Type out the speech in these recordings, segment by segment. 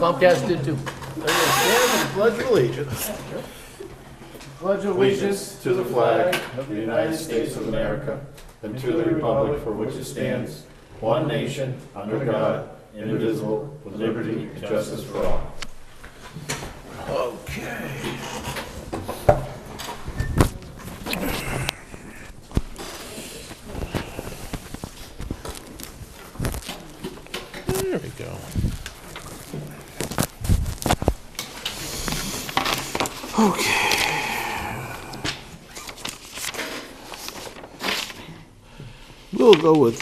Comcast did too. Stand and pledge allegiance. Pledge Allegiance to the flag of the United States of America and to the republic for which it stands, one nation, under God, indivisible, with liberty and justice for all. Okay. There we go. Okay. We'll go with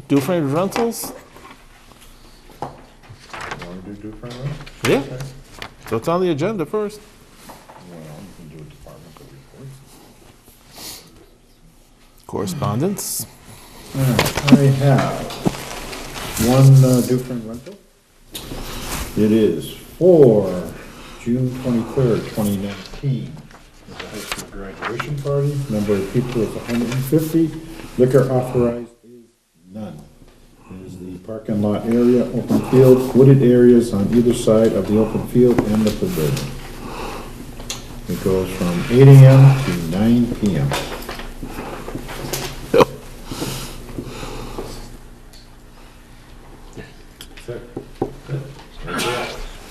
Dufresne Rentals. Want to do different one? Yeah. So it's on the agenda first. Well, you can do a departmental report. Correspondence. I have one different rental. It is for June 23rd, 2019. It's a high school graduation party. Number of people is 150. Liquor authorized is none. It is the parking lot area, open field, wooded areas on either side of the open field and the pavilion. It goes from 8 a.m. to 9 p.m.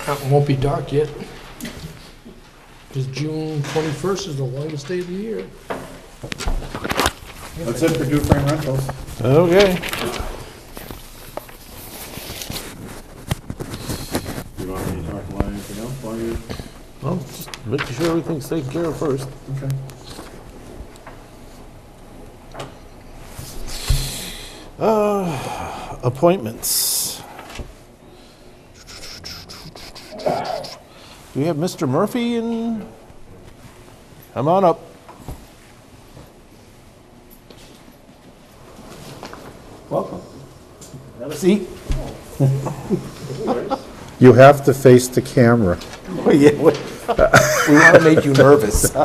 It won't be dark yet. Because June 21st is the longest day of the year. That's it for Dufresne Rentals. Okay. You want me to talk about anything else while you're... Well, just making sure everything's taken care of first. Okay. Appointments. Do we have Mr. Murphy in? Come on up. Welcome. Have a seat. You have to face the camera. We want to make you nervous. You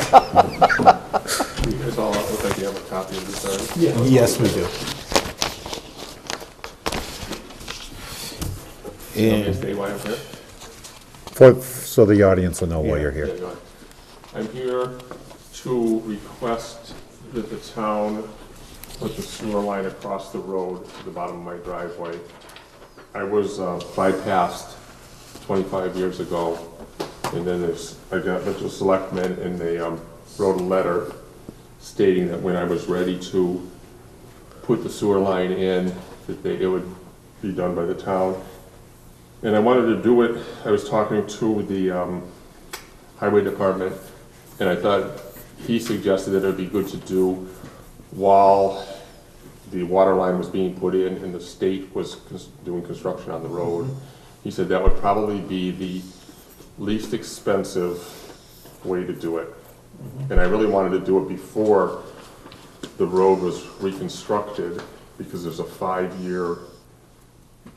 guys all look like you have a copy of this already? Yes, we do. And Stay while I'm here. So the audience will know why you're Yeah, here. go ahead. I'm here to request that the town put the sewer line across the road to the bottom of my driveway. I was bypassed 25 years ago, and then I got a bunch of selectmen, and they wrote a letter stating that when I was ready to put the sewer line in, that it would be done by the town. And I wanted to do it, I was talking to the highway department, and I thought he suggested that it would be good to do while the water line was being put in and the state was doing construction on the road. He said that would probably be the least expensive way to do it. And I really wanted to do it before the road was reconstructed, because there's a 5-year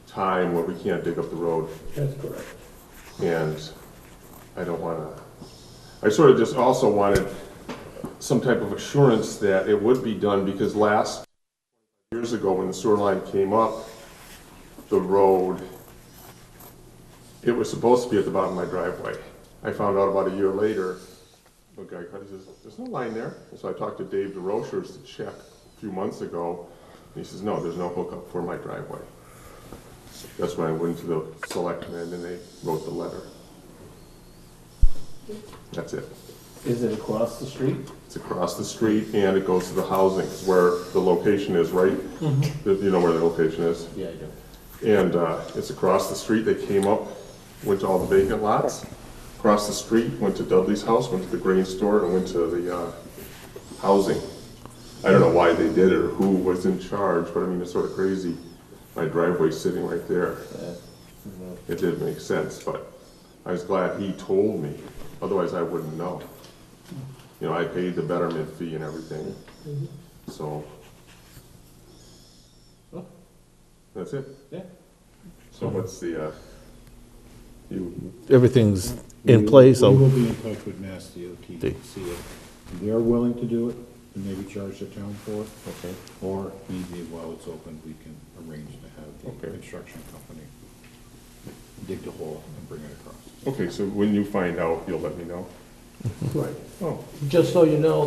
time where we can't dig up the road. That's correct. And I don't want to, I sort of just also wanted some type of assurance that it would be done, because last years ago when the sewer line came up the road, it was supposed to be at the bottom of my driveway. I found out about a year later, the guy says, there's no line there. And so I talked to Dave DeRochers to check a few months ago, and he says, no, there's no hookup for my driveway. That's when I went to the selectmen and they wrote the letter. That's it. is it across the street? It's across the street and it goes to the housing, 'cause where the location is, right? You know where the location is? Yeah, I do. And it's across the street. They came up, went to all the vacant lots, across the street, went to Dudley's house, went to the grain store, and went to the housing. I don't know why they did it or who was in charge, but I mean, it's sort of crazy. My driveway's sitting right there. It did make sense, but I was glad he told me, otherwise I wouldn't know. You know, I paid the betterment fee and everything, so. That's it? Yeah. So what's the, Everything's in place. We will I'll- be in touch with Mass DOT to see if they're willing to do it. and maybe charge the town for it. Okay. Or maybe while it's open, we can arrange to have the Okay. construction company dig the hole and bring it across. Okay, so when you find out, you'll let me know? Right. Oh, Just so you know,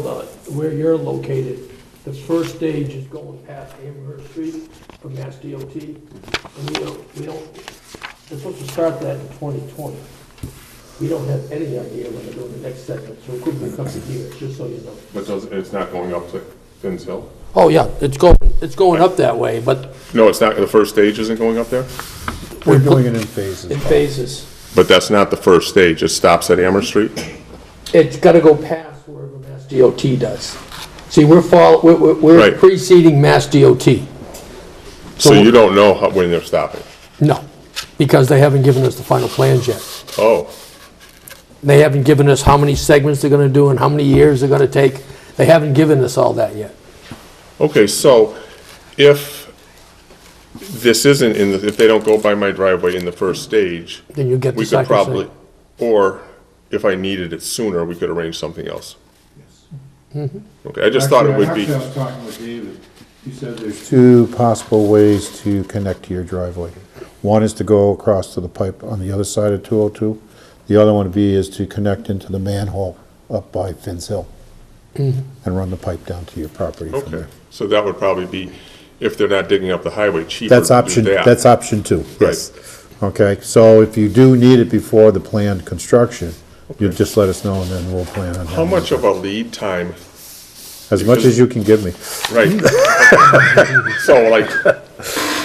where you're located, the first stage is going past Amherst Street from Mass DOT. And we don't, they're supposed to start that in 2020. We don't have any idea when they're doing the next segment, so it could be a couple of years, just so you know. but it's not going up to Finn's Hill? Oh, yeah, it's going up that way, but No, it's not, the first stage isn't going up there? We're doing it in phases. in phases. But that's not the first stage, it stops at Amherst Street? It's gotta go past wherever Mass DOT does. See, we're Right. preceding Mass DOT. So you don't know when they're stopping? No, because they haven't given us the final plans yet. Oh, They haven't given us how many segments they're gonna do and how many years they're gonna take. They haven't given us all that yet. okay, so if this isn't if they don't go by my driveway in the first stage, Then you get the we could second probably, segment. or if I needed it sooner, we could arrange something else. Okay, I just thought it would be, Actually, I was talking with David. He said there's two possible ways to connect to your driveway. One is to go across to the pipe on the other side of 202. The other one is to connect into the manhole up by Finn's Hill and run the pipe down to your property from okay, there. so that would probably be, if they're not digging up the highway, cheaper That's to do that. that's option two, Right. yes. Okay, so if you do need it before the planned construction, you just let us know and then we'll plan on How having much it. of a lead time, As much as you can give me, right? So like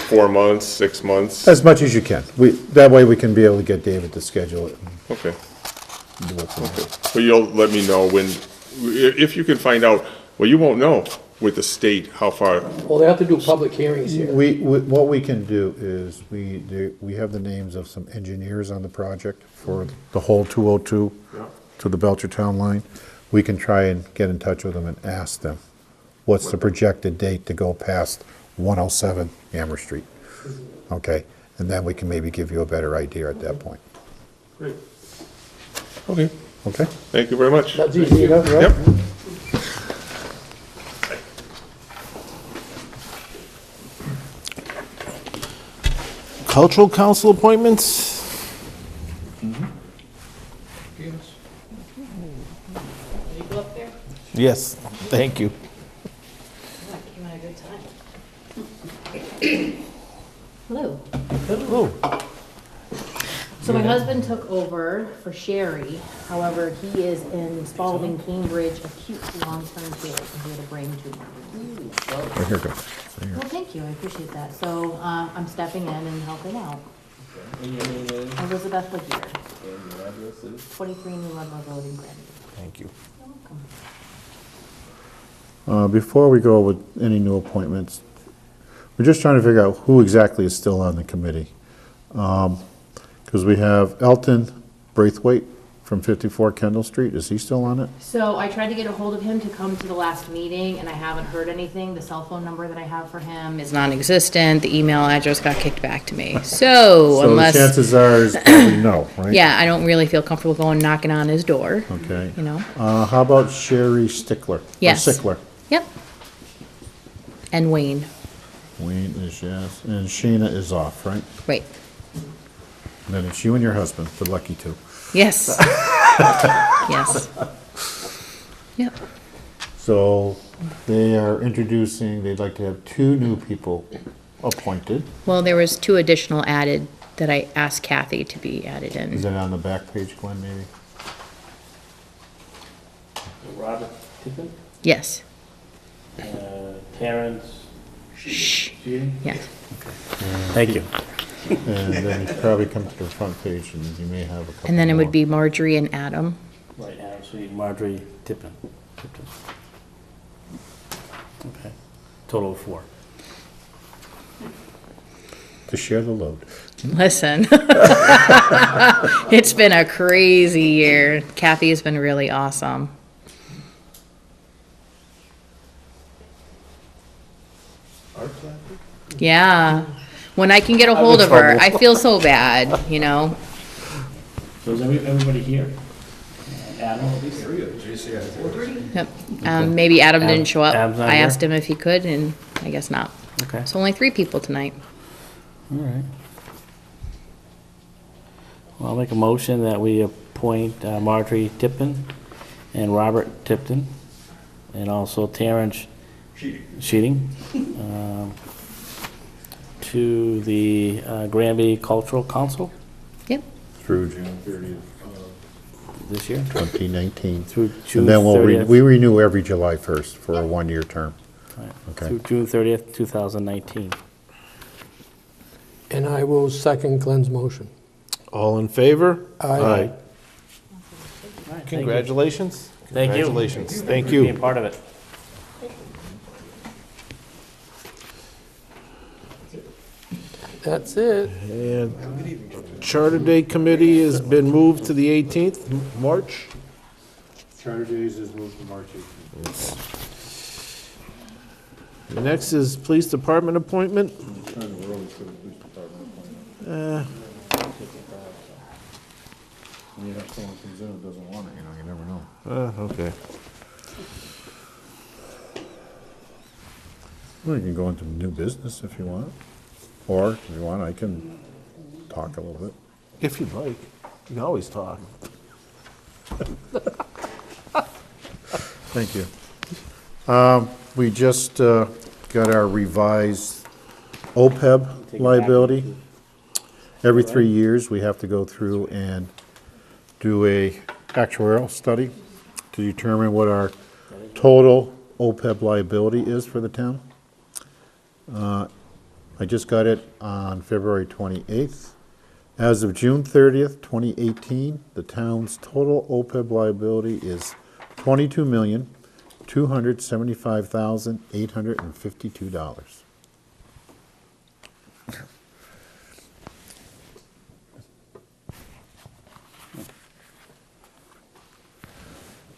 4 months, 6 months? as much as you can. That way we can be able to get David to schedule it. Okay, And do it from there. but you'll let me know when, if you can find out, well, you won't know with the state how far, Well, they have to do public hearings here. What we can do is, we have the names of some engineers on the project for the whole 202 Yeah. to the Belchertown line. We can try and get in touch with them and ask them, what's the projected date to go past 107 Amherst Street? Okay, and then we can maybe give you a better idea at that point. great. Okay, Okay? thank you very much. That's easy enough, right? Yep. Cultural council appointments? You go up there? Yes, thank you. That came at a good time. Hello. Oh, So my husband took over for Sherry. However, he is in Spalding, Cambridge, acute long-term care, and he had a brain tumor. Right here, go. Right here. Well, thank you, I appreciate that. So I'm stepping in and helping out. And your name is, Elizabeth Laguerre, and your address is? 23 New Ludlow Road in Granby. thank you. You're welcome. Before we go with any new appointments, we're just trying to figure out who exactly is still on the committee. Because we have Elton Braithwaite from 54 Kendall Street. Is he still on it? So I tried to get a hold of him to come to the last meeting, and I haven't heard anything. The cell phone number that I have for him is non-existent. The email address got kicked back to me. So So the unless, chances are is probably no, right? yeah, I don't really feel comfortable going knocking on his door, Okay. you know? How about Sherry Stickler? Or Yes. Sickler. Yep. And Wayne, Wayne is yes, and Sheena is off, right? right. And then it's you and your husband, the lucky two. Yes. Yes. Yep. So they are introducing, they'd like to have 2 new people appointed. Well, there was 2 additional added that I asked Kathy to be added Is in. it on the back page, Glenn, maybe? Robert Tippin, Yes. Terrence Shh. Sheedy. Yes. Thank you. And then you probably come to the front page and you may have a couple And then it would more. be Marjorie and Adam. Right, actually Marjorie Tippin. Okay, total of 4. To share the load. Listen, it's been a crazy year. Kathy has been really awesome. Yeah. When I can get a hold of her, I feel so bad, you know? So is everybody here? Adam at least? Yep. Maybe Adam didn't show up. Adam's not I here? asked him if he could, and I guess not. Okay, So only 3 people tonight. all right. Well, I'll make a motion that we appoint Marjorie Tipton and Robert Tipton, and also Terrence Sheeting, to the Granby Cultural Council Yep. Through June 30th, this year, 2019. through June And then thirtieth. we renew every July 1st for a 1-year term. Okay. Through June 30th, 2019. And I will second Glenn's motion. All in favor? Aye. All right, thank you. Congratulations. Thank you. Congratulations. Thank For being you. part of it. That's it. And Charter Day Committee has been moved to the 18th, March. Charter Days is moved to March 18th. The next is Police Department appointment. When you have someone comes in who doesn't want it, you never know. Okay. Well, you can go into new business if you want. Or, if you want, I can talk a little bit. If you'd like, you can always talk. Thank you. We just got our revised OPEB liability. Every 3 years, we have to go through and do a actuarial study to determine what our total OPEB liability is for the town. I just got it on February 28th. As of June 30th, 2018, the town's total OPEB liability is $22,275,852.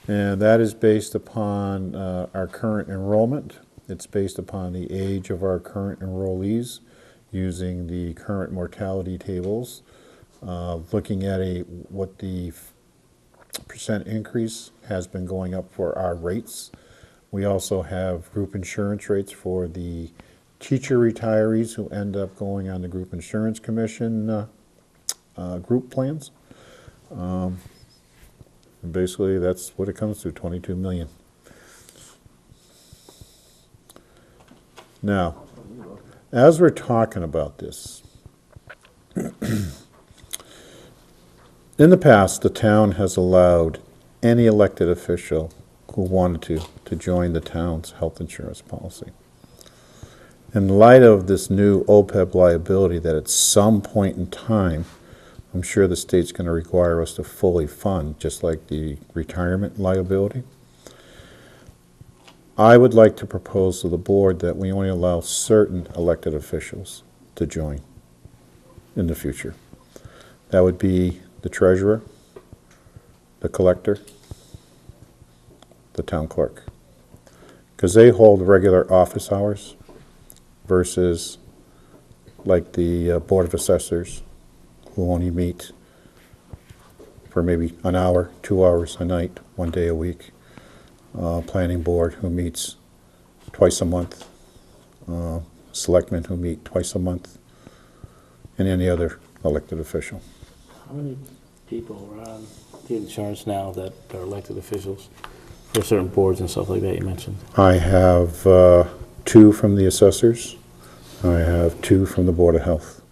And that is based upon our current enrollment. It's based upon the age of our current enrollees, using the current mortality tables, looking at what the percent increase has been going up for our rates. We also have group insurance rates for the teacher retirees who end up going on the group insurance commission group plans. And basically, that's what it comes to, 22 million. Now, as we're talking about this, in the past, the town has allowed any elected official who wanted to join the town's health insurance policy. In light of this new OPEB liability that at some point in time, I'm sure the state's going to require us to fully fund, just like the retirement liability. I would like to propose to the board that we only allow certain elected officials to join in the future. That would be the treasurer, the collector, the town clerk. Because they hold regular office hours versus like the Board of Assessors, who only meet for maybe an hour, 2 hours a night, 1 day a week. Planning board, who meets twice a month. Selectmen, who meet twice a month. And any other elected official. How many people are on the insurance now that are elected officials for certain boards and stuff like that you mentioned? I have 2 from the assessors. I have 2 from the Board of Health.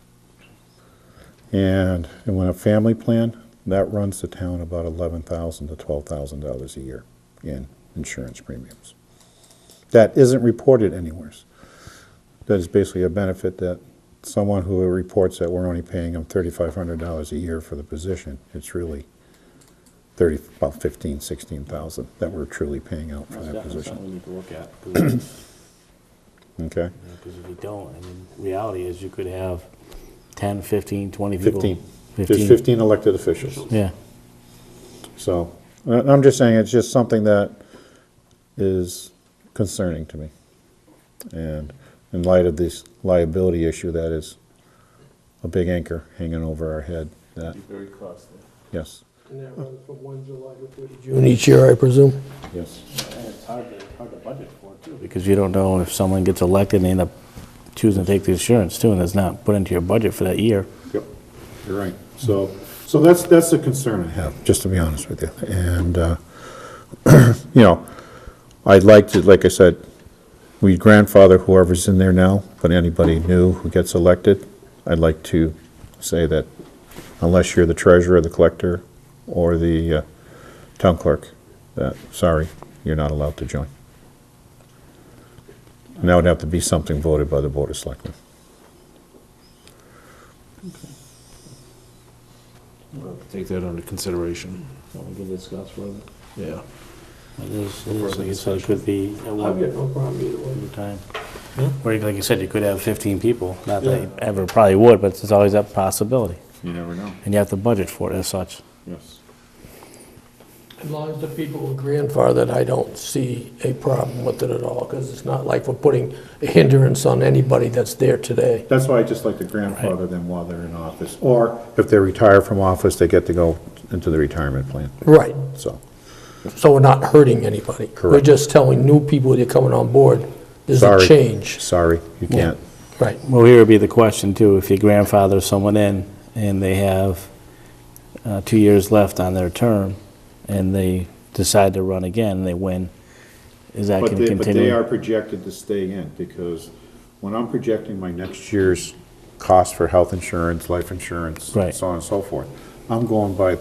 And when a family plan, that runs the town about $11,000 to $12,000 a year in insurance premiums. That isn't reported anywhere. That is basically a benefit that someone who reports that we're only paying them $3,500 a year for the position, it's really about $15,000, $16,000 that we're truly paying out for That's that definitely position. something we need to look at. Because Okay? if you don't, I mean, reality is you could have 10, 15, 20 people. 15. There's 15 elected officials. Yeah. So, I'm just saying, it's just something that is concerning to me. And in light of this liability issue, that is a big anchor hanging over our head. That, Very costly. yes. And that runs from 1 July to 30 June each year, I presume? Yes. It's hard to budget for too. Because you don't know if someone gets elected and they end up choosing to take the insurance too, and it's not put into your budget for that year. Yep, you're right. So that's the concern I have, just to be honest with you. And, you know, I'd like to, like I said, we grandfather whoever's in there now, but anybody new who gets elected, I'd like to say that unless you're the treasurer, the collector, or the town clerk, that, sorry, you're not allowed to join. And that would have to be something voted by the Board of Selectmen. We'll take that under consideration. We can discuss further. Yeah. It is, like you said, it could be at I've one got no problem either way. time. Or like you said, you could have 15 people, not that you ever probably would, but it's always a possibility. You never know. And you have to budget for it as such. Yes. As long as the people are grandfathered, I don't see a problem with it at all, because it's not like we're putting a hindrance on anybody that's there today. That's why I just like to grandfather them while they're in office. Or if they retire from office, they get to go into the retirement plan, Right, so. so we're not hurting anybody. We're Correct. just telling new people that are coming on board, there's a Sorry. change. Sorry, you can't. Right, Well, here would be the question too, if you grandfather someone in and they have 2 years left on their term and they decide to run again and they win, is that going to But they continue? are projected to stay in, because when I'm projecting my next year's cost for health insurance, life insurance, Right. so on and so forth, I'm going by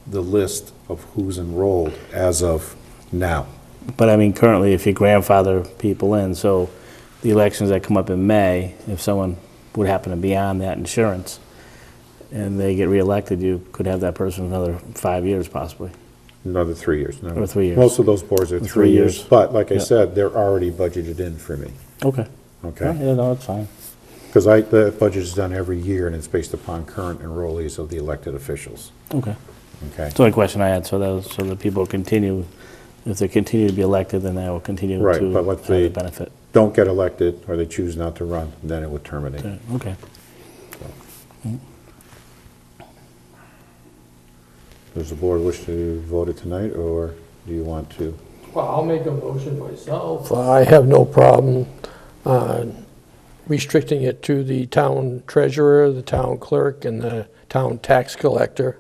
the list of who's enrolled as of now. But I mean, currently, if you grandfather people in, so the elections that come up in May, if someone would happen to be on that insurance and they get reelected, you could have that person another 5 years possibly. Another 3 years. No. Or 3 years. Most of those boards are 3 3 years, years. but like I Yeah. said, they're already budgeted in for me, Okay. okay? Yeah, no, it's fine. Because the budget is done every year, and it's based upon current enrollees of the elected officials, Okay. okay? That's the only question I had, so that people continue, if they continue to be elected, then that will continue Right, to but what have they- the benefit. Don't get elected, or they choose not to run, then it would terminate. Okay. Does the board wish to vote it tonight, or do you want to? well, I'll make a motion myself. I have no problem restricting it to the town treasurer, the town clerk, and the town tax collector.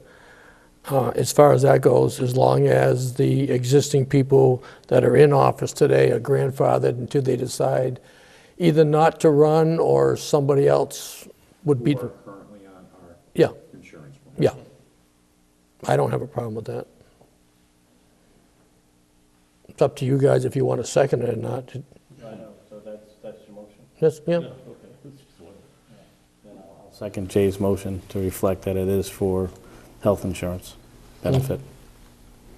As far as that goes, as long as the existing people that are in office today are grandfathered until they decide either not to run or somebody else would be, currently on our yeah, insurance plan. yeah. I don't have a problem with that. It's up to you guys if you want to second it or not. I know, so that's your motion? Yes, yeah. I'll second Jay's motion to reflect that it is for health insurance benefit.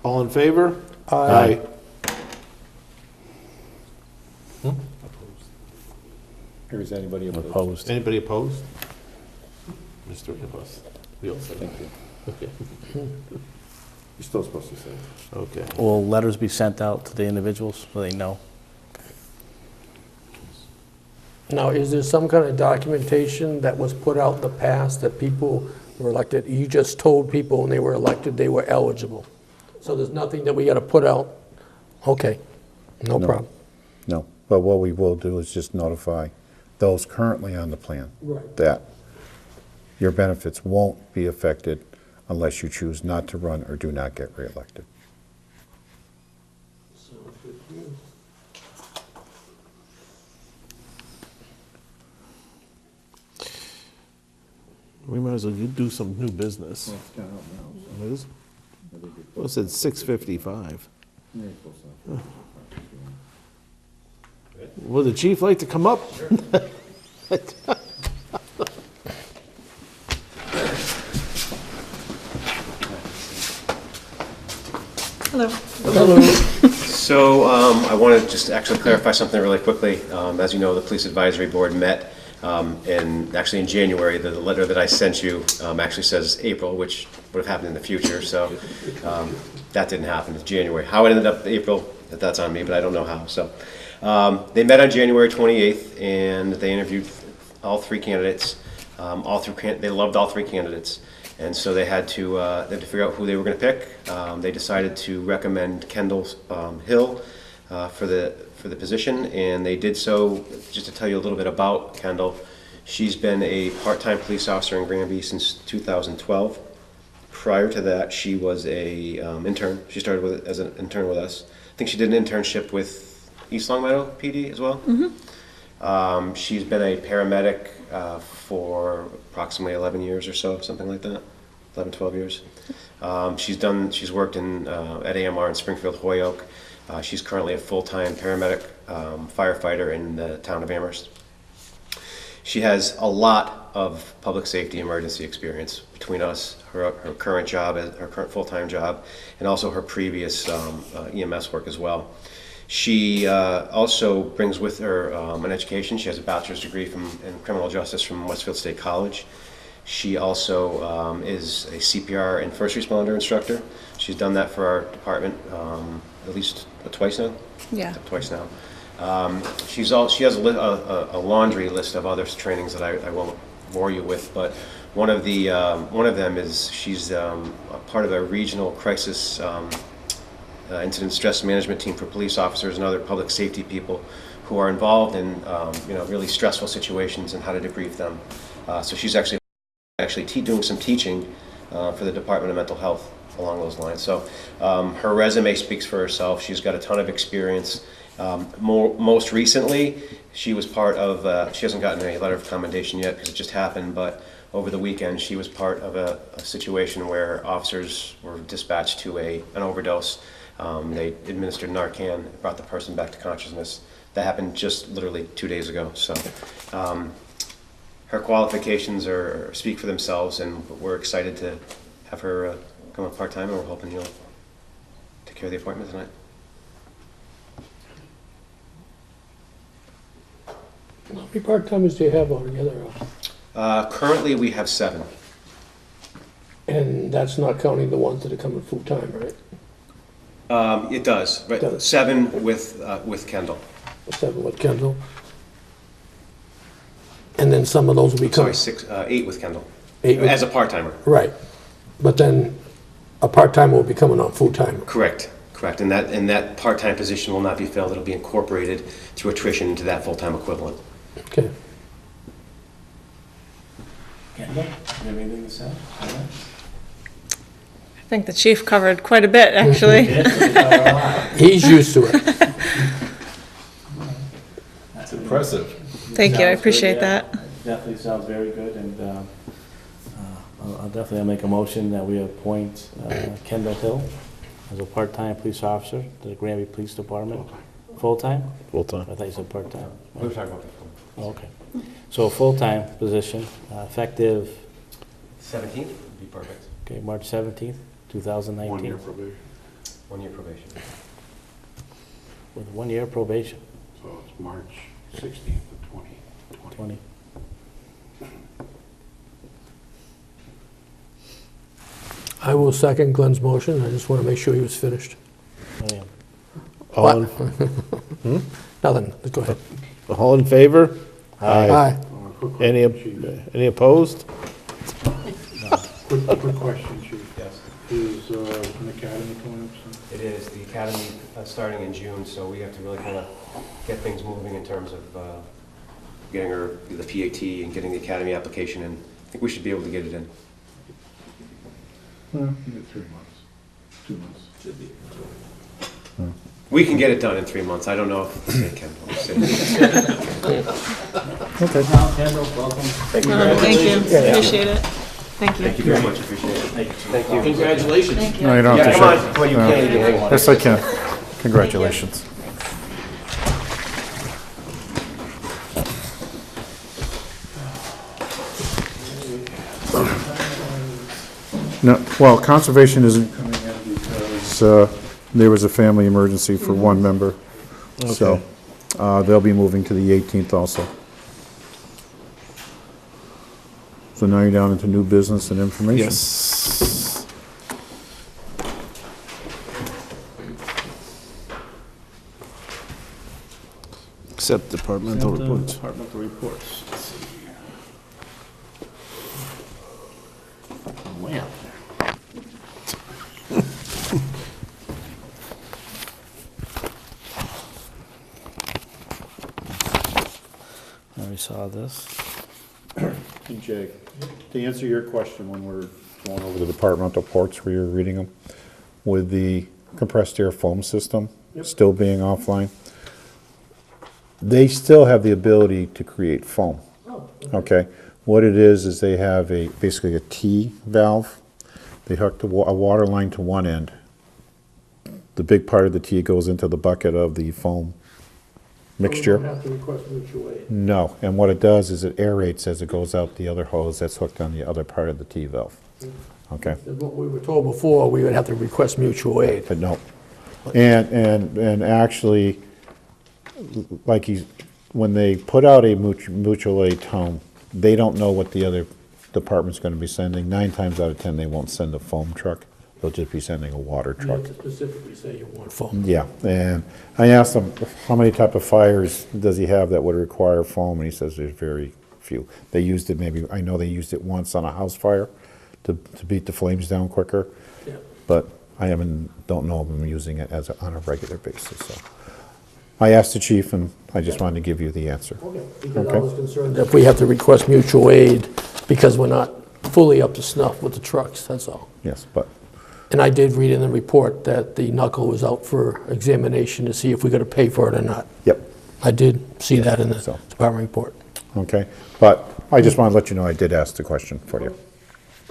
All in favor? Aye. Or is anybody opposed? Opposed. Anybody opposed? Mr. Opposed. We all said Thank you. okay. You're still supposed to say. Okay. Will letters be sent out to the individuals so they know? Now, is there some kind of documentation that was put out in the past that people were elected? You just told people when they were elected they were eligible. So there's nothing that we got to put out? Okay, no No. problem. No, but what we will do is just notify those currently on the plan Right. that your benefits won't be affected unless you choose not to run or do not get reelected. We might as well do some new business. It is? Well, it said 6:55. Would the chief like to come up? So I want to just actually clarify something really quickly. As you know, the Police Advisory Board met, and actually in January, the letter that I sent you actually says April, which would have happened in the future, so that didn't happen. It's January. How it ended up April, that's on me, but I don't know how. So they met on January 28th, and they interviewed all three candidates. They loved all three candidates, and so they had to figure out who they were going to pick. They decided to recommend Kendall Hill for the position, and they did so. Just to tell you a little bit about Kendall, she's been a part-time police officer in Granby since 2012. Prior to that, she was a intern. She started as an intern with us. I think she did an internship with East Longmeadow PD as well. She's been a paramedic for approximately 11 years or so, something like that, 11, 12 years. She's worked at AMR in Springfield, Holyoke. She's currently a full-time paramedic firefighter in the town of Amherst. She has a lot of public safety emergency experience between us, her current job, her current full-time job, and also her previous EMS work as well. She also brings with her an education. She has a bachelor's degree in criminal justice from Westfield State College. She also is a CPR and first responder instructor. She's done that for our department at least twice now. Yeah. Twice now. She has a laundry list of other trainings that I won't bore you with, but one of them is she's a part of a regional crisis incident stress management team for police officers and other public safety people who are involved in really stressful situations and how to debrief them. So she's actually doing some teaching for the Department of Mental Health along those lines. So her resume speaks for herself. She's got a ton of experience. Most recently, she was part of, she hasn't gotten a letter of commendation yet because it just happened, but over the weekend she was part of a situation where officers were dispatched to an overdose. They administered Narcan, brought the person back to consciousness. That happened just literally 2 days ago. So her qualifications speak for themselves, and we're excited to have her come up part-time, and we're hoping you'll take care of the appointment tonight. How many part-timers do you have altogether? Currently, we have 7. And that's not counting the ones that are coming full-time, right? It does, right? Does. 7 with Kendall. 7 with Kendall. And then some of those will be Sorry, coming. 8 with Kendall. 8 with- As a part-timer. Right. But then a part-timer will be coming on full-time. Correct. And that part-time position will not be filled. It'll be incorporated through attrition into that full-time equivalent. Okay. Kendall, you have anything to say? I think the chief covered quite a bit, actually. He's used to it. That's impressive. Thank you, I appreciate that. Definitely sounds very good, and I'll definitely make a motion that we appoint Kendall Hill as a part-time police officer to the Granby Police Department. Full-time? Full-time. I thought you said part-time. We were talking about before. Okay. So a full-time position, effective, 17th would be perfect. okay, March 17th, 2019. 1 year probation. 1 year probation. With 1 year probation, So it's March 16th of 2020. 20. I will second Glenn's motion. I just want to make sure he was finished. Oh, yeah. All Nothing. Go ahead. in favor? Aye. Any opposed? Quick question, Chief. Yes. Is an academy coming up soon? It is. The academy starting in June, so we have to really kind of get things moving in terms of getting her the PAT and getting the academy application in. I think we should be able to get it in. Well, you get 3 months, 2 months. We can get it done in 3 months. I don't know if the state can. Okay. Kendall, welcome. Thank you. Thank you, appreciate it. Thank you. Thank you very much. Appreciate it. Thank you. Congratulations. Thank you. No, you don't Yeah, have to come show. on. Come on, you can't even hang on. Yes, I can. Congratulations. No, well, conservation isn't coming in because there was a family emergency for one member. So they'll be moving to the 18th also. So now you're down into new business and information. Yes. Accept departmental reports. Departmental reports. Let's see saw this. Hey, Jake, to answer your question when we're going over the departmental reports where you're reading them, with the compressed air foam system still being offline, they still have the ability to create foam. Oh, Okay, what it is they have basically a T valve. They hook a water line to one end. The big part of the T goes into the bucket of the foam mixture. So we don't have to request mutual aid. No, and what it does is it aerates as it goes out the other hose that's hooked on the other part of the T valve. Okay, What we were told before, we would have to request mutual aid. but no. And actually, like when they put out a mutual aid tone, they don't know what the other department's gonna be sending. 9 times out of 10, they won't send a foam truck. They'll just be sending a water You truck. have to specifically say you want foam. Yeah, and I asked him, how many type of fires does he have that would require foam? And he says there's very few. They used it maybe, I know they used it once on a house fire to beat the flames down quicker, Yeah. but I don't know of them using it on a regular basis, so. I asked the chief, and I just wanted to give you the answer. Okay, because I Okay. was concerned that if we have to request mutual aid because we're not fully up to snuff with the trucks, that's all. Yes, but, And I did read in the report that the knuckle was out for examination to see if we got to pay for it or not. yep, I did see that in the So. department report. okay. But I just wanted to let you know I did ask the question for you.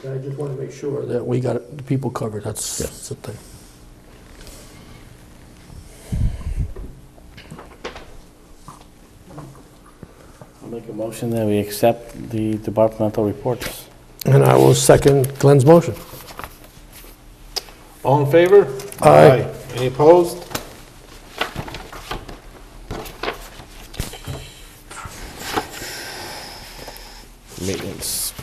I just want to make sure that we got the people covered, that's the thing. I'll make a motion that we accept the departmental reports. And I will second Glenn's motion. All in favor? Aye. Any opposed? Maintenance.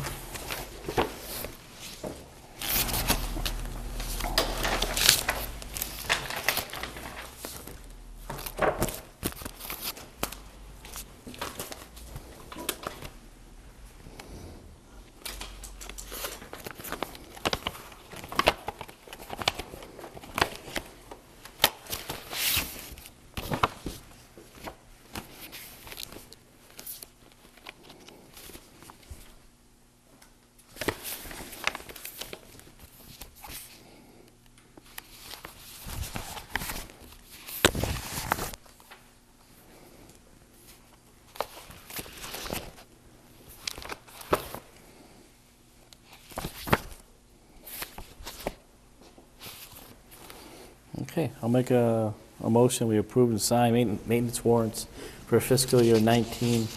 Okay, I'll make a motion, we approve and sign maintenance warrants for fiscal year 19,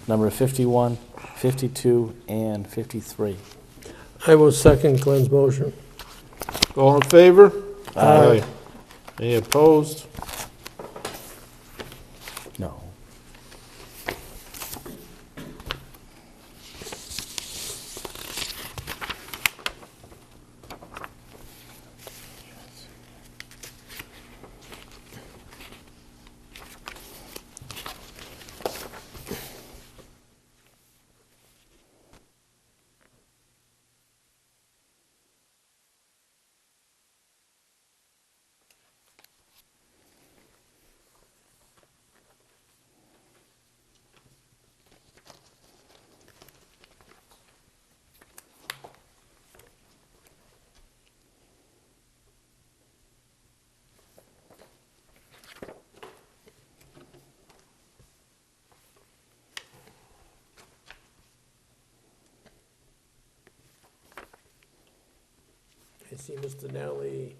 number 51, 52, and 53. I will second Glenn's motion. All in favor? Aye. Any opposed? No. I see Mr. Nally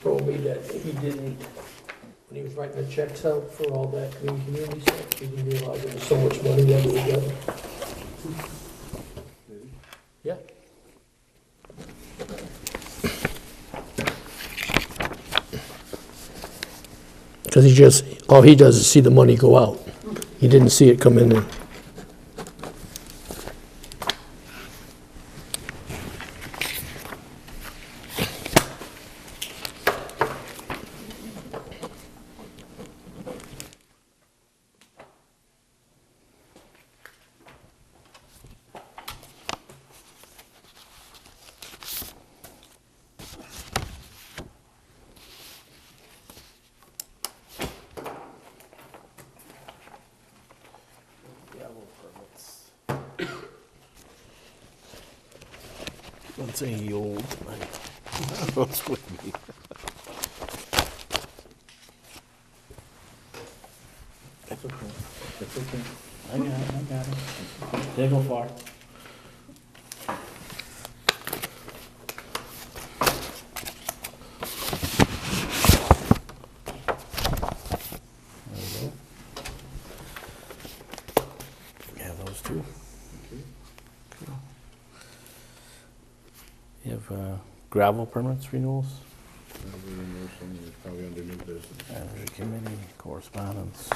told me that he didn't, when he was writing the checks out for all that green community stuff, he didn't realize there was so much money that we got. Yeah. Because all he does is see the money go out. He didn't see it come in there. Don't say you old. What's with me? That's okay. That's okay. I got it. Didn't go far. There we go. We have those two. Cool. You have gravel permits renewals? Probably under new business. Energy committee, correspondence.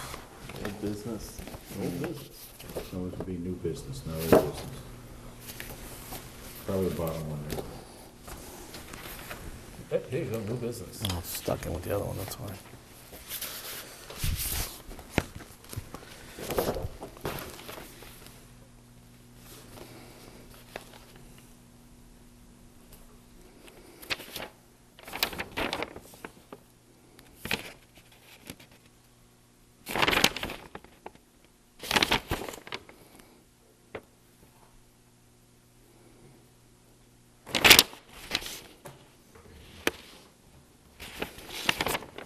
Old business. Old business. No, it would be new business, not old business. Probably the bottom one there. There you go, new business. Oh, it's stuck in with the other one, that's why.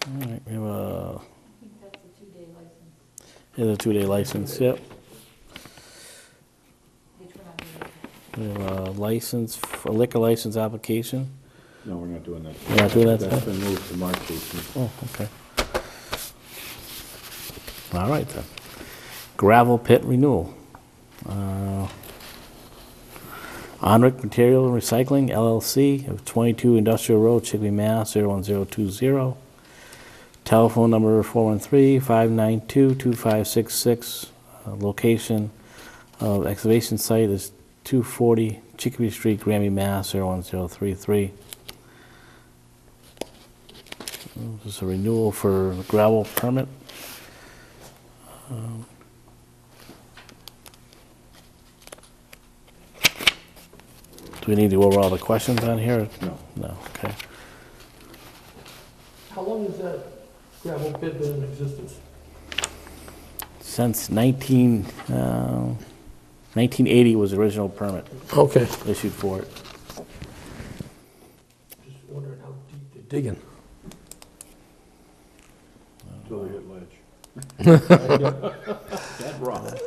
All right, we have a. Yeah, the 2-day license, yep. We have a license, a liquor license application. No, we're not doing that. We're not doing that That's today? been moved to March 18th. Oh, okay. All right then. Gravel pit renewal. Onric Material and Recycling LLC of 22 Industrial Road, Chicopee, Mass. 01020. Telephone number 413-592-2566. Location of excavation site is 240 Chicopee Street, Granby, Mass. 01033. This is a renewal for gravel permit. Do we need to go over all the questions on here? No. No, okay. How long has that gravel pit been in existence? Since 1980 was the original permit Okay. issued for it. Just wondering how deep they're digging. Until they hit ledge. That rock.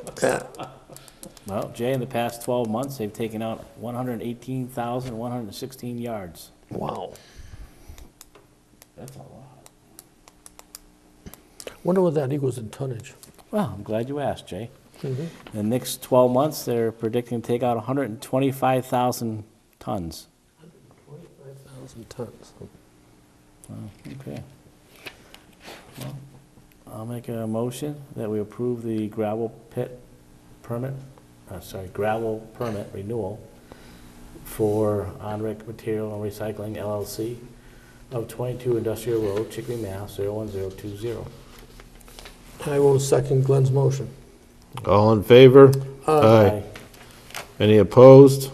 Well, Jay, in the past 12 months, they've taken out 118,116 yards. Wow. That's a lot. Wonder what that equals in tonnage. Well, I'm glad you asked, Jay. Mhm. In the next 12 months, they're predicting to take out 125,000 tons. 25,000 tons. Okay. Well, I'll make a motion that we approve the gravel pit permit, gravel permit renewal for Onric Material and Recycling LLC of 22 Industrial Road, Chicopee, Mass. 01020. I will second Glenn's motion. All in favor? Aye. Any opposed?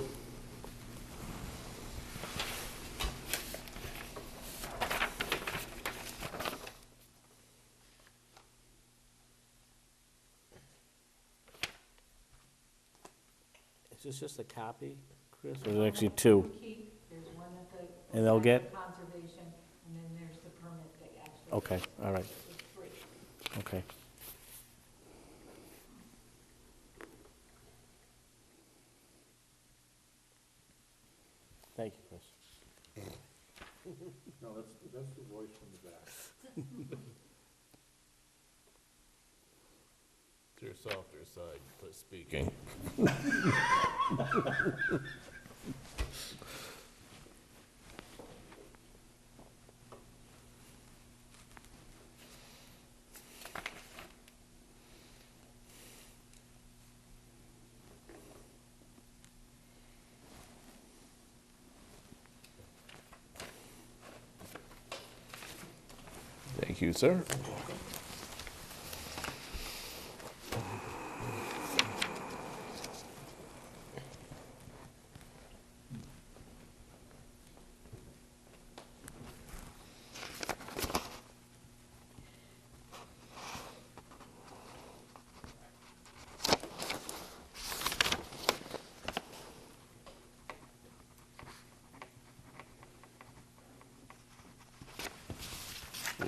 Is this just a copy, Chris? Or there's actually two? There's one at the. And they'll get- Conservation, and then there's the permit that actually. Okay, all right, is free. okay. Thank you, Chris. No, that's the voice from the back. To your softer side, quit speaking. Thank you, sir.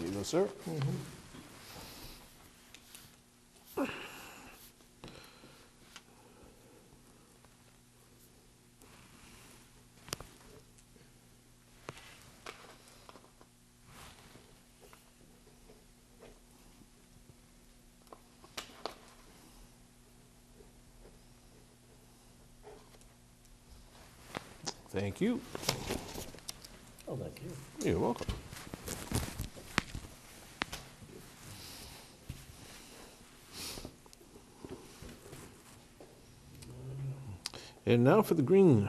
There you go, sir. Thank you. Oh, thank you. You're welcome. And now for the Green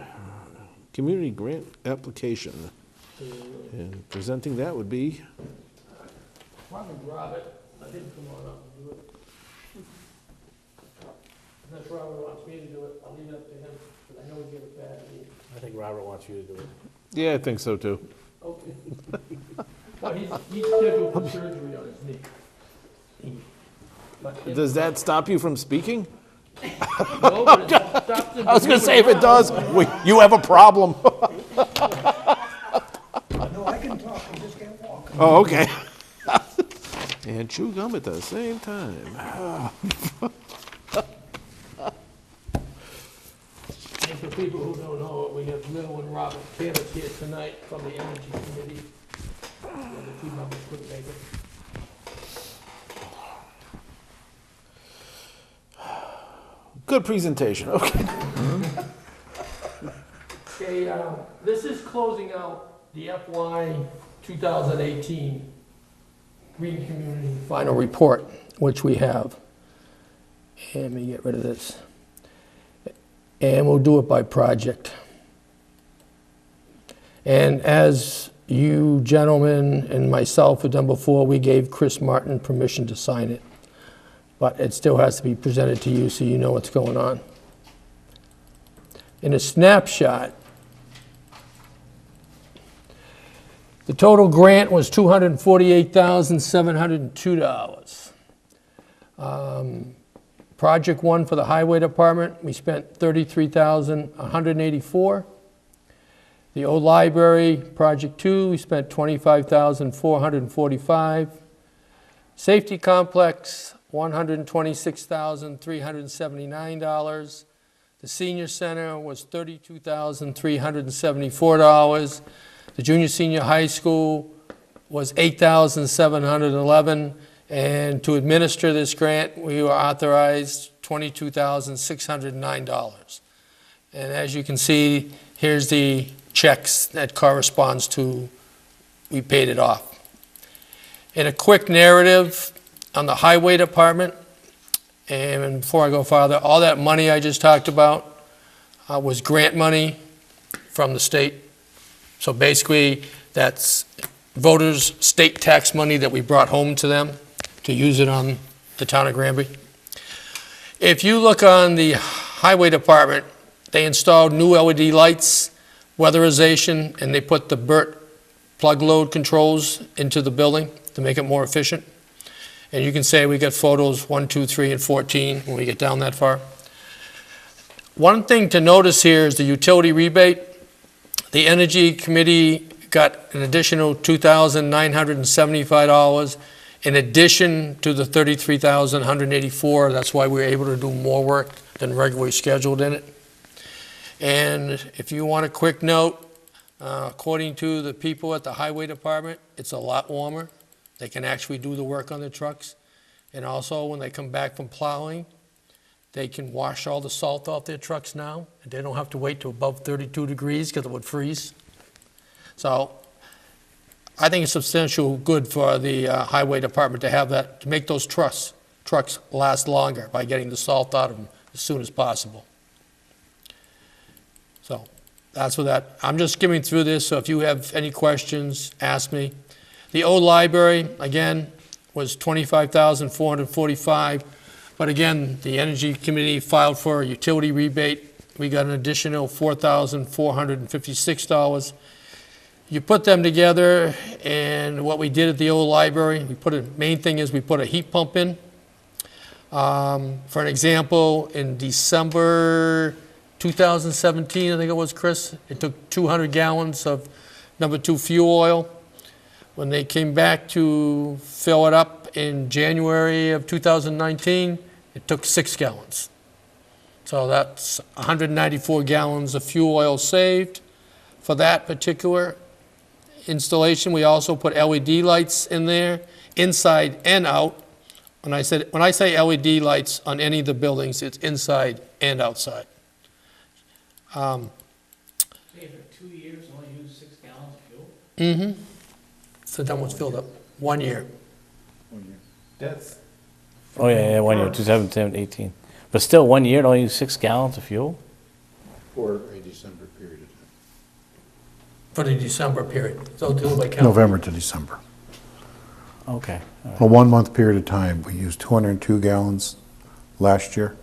Community Grant application. And presenting that would be, Probably Robert, I didn't come on up and do it. Unless Robert wants me to do it, I'll leave it up to him, but I know he'll get it bad. I think Robert wants you to do it. yeah, I think so too. Okay. Well, he's scheduled for surgery on his knee. But if- Does that stop you from speaking? No, but it stops him I was from gonna say, if moving it does, you have a problem. No, I can talk, I just can't walk. Oh, okay. And chew gum at the same time. And for people who don't know it, we have Lil and Robert Taylor here tonight from the Energy Committee. The other two members couldn't make it. Good presentation, okay. Okay, this is closing out the FY 2018 Green Community Final Report, which we have. And let me get rid of this. And we'll do it by project. And as you gentlemen and myself have done before, we gave Chris Martin permission to sign it. But it still has to be presented to you so you know what's going on. In a snapshot, the total grant was $248,702. Project one for the Highway Department, we spent $33,184. The old library, project two, we spent $25,445. Safety complex, $126,379. The senior center was $32,374. The junior senior high school was $8,711. And to administer this grant, we were authorized $22,609. And as you can see, here's the checks that corresponds to, we paid it off. In a quick narrative on the Highway Department, and before I go farther, all that money I just talked about was grant money from the state. So basically, that's voters' state tax money that we brought home to them to use it on the town of Granby. If you look on the Highway Department, they installed new LED lights, weatherization, and they put the BERT plug load controls into the building to make it more efficient. And you can say we got photos 1, 2, 3, and 14 when we get down that far. One thing to notice here is the utility rebate. The Energy Committee got an additional $2,975 in addition to the $33,184. That's why we were able to do more work than regularly scheduled in it. And if you want a quick note, according to the people at the Highway Department, it's a lot warmer. They can actually do the work on the trucks. And also, when they come back from plowing, they can wash all the salt off their trucks now. And they don't have to wait to above 32 degrees because it would freeze. So I think it's substantial good for the Highway Department to have that, to make those trucks last longer by getting the salt out of them as soon as possible. So that's for that. I'm just skimming through this, so if you have any questions, ask me. The old library, again, was $25,445. But again, the Energy Committee filed for a utility rebate. We got an additional $4,456. You put them together, and what we did at the old library, main thing is we put a heat pump in. For an example, in December 2017, I think it was, Chris, it took 200 gallons of number 2 fuel oil. When they came back to fill it up in January of 2019, it took 6 gallons. So that's 194 gallons of fuel oil saved for that particular installation. We also put LED lights in there, inside and out. When I say LED lights on any of the buildings, it's inside and outside. Hey, for 2 years, only use 6 gallons of fuel? So that one's filled up, 1 year. That's, Oh, yeah, 1 year, 2017, 18. But still, 1 year, only use 6 gallons of fuel? For a December period of time. For the December period, so do it by calendar. November to December. Okay. A 1 month period of time, we used 202 gallons last year.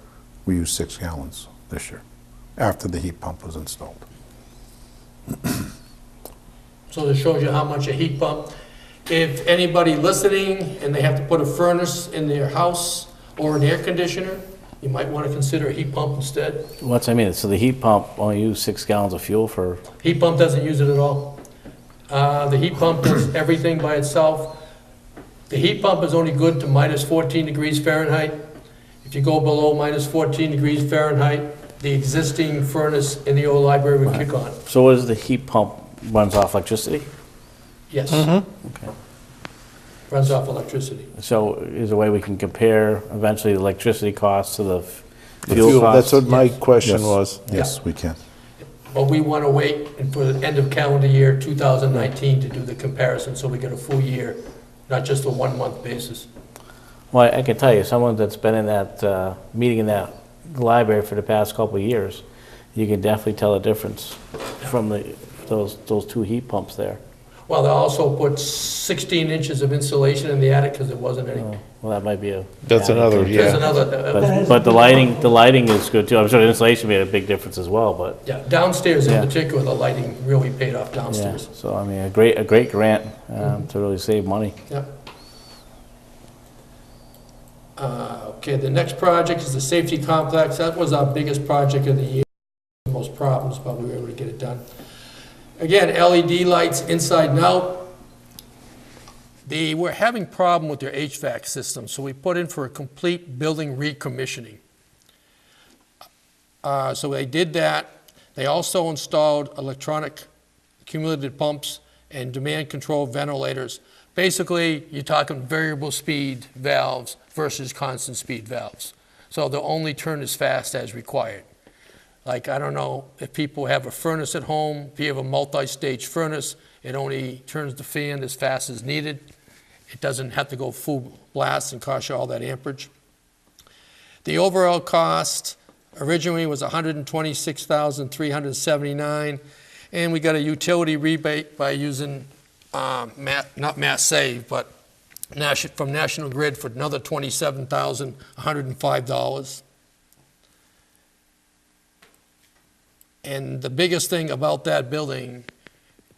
We used 6 gallons this year, after the heat pump was installed. So this shows you how much a heat pump, if anybody listening and they have to put a furnace in their house or an air conditioner, you might want to consider a heat pump instead. What's I mean? So the heat pump only use 6 gallons of fuel for, Heat pump doesn't use it at all. The heat pump does everything by itself. The heat pump is only good to minus 14 degrees Fahrenheit. If you go below minus 14 degrees Fahrenheit, the existing furnace in the old library would kick on. so what is the heat pump runs off electricity? Yes, Okay. runs off electricity. So is there a way we can compare eventually the electricity costs to the The fuel costs? That's what my Yes. question Yes. was. Yes, we can. But we want to wait for the end of calendar year 2019 to do the comparison, so we get a full year, not just a 1 month basis. Well, I can tell you, someone that's been in that, meeting in that library for the past couple of years, you can definitely tell a difference from those 2 heat pumps there. Well, they also put 16 inches of insulation in the attic because there wasn't any. Oh, well, that might be a. That's another, There's yeah. another, But the lighting is good too. I'm sure the insulation made a big difference as well, but, yeah, downstairs in Yeah. particular, the lighting really paid off yeah. downstairs. So, I mean, a great grant to really save money. Yeah. Okay, the next project is the safety complex. That was our biggest project of the year, most problems, but we were able to get it done. Again, LED lights inside and out. They were having problem with their HVAC system, so we put in for a complete building recommissioning. So they did that. They also installed electronic cumulative pumps and demand control ventilators. Basically, you're talking variable speed valves versus constant speed valves. So they'll only turn as fast as required. Like, I don't know if people have a furnace at home, if you have a multi-stage furnace, it only turns the fan as fast as needed. It doesn't have to go full blast and cost you all that amperage. The overall cost originally was $126,379, and we got a utility rebate by using, not Mass Save, but from National Grid for another $27,105. And the biggest thing about that building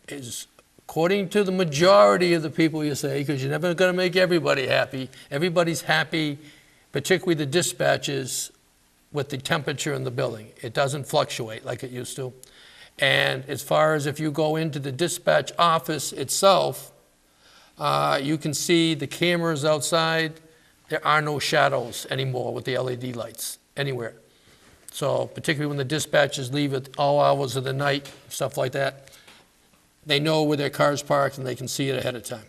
is, according to the majority of the people you say, because you're never going to make everybody happy, everybody's happy, particularly the dispatches, with the temperature in the building. It doesn't fluctuate like it used to. And as far as if you go into the dispatch office itself, you can see the cameras outside. There are no shadows anymore with the LED lights anywhere. So particularly when the dispatchers leave at all hours of the night, stuff like that, they know where their car's parked and they can see it ahead of time.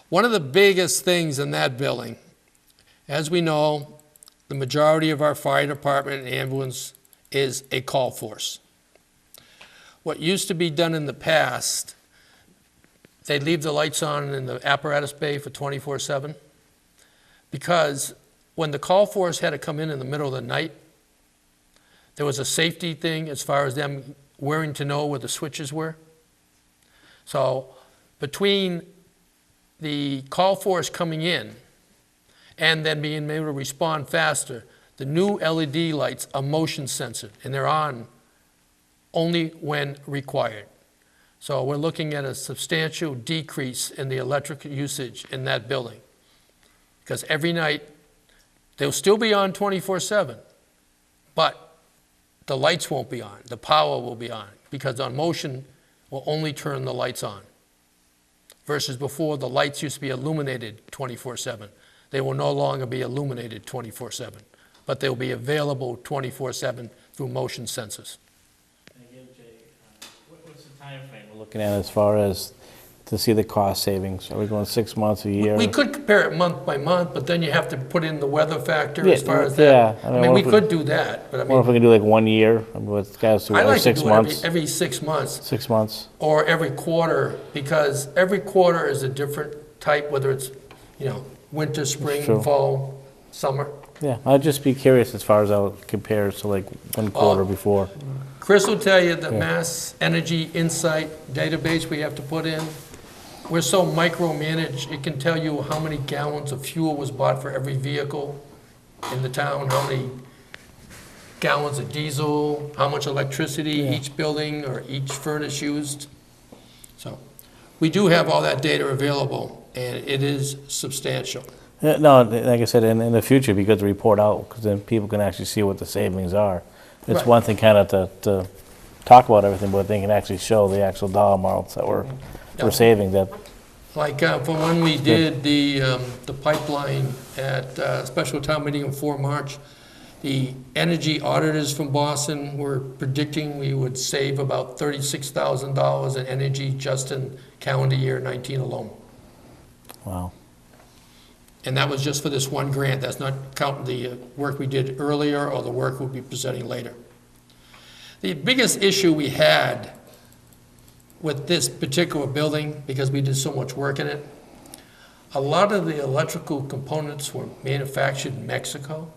One of the biggest things in that building, as we know, the majority of our fire department and ambulance is a call force. What used to be done in the past, they'd leave the lights on in the apparatus bay for 24/7, because when the call force had to come in the middle of the night, there was a safety thing as far as them wearing to know where the switches were. So between the call force coming in and then being able to respond faster, the new LED lights are motion censored and they're on only when required. So we're looking at a substantial decrease in the electric usage in that building. Because every night, they'll still be on 24/7, but the lights won't be on, the power will be on, because on motion will only turn the lights on versus before, the lights used to be illuminated 24/7. They will no longer be illuminated 24/7, but they'll be available 24/7 through motion sensors. What's the timeframe we're looking at as far as to see the cost savings? Are we going 6 months, a year? We could compare it month by month, but then you have to put in the weather factor Yeah, as far as yeah. that. I I mean, mean, what we if we- could do that, but I Or if mean, we can do like 1 year, I mean, with guys do I like like to 6 do it months, every 6 months. 6 months. Or every quarter, because every quarter is a different type, whether it's, winter, spring, True. fall, summer. Yeah, I'd just be curious as far as how it compares to like 1 quarter before. Chris will tell you the Mass Energy Insight database we have to put in, we're so micromanaged, it can tell you how many gallons of fuel was bought for every vehicle in the town, how many gallons of diesel, how much electricity each building or each furnace used. So, we do have all that data available, and it is substantial. No, like I said, in the future, it'd be good to report out, because then people can actually see what the savings are. It's Right. one thing kind of to talk about everything, but they can actually show the actual dollar amounts that we're saving. That Like, from when we did the pipeline at special town meeting in 4 March, the energy auditors from Boston were predicting we would save about $36,000 in energy just in calendar year 19 alone. wow. And that was just for this one grant. That's not counting the work we did earlier or the work we'll be presenting later. The biggest issue we had with this particular building, because we did so much work in it, a lot of the electrical components were manufactured in Mexico.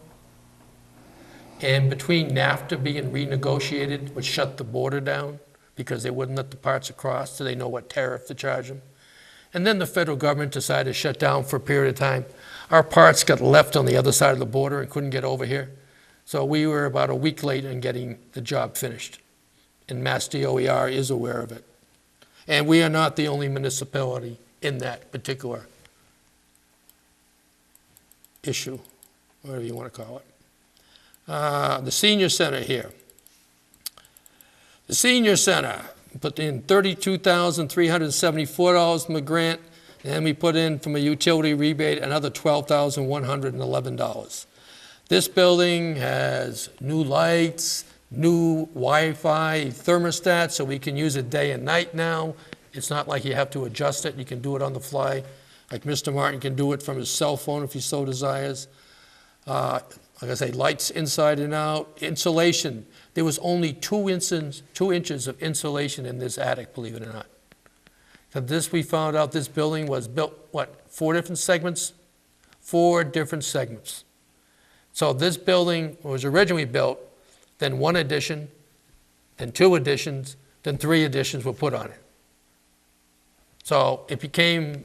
And between NAFTA being renegotiated, which shut the border down because they wouldn't let the parts across so they know what tariff to charge them. And then the federal government decided to shut down for a period of time. Our parts got left on the other side of the border and couldn't get over here. So we were about a week late in getting the job finished. And Mass DOER is aware of it. And we are not the only municipality in that particular issue, whatever you want to call it. The senior center here. The senior center, put in $32,374 from a grant, and we put in from a utility rebate another $12,111. This building has new lights, new Wi-Fi thermostat, so we can use it day and night now. It's not like you have to adjust it, you can do it on the fly. Like Mr. Martin can do it from his cell phone if he so desires. Like I say, lights inside and out. Insulation, there was only 2 inches of insulation in this attic, believe it or not. So this, we found out this building was built, 4 different segments? 4 different segments. So this building was originally built, then 1 addition, then 2 additions, then 3 additions were put on it. So it became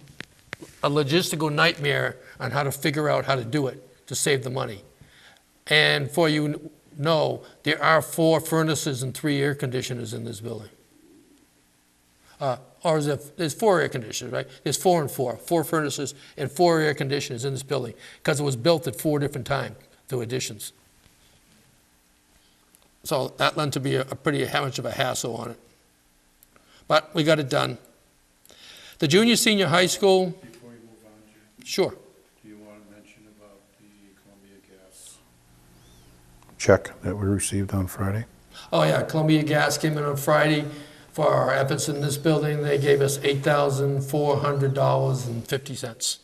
a logistical nightmare on how to figure out how to do it to save the money. And for you know, there are 4 furnaces and 3 air conditioners in this building. Or is it, there's 4 air conditioners, right? There's 4 and 4, 4 furnaces and 4 air conditioners in this building because it was built at 4 different times through additions. So that lent to be a pretty much of a hassle on it. But we got it done. The junior senior high school. Before you move on, Jim, Sure. do you want to mention about the Columbia Gas check that we received on Friday? Oh yeah, Columbia Gas came in on Friday for our efforts in this building. They gave us $8,400.50.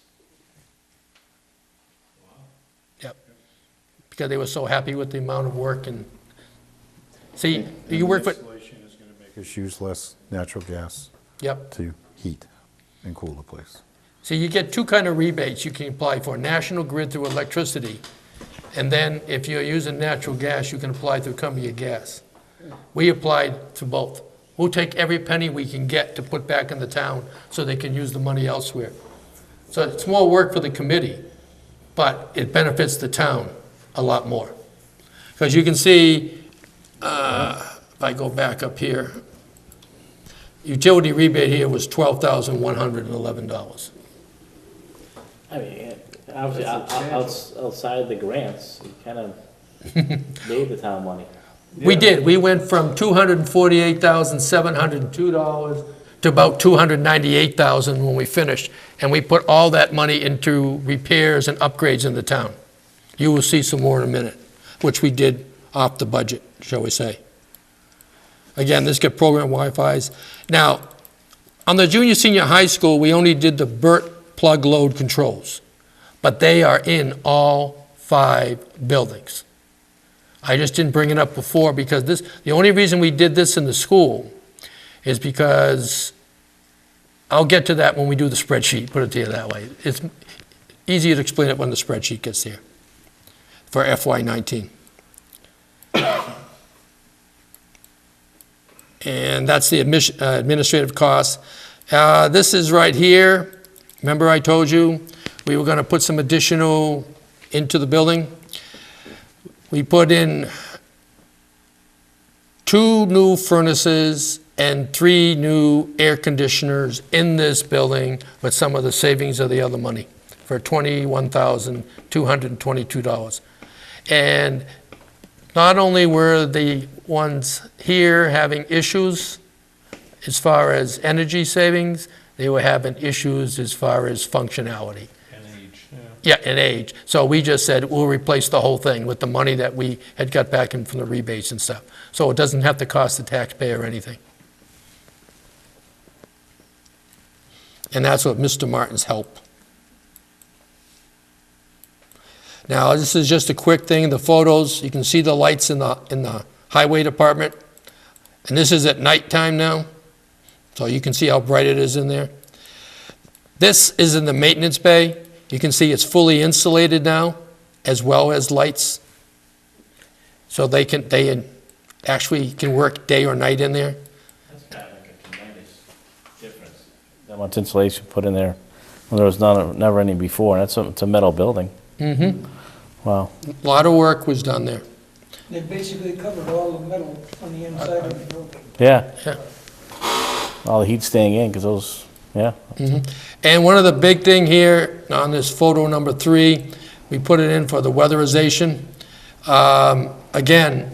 Yep. Because they were so happy with the amount of work and, see, you work for, Installation is going to make us use less natural gas yep. to heat and cool the place. So you get 2 kind of rebates you can apply for, National Grid through electricity, and then if you're using natural gas, you can apply through Columbia Gas. We applied to both. We'll take every penny we can get to put back in the town so they can use the money elsewhere. So it's more work for the committee, but it benefits the town a lot more. Because you can see, if I go back up here, utility rebate here was $12,111. I mean, obviously, outside the grants, you kind of made the town money. We did. We went from $248,702 to about 298,000 when we finished, and we put all that money into repairs and upgrades in the town. You will see some more in a minute, which we did off the budget, shall we say. Again, this got program Wi-Fi's. Now, on the junior senior high school, we only did the BERT plug load controls, but they are in all 5 buildings. I just didn't bring it up before because the only reason we did this in the school is because, I'll get to that when we do the spreadsheet, put it to you that way. It's easier to explain it when the spreadsheet gets there for FY19. And that's the administrative costs. This is right here. Remember I told you we were going to put some additional into the building? We put in 2 new furnaces and 3 new air conditioners in this building with some of the savings of the other money for $21,222. And not only were the ones here having issues as far as energy savings, they were having issues as far as functionality. And age, Yeah, and age. So we just said, we'll replace the whole thing with the money that we had got back in from the rebates and stuff. So it doesn't have to cost the taxpayer anything. And that's what Mr. Martin's help. Now, this is just a quick thing, the photos, you can see the lights in the highway department. And this is at nighttime now, so you can see how bright it is in there. This is in the maintenance bay. You can see it's fully insulated now, as well as lights. So they actually can work day or night in there. That's kind of like a tremendous difference. That much insulation put in there when there was never any before. It's a metal building. Mm-hmm. Wow. A lot of work was done there. They basically covered all the metal on the inside of the building. Yeah. Yeah. All the heat staying in because those, yeah. Mm-hmm. And one of the big thing here on this photo number 3, we put it in for the weatherization. Again,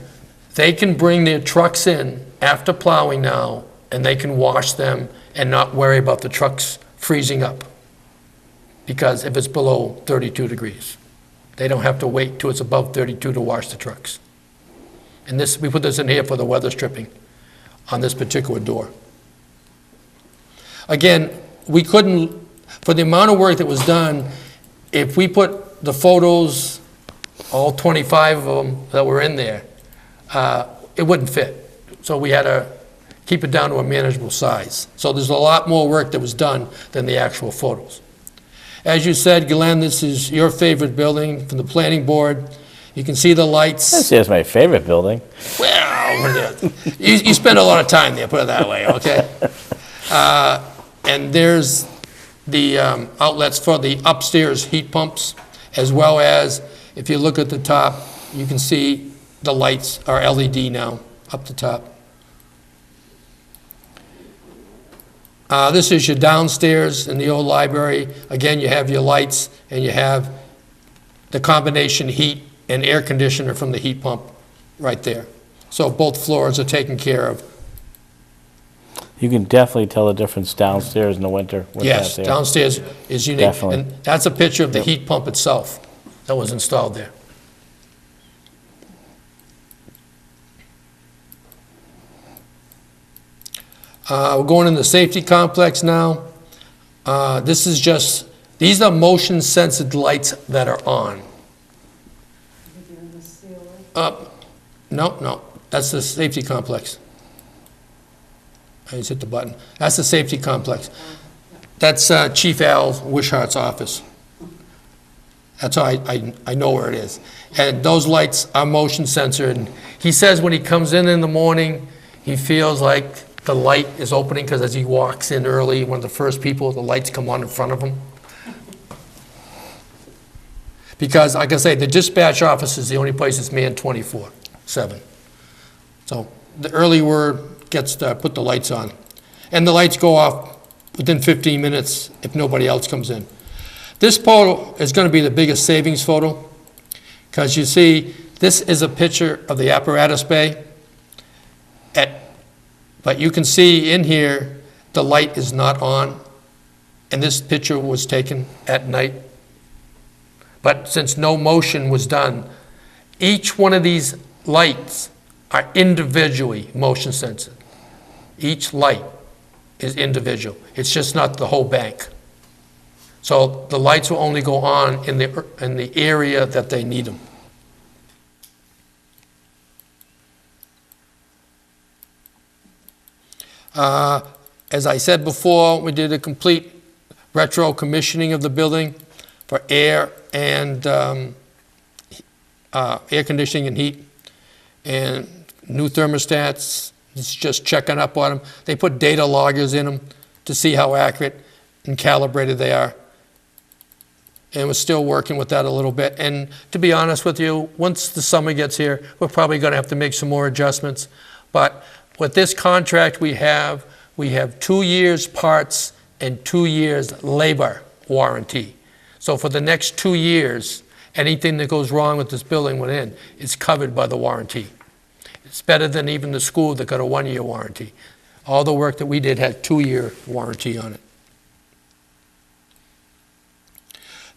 they can bring their trucks in after plowing now, and they can wash them and not worry about the trucks freezing up. Because if it's below 32 degrees, they don't have to wait till it's above 32 to wash the trucks. And this, we put this in here for the weather stripping on this particular door. Again, we couldn't, for the amount of work that was done, if we put the photos, all 25 of them that were in there, it wouldn't fit. So we had to keep it down to a manageable size. So there's a lot more work that was done than the actual photos. As you said, Glenn, this is your favorite building from the planning board. You can see the lights. I'd say it's my favorite building. Well, you spend a lot of time there, put it that way, okay? And there's the outlets for the upstairs heat pumps, as well as, if you look at the top, you can see the lights are LED now, up the top. This is your downstairs in the old library. Again, you have your lights, and you have the combination heat and air conditioner from the heat pump right there. So both floors are taken care of. You can definitely tell the difference downstairs in the winter. with Yes, that there. downstairs is unique. Definitely. And that's a picture of the heat pump itself that was installed there. We're going in the safety complex now. This is just, these are motion sensitive lights that are on. No, that's the safety complex. I just hit the button. That's the safety complex. That's Chief Al Wishart's office. That's how I know where it is. And those lights are motion censored. And he says when he comes in the morning, he feels like the light is opening because as he walks in early, one of the first people, the lights come on in front of him. Because, like I say, the dispatch office is the only place that's manned 24/7. So the early word gets to put the lights on. And the lights go off within 15 minutes if nobody else comes in. This photo is going to be the biggest savings photo because you see, this is a picture of the apparatus bay. But you can see in here the light is not on, and this picture was taken at night. But since no motion was done, each one of these lights are individually motion sensor. Each light is individual. It's just not the whole bank. So the lights will only go on in the area that they need them. As I said before, we did a complete retro commissioning of the building for air and air conditioning and heat, and new thermostats. It's just checking up on them. They put data loggers in them to see how accurate and calibrated they are. And we're still working with that a little bit. And to be honest with you, once the summer gets here, we're probably going to have to make some more adjustments. But with this contract we have 2 years parts and 2 years labor warranty. So for the next 2 years, anything that goes wrong with this building within is covered by the warranty. It's better than even the school that got a 1-year warranty. All the work that we did had 2-year warranty on it.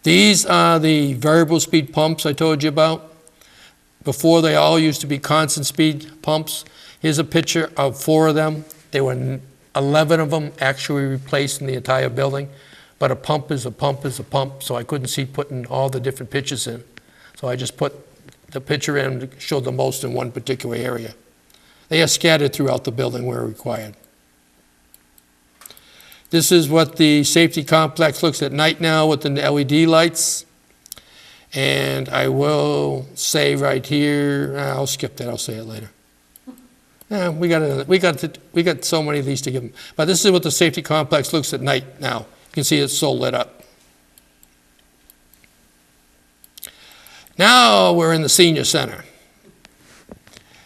These are the variable speed pumps I told you about. Before, they all used to be constant speed pumps. Here's a picture of 4 of them. There were 11 of them actually replaced in the entire building. But a pump is a pump is a pump, so I couldn't see putting all the different pictures in. So I just put the picture in to show the most in one particular area. They are scattered throughout the building where required. This is what the safety complex looks at night now with the LED lights. And I will say right here, I'll skip that, I'll say it later. We got so many of these to give them. But this is what the safety complex looks at night now. You can see it's so lit up. Now we're in the senior center.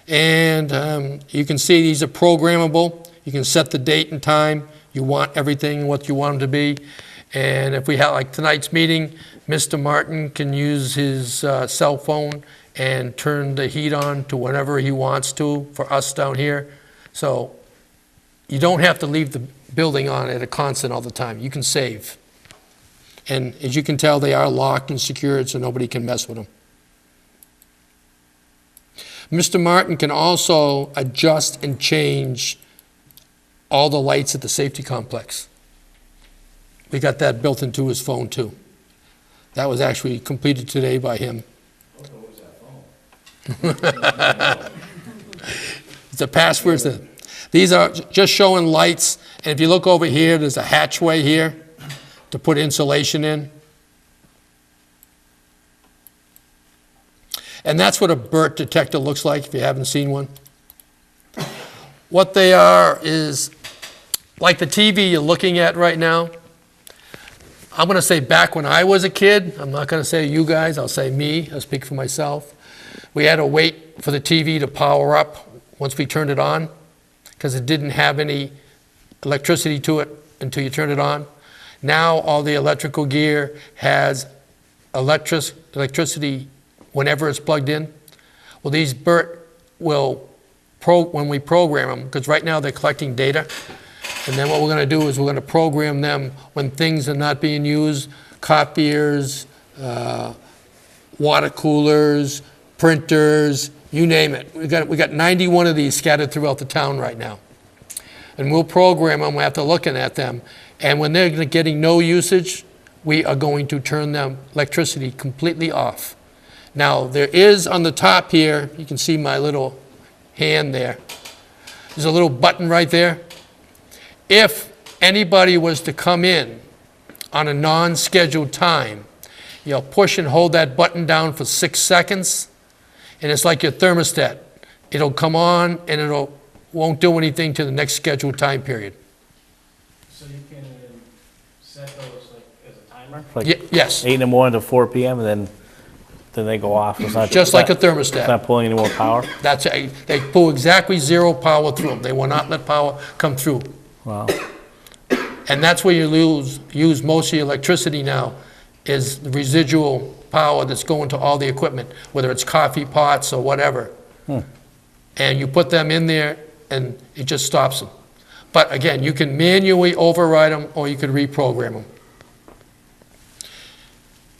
And you can see these are programmable. You can set the date and time. You want everything what you want them to be. And if we have, like tonight's meeting, Mr. Martin can use his cell phone and turn the heat on to whenever he wants to for us down here. So you don't have to leave the building on at a constant all the time. You can save. And as you can tell, they are locked and secured so nobody can mess with them. Mr. Martin can also adjust and change all the lights at the safety complex. We got that built into his phone too. That was actually completed today by him. It's a password. These are just showing lights, and if you look over here, there's a hatchway here to put insulation in. And that's what a burst detector looks like if you haven't seen one. What they are is like the TV you're looking at right now. I'm going to say back when I was a kid, I'm not going to say you guys, I'll say me, I'll speak for myself. We had to wait for the TV to power up once we turned it on because it didn't have any electricity to it until you turn it on. Now all the electrical gear has electricity whenever it's plugged in. Well, these BERT will, when we program them, because right now they're collecting data, and then what we're going to do is we're going to program them when things are not being used, copiers, water coolers, printers, you name it. We got 91 of these scattered throughout the town right now. And we'll program them after looking at them. And when they're getting no usage, we are going to turn them electricity completely off. Now, there is on the top here, you can see my little hand there. There's a little button right there. If anybody was to come in on a non-scheduled time, you'll push and hold that button down for 6 seconds, and it's like your thermostat. It'll come on, and it won't do anything to the next scheduled time period. So you can set those like as a timer? Like yes. 8 in the morning to 4 p.m. and then they go off. It's not, just like a thermostat. It's not pulling any more power? That's it. They pull exactly 0 power through them. They will not let power come through. Wow. And that's where you use most of your electricity now, is the residual power that's going to all the equipment, whether it's coffee pots or whatever. And you put them in there, and it just stops them. But again, you can manually override them, or you could reprogram them.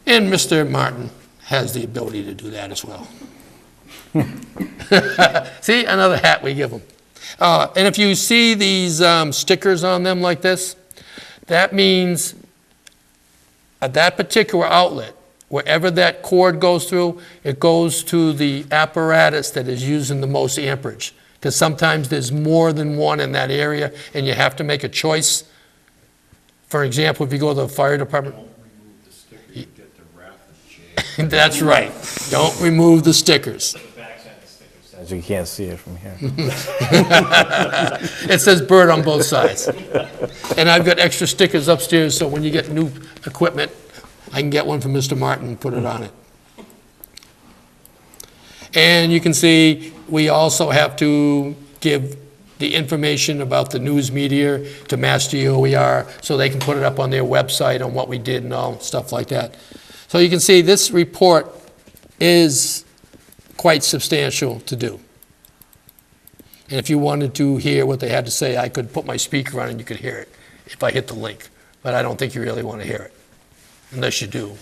And Mr. Martin has the ability to do that as well. See, another hat we give them. And if you see these stickers on them like this, that means at that particular outlet, wherever that cord goes through, it goes to the apparatus that is using the most amperage. Because sometimes there's more than one in that area, and you have to make a choice. For example, if you go to the fire department. Don't remove the sticker, you get the wrap and change. That's right. Don't remove the stickers. As you can't see it from here. It says bird on both sides. And I've got extra stickers upstairs, so when you get new equipment, I can get one from Mr. Martin and put it on it. And you can see we also have to give the information about the news media to Mass DOER so they can put it up on their website on what we did and all stuff like that. So you can see this report is quite substantial to do. And if you wanted to hear what they had to say, I could put my speaker on and you could hear it if I hit the link. But I don't think you really want to hear it, unless you do.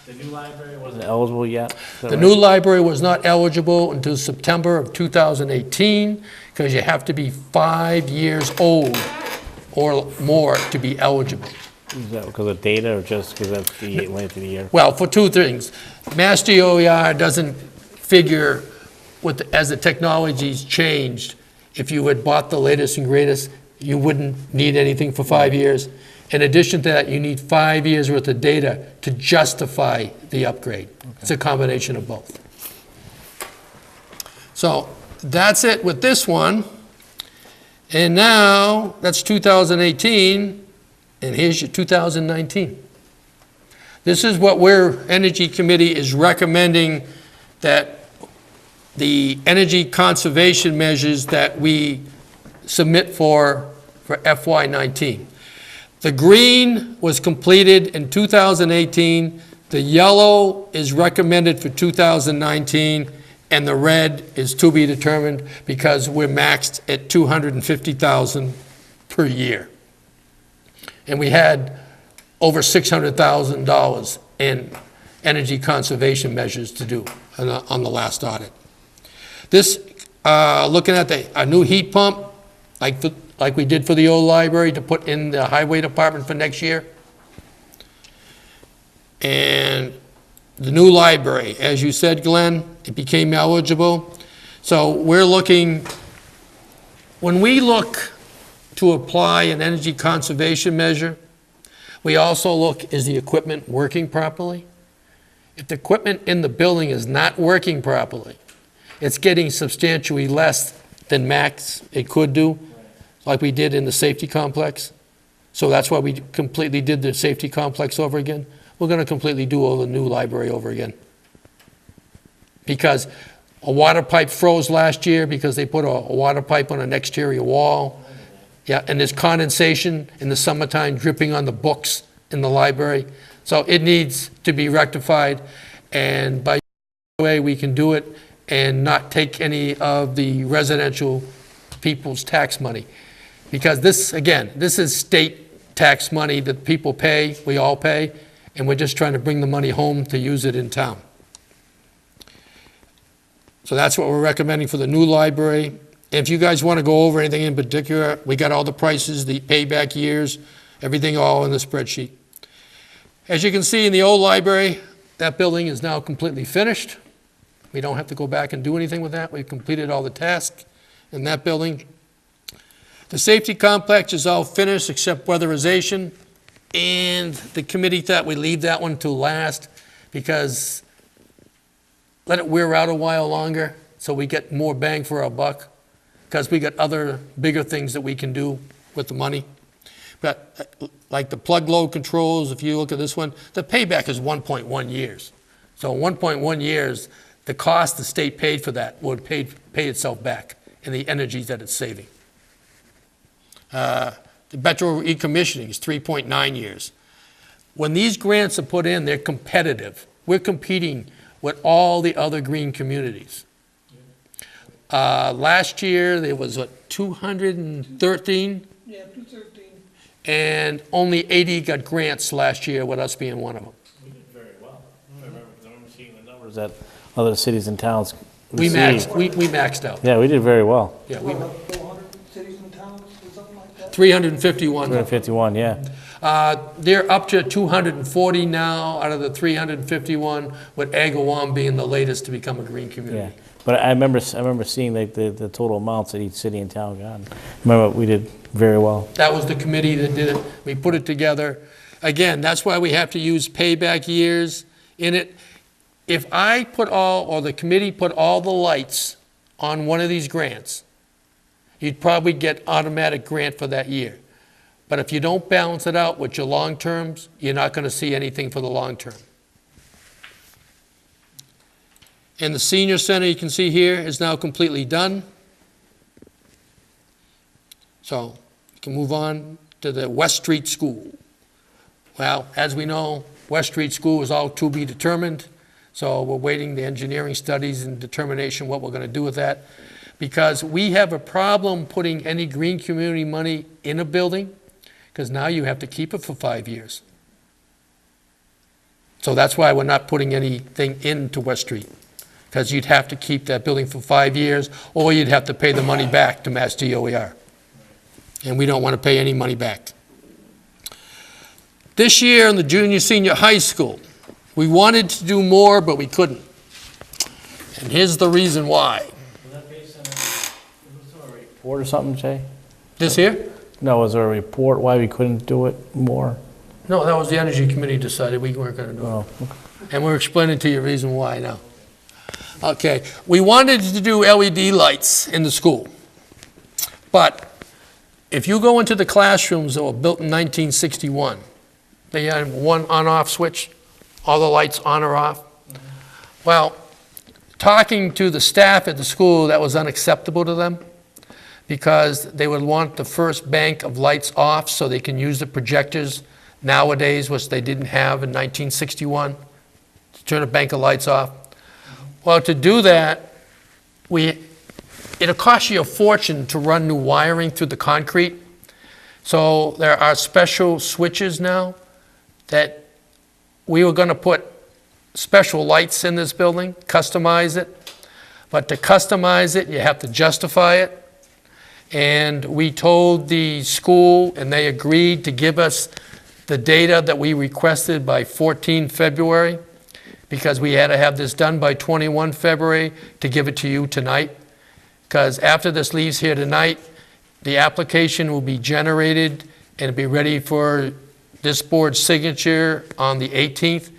The new library wasn't eligible yet? Is that The right? new library was not eligible until September of 2018 because you have to be 5 years old or more to be eligible. Is that because of data or just because that's the length of the year? Well, for two things. Mass DOER doesn't figure as the technology's changed. If you had bought the latest and greatest, you wouldn't need anything for 5 years. In addition to that, you need 5 years worth of data to justify the upgrade. It's a combination of both. So that's it with this one. And now, that's 2018, and here's your 2019. This is what Energy Committee is recommending, that the energy conservation measures that we submit for FY19. The green was completed in 2018, the yellow is recommended for 2019, and the red is to be determined because we're maxed at $250,000 per year. And we had over $600,000 in energy conservation measures to do on the last audit. This, looking at a new heat pump, like we did for the old library, to put in the highway department for next year. And the new library, as you said, Glenn, it became eligible. So we're looking, when we look to apply an energy conservation measure, we also look, is the equipment working properly? If the equipment in the building is not working properly, it's getting substantially less than max it could do, like we did in the safety complex. So that's why we completely did the safety complex over again. We're going to completely do all the new library over again. Because a water pipe froze last year because they put a water pipe on an exterior wall. Yeah, and there's condensation in the summertime dripping on the books in the library. So it needs to be rectified, and by the way we can do it and not take any of the residential people's tax money. Because this, again, this is state tax money that people pay, we all pay, and we're just trying to bring the money home to use it in town. So that's what we're recommending for the new library. And if you guys want to go over anything in particular, we got all the prices, the payback years, everything all in the spreadsheet. As you can see in the old library, that building is now completely finished. We don't have to go back and do anything with that. We've completed all the tasks in that building. The safety complex is all finished except weatherization, and the committee thought we'd leave that one till last because let it wear out a while longer so we get more bang for our buck, because we got other bigger things that we can do with the money. But like the plug load controls, if you look at this one, the payback is 1.1 years. So 1.1 years, the cost the state paid for that would pay itself back in the energies that it's saving. The Metro recommissioning is 3.9 years. When these grants are put in, they're competitive. We're competing with all the other green communities. Last year, there was, what, 213? Yeah, 213. And only 80 got grants last year, with us being one of them. We did very well. I remember seeing the numbers that other cities and towns We received. maxed out. Yeah, we did very well. Yeah, What, about 400 cities and towns or something like that? 351. 251, yeah. They're up to 240 now out of the 351, with Agawam being the latest to become a green Yeah, community. but I remember seeing like the total amounts that each city and town got. Remember, we did very well. That was the committee that did it. We put it together. Again, that's why we have to use payback years in it. If I put all, or the committee put all the lights on one of these grants, you'd probably get automatic grant for that year. But if you don't balance it out with your long terms, you're not going to see anything for the long term. And the senior center, you can see here, is now completely done. So you can move on to the West Street School. Well, as we know, West Street School is all to be determined. So we're waiting the engineering studies and determination what we're going to do with that. Because we have a problem putting any green community money in a building, because now you have to keep it for 5 years. So that's why we're not putting anything into West Street, because you'd have to keep that building for 5 years, or you'd have to pay the money back to Mass DOER. And we don't want to pay any money back. This year in the junior, senior high school, we wanted to do more, but we couldn't. And here's the reason why. Was that based on a report or something, Jay? This here? No, was there a report why we couldn't do it more? No, that was the Energy Committee decided we weren't going to do it. Oh, okay. And we're explaining to you the reason why now. Okay, we wanted to do LED lights in the school. But if you go into the classrooms that were built in 1961, they had one on-off switch, all the lights on or off. Well, talking to the staff at the school, that was unacceptable to them, because they would want the first bank of lights off so they can use the projectors nowadays, which they didn't have in 1961, to turn a bank of lights off. Well, to do that, it'll cost you a fortune to run new wiring through the concrete. So there are special switches now that we were going to put special lights in this building, customize it. But to customize it, you have to justify it. And we told the school, and they agreed to give us the data that we requested by 14 February, because we had to have this done by 21 February to give it to you tonight. Because after this leaves here tonight, the application will be generated and it'll be ready for this board's signature on the 18th,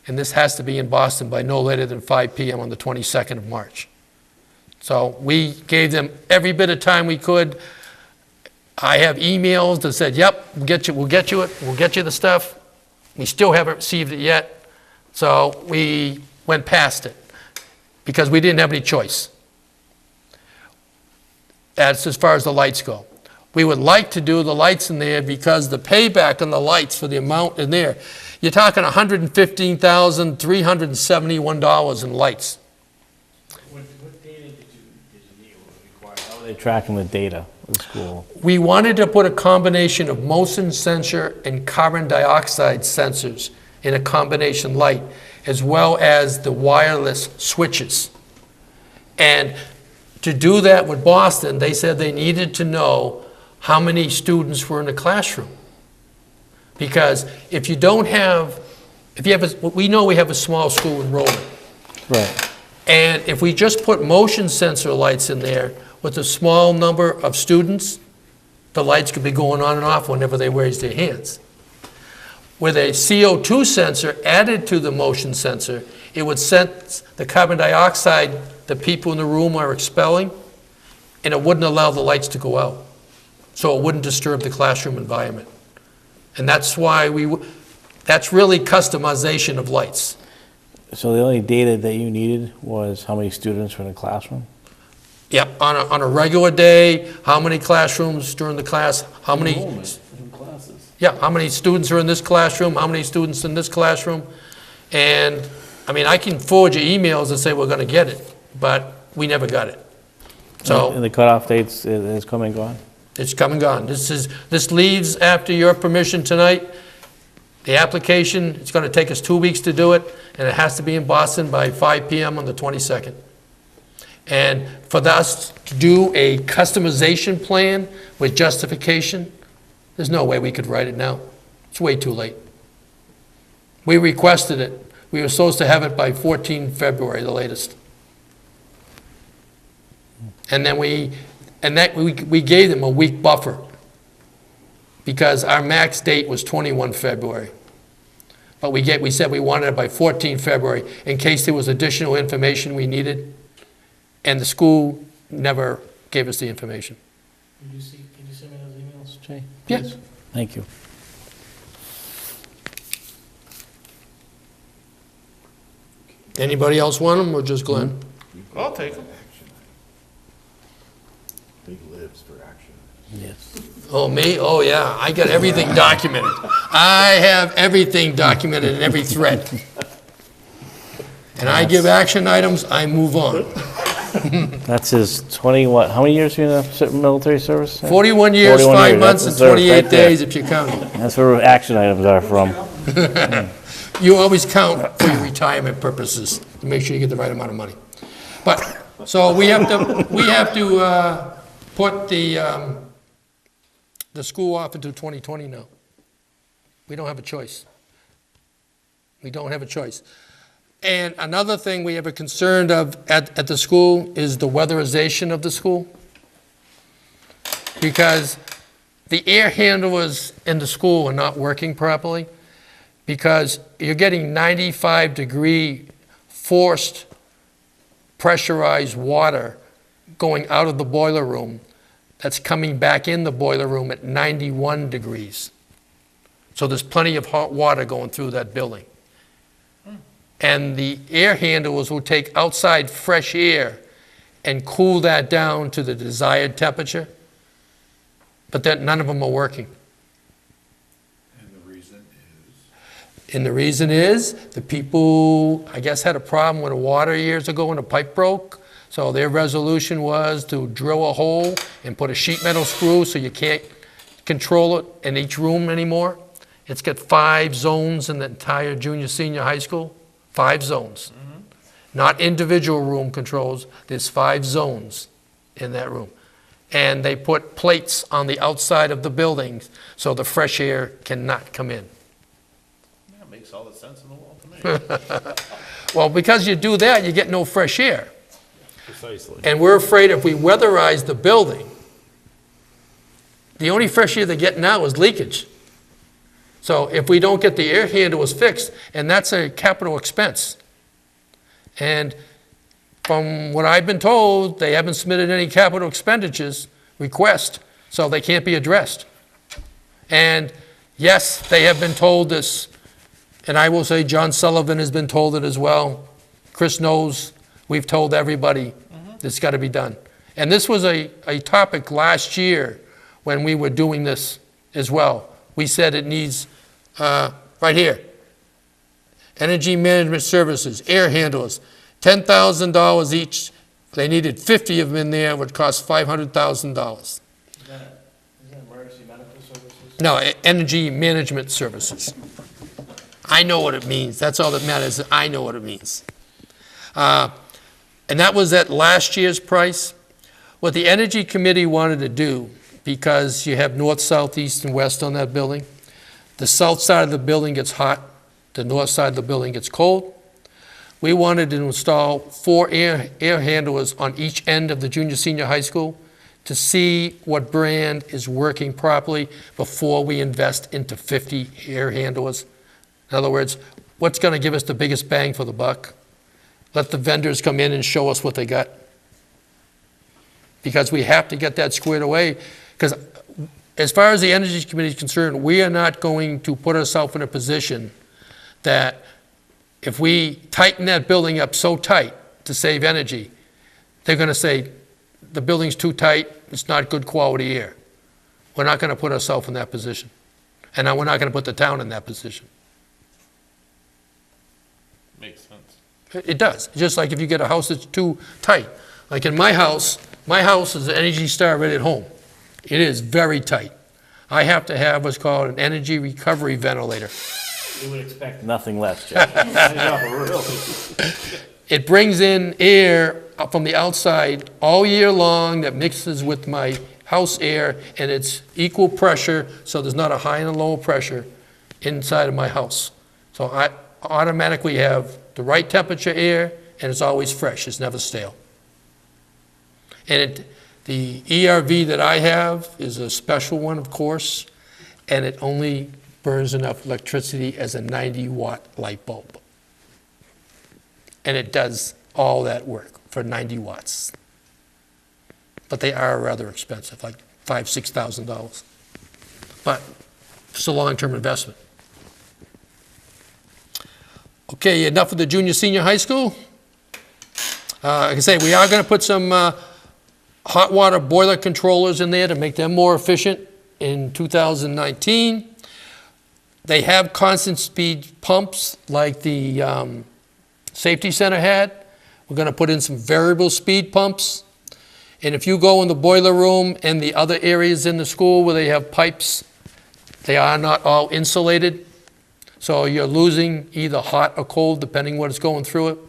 and this has to be in Boston by no later than 5 p.m. on the 22nd of March. So we gave them every bit of time we could. I have emails that said, yep, we'll get you the stuff. We still haven't received it yet. So we went past it because we didn't have any choice. That's as far as the lights go. We would like to do the lights in there because the payback on the lights for the amount in there, you're talking $115,371 in lights. What data did you need or require? How are they tracking the data of the school? We wanted to put a combination of motion sensor and carbon dioxide sensors in a combination light, as well as the wireless switches. And to do that with Boston, they said they needed to know how many students were in the classroom. Because if you don't have, we know we have a small school enrollment. Right. And if we just put motion sensor lights in there with a small number of students, the lights could be going on and off whenever they raise their hands. With a CO2 sensor added to the motion sensor, it would sense the carbon dioxide the people in the room are expelling, and it wouldn't allow the lights to go out. So it wouldn't disturb the classroom environment. And that's why that's really customization of lights. So the only data that you needed was how many students were in the classroom? Yep, on a regular day, how many classrooms during the class, how many students are in this classroom, how many students in this classroom. And I mean, I can forward you emails and say we're going to get it, but we never got it. So And the cutoff dates is come and gone? it's come and gone. This leaves after your permission tonight. The application, it's going to take us 2 weeks to do it, and it has to be in Boston by 5 PM on the 22nd. And for us to do a customization plan with justification, there's no way we could write it now. It's way too late. We requested it. We were supposed to have it by 14 February, the latest. And then we gave them a week buffer because our max date was 21 February. But we said we wanted it by 14 February in case there was additional information we needed, and the school never gave us the information. Can you send me those emails, Jay? Yes. Thank you. Anybody else want them, or just Glenn? I'll take them. He lives for action. Yes. Oh, me? Oh, yeah, I got everything documented. I have everything documented in every thread. And I give action items, I move on. That's his 20, what, how many years you in the military service? 41 years, 41 5 years, months, and that's deserved 28 right there. days if you count it. That's where action items are from. You always count for your retirement purposes, to make sure you get the right amount of money. But, so we have to put the school off until 2020 now. We don't have a choice. We don't have a choice. And another thing we have a concern of at the school is the weatherization of the school. Because the air handlers in the school are not working properly, because you're getting 95-degree forced pressurized water going out of the boiler room that's coming back in the boiler room at 91 degrees. So there's plenty of hot water going through that building. And the air handlers will take outside fresh air and cool that down to the desired temperature, but then none of them are working. And the reason is? And the reason is, the people, I guess, had a problem with the water years ago and the pipe broke. So their resolution was to drill a hole and put a sheet metal screw so you can't control it in each room anymore. It's got 5 zones in the entire junior, senior high school. 5 zones. Not individual room controls. There's 5 zones in that room. And they put plates on the outside of the buildings so the fresh air cannot come in. That makes all the sense in the world to me. Well, because you do that, you get no fresh air. Precisely. And we're afraid if we weatherize the building, the only fresh air they get now is leakage. So if we don't get the air handlers fixed, and that's a capital expense. And from what I've been told, they haven't submitted any capital expenditures request, so they can't be addressed. And yes, they have been told this, and I will say John Sullivan has been told it as well. Chris knows, we've told everybody this got to be done. And this was a topic last year when we were doing this as well. We said it needs, right here, energy management services, air handlers, $10,000 each. They needed 50 of them in there, would cost $500,000. Is that emergency medical services? No, energy management services. I know what it means. That's all that matters. I know what it means. And that was at last year's price. What the Energy Committee wanted to do, because you have north, south, east, and west on that building, the south side of the building gets hot, the north side of the building gets cold. We wanted to install 4 air handlers on each end of the junior, senior high school to see what brand is working properly before we invest into 50 air handlers. In other words, what's going to give us the biggest bang for the buck? Let the vendors come in and show us what they got. Because we have to get that squared away. Because as far as the Energy Committee is concerned, we are not going to put ourselves in a position that if we tighten that building up so tight to save energy, they're going to say, the building's too tight, it's not good quality air. We're not going to put ourselves in that position. And we're not going to put the town in that position. Makes sense. It does. Just like if you get a house that's too tight. Like in my house, My house is an Energy Star rated home. It is very tight. I have to have what's called an energy recovery ventilator. You would expect nothing less, Jeff. It brings in air from the outside all year long that mixes with my house air, and it's equal pressure, so there's not a high and a low pressure inside of my house. So I automatically have the right temperature air, and it's always fresh, it's never stale. And the ERV that I have is a special one, of course, and it only burns enough electricity as a 90-watt light bulb. And it does all that work for 90 watts. But they are rather expensive, like $5,000, $6,000. But it's a long-term investment. Okay, enough of the junior, senior high school. Like I say, we are going to put some hot water boiler controllers in there to make them more efficient in 2019. They have constant speed pumps like the safety center had. We're going to put in some variable speed pumps. And if you go in the boiler room and the other areas in the school where they have pipes, they are not all insulated. So you're losing either hot or cold depending what is going through it.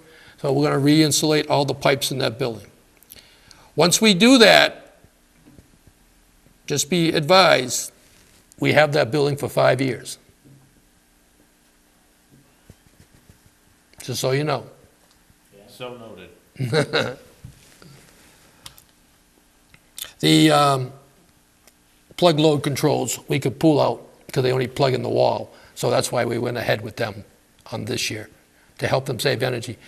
So we're going to re-insulate all the pipes in that building. Once we do that, just be advised, we have that building for 5 years. Just so you know. So noted. The plug load controls, we could pull out because they only plug in the wall. So that's why we went ahead with them on this year, to help them save energy.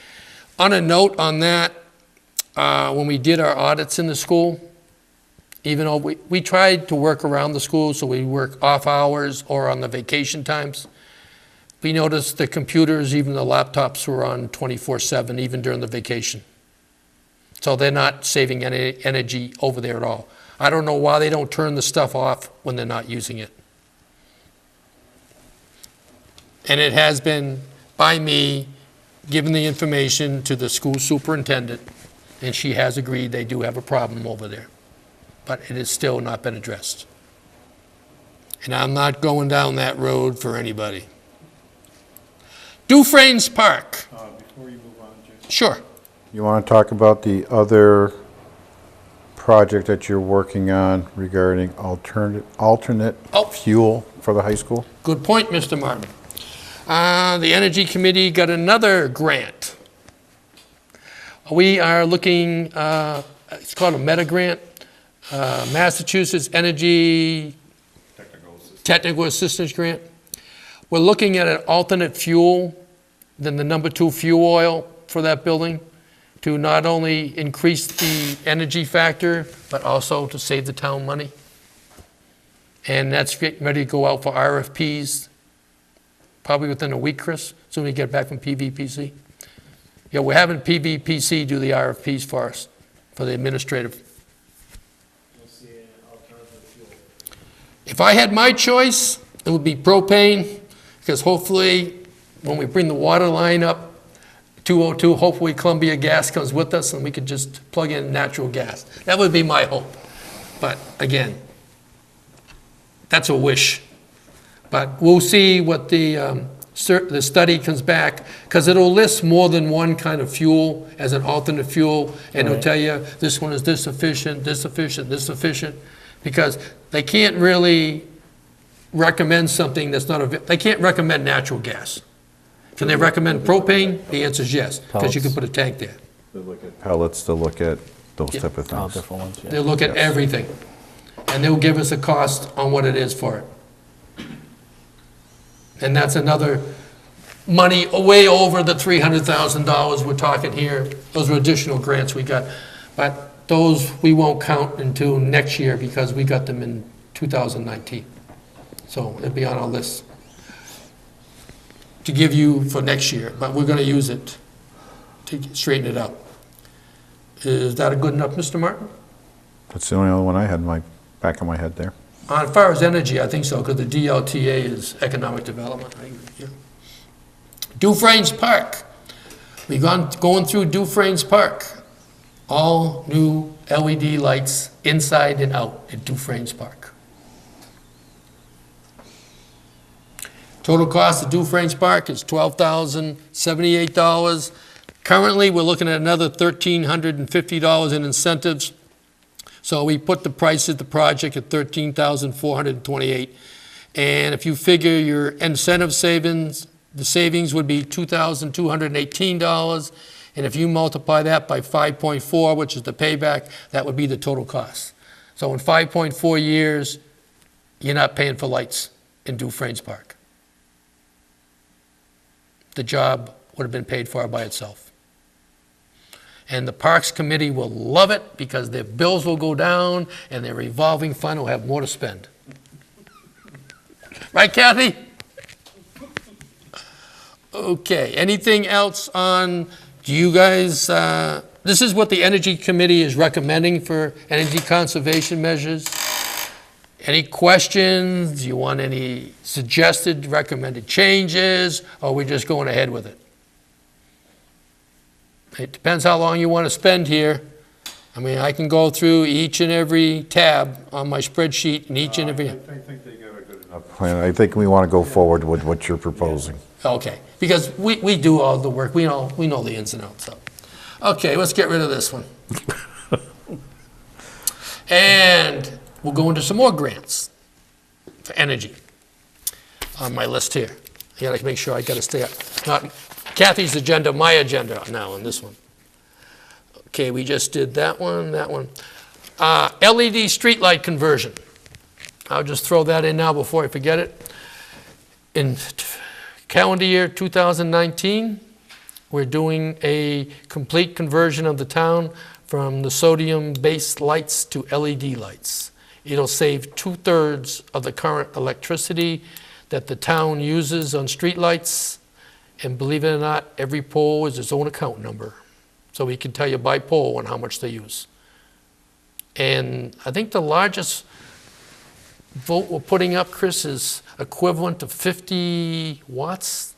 On a note on that, when we did our audits in the school, even though we tried to work around the school, so we work off hours or on the vacation times, we noticed the computers, even the laptops, were on 24/7, even during the vacation. So they're not saving any energy over there at all. I don't know why they don't turn the stuff off when they're not using it. And it has been, by me, given the information to the school superintendent, and she has agreed they do have a problem over there. But it has still not been addressed. And I'm not going down that road for anybody. Dufresne's Park. Before you move on, Jason. Sure. You want to talk about the other project that you're working on regarding alternate fuel for the high school? Good point, Mr. Martin. The Energy Committee got another grant. We are looking, it's called a meta grant, Massachusetts Energy Technical Assistance Grant. We're looking at an alternate fuel than the number 2 fuel oil for that building to not only increase the energy factor, but also to save the town money. And that's getting ready to go out for RFPs, probably within a week, Chris, soon we get back from PVPC. Yeah, we're having PVPC do the RFPs for us, for the administrative. If I had my choice, it would be propane, because hopefully when we bring the water line up 202, hopefully Columbia Gas comes with us and we could just plug in natural gas. That would be my hope. But again, that's a wish. But we'll see what the study comes back, because it'll list more than one kind of fuel as an alternate fuel, and it'll tell you this one is this efficient, this efficient, this efficient, because they can't really recommend something that's not, they can't recommend natural gas. Can they recommend propane? The answer is yes, because you can put a tank there. They look at pellets, to look at those type of All things. different ones, yeah. They'll look at everything, and they'll give us a cost on what it is for it. And that's another money way over the $300,000 we're talking here. Those are additional grants we got. But those we won't count until next year because we got them in 2019. So it'll be on our list to give you for next year, but we're going to use it to straighten it out. Is that a good enough, Mr. Martin? That's the only other one I had in my back of my head there. As far as energy, I think so, because the DLTA is economic development. Yeah. Dufresne's Park. We've going through Dufresne's Park. all new LED lights inside and out at Dufresne's Park. Total cost of Dufresne's Park is $12,078. Currently, we're looking at another $1,350 in incentives. So we put the price of the project at $13,428. And if you figure your incentive savings, the savings would be $2,218. And if you multiply that by 5.4, which is the payback, that would be the total cost. So in 5.4 years, you're not paying for lights in Dufresne's Park. The job would have been paid for by itself. And the Parks Committee will love it because their bills will go down and their revolving fund will have more to spend. Right, Kathy? Okay, anything else on, do you guys, this is what the Energy Committee is recommending for energy conservation measures. Any questions? Do you want any suggested recommended changes, or are we just going ahead with it? It depends how long you want to spend here. I mean, I can go through each and every tab on my spreadsheet and each and every... I think they got a good enough plan. I think we want to go forward with what you're proposing. Okay, because we do all the work. We know the ins and outs. So. Okay, let's get rid of this one. And we'll go into some more grants for energy on my list here. I got to make sure I got to stay up. Not Kathy's agenda, my agenda now on this one. Okay, we just did that one, that one. LED streetlight conversion. I'll just throw that in now before I forget it. In calendar year 2019, we're doing a complete conversion of the town from the sodium-based lights to LED lights. It'll save 2/3 of the current electricity that the town uses on streetlights. And believe it or not, every pole is its own account number. So we can tell you by pole and how much they use. And I think the largest vote we're putting up, Chris, is equivalent to 50 watts.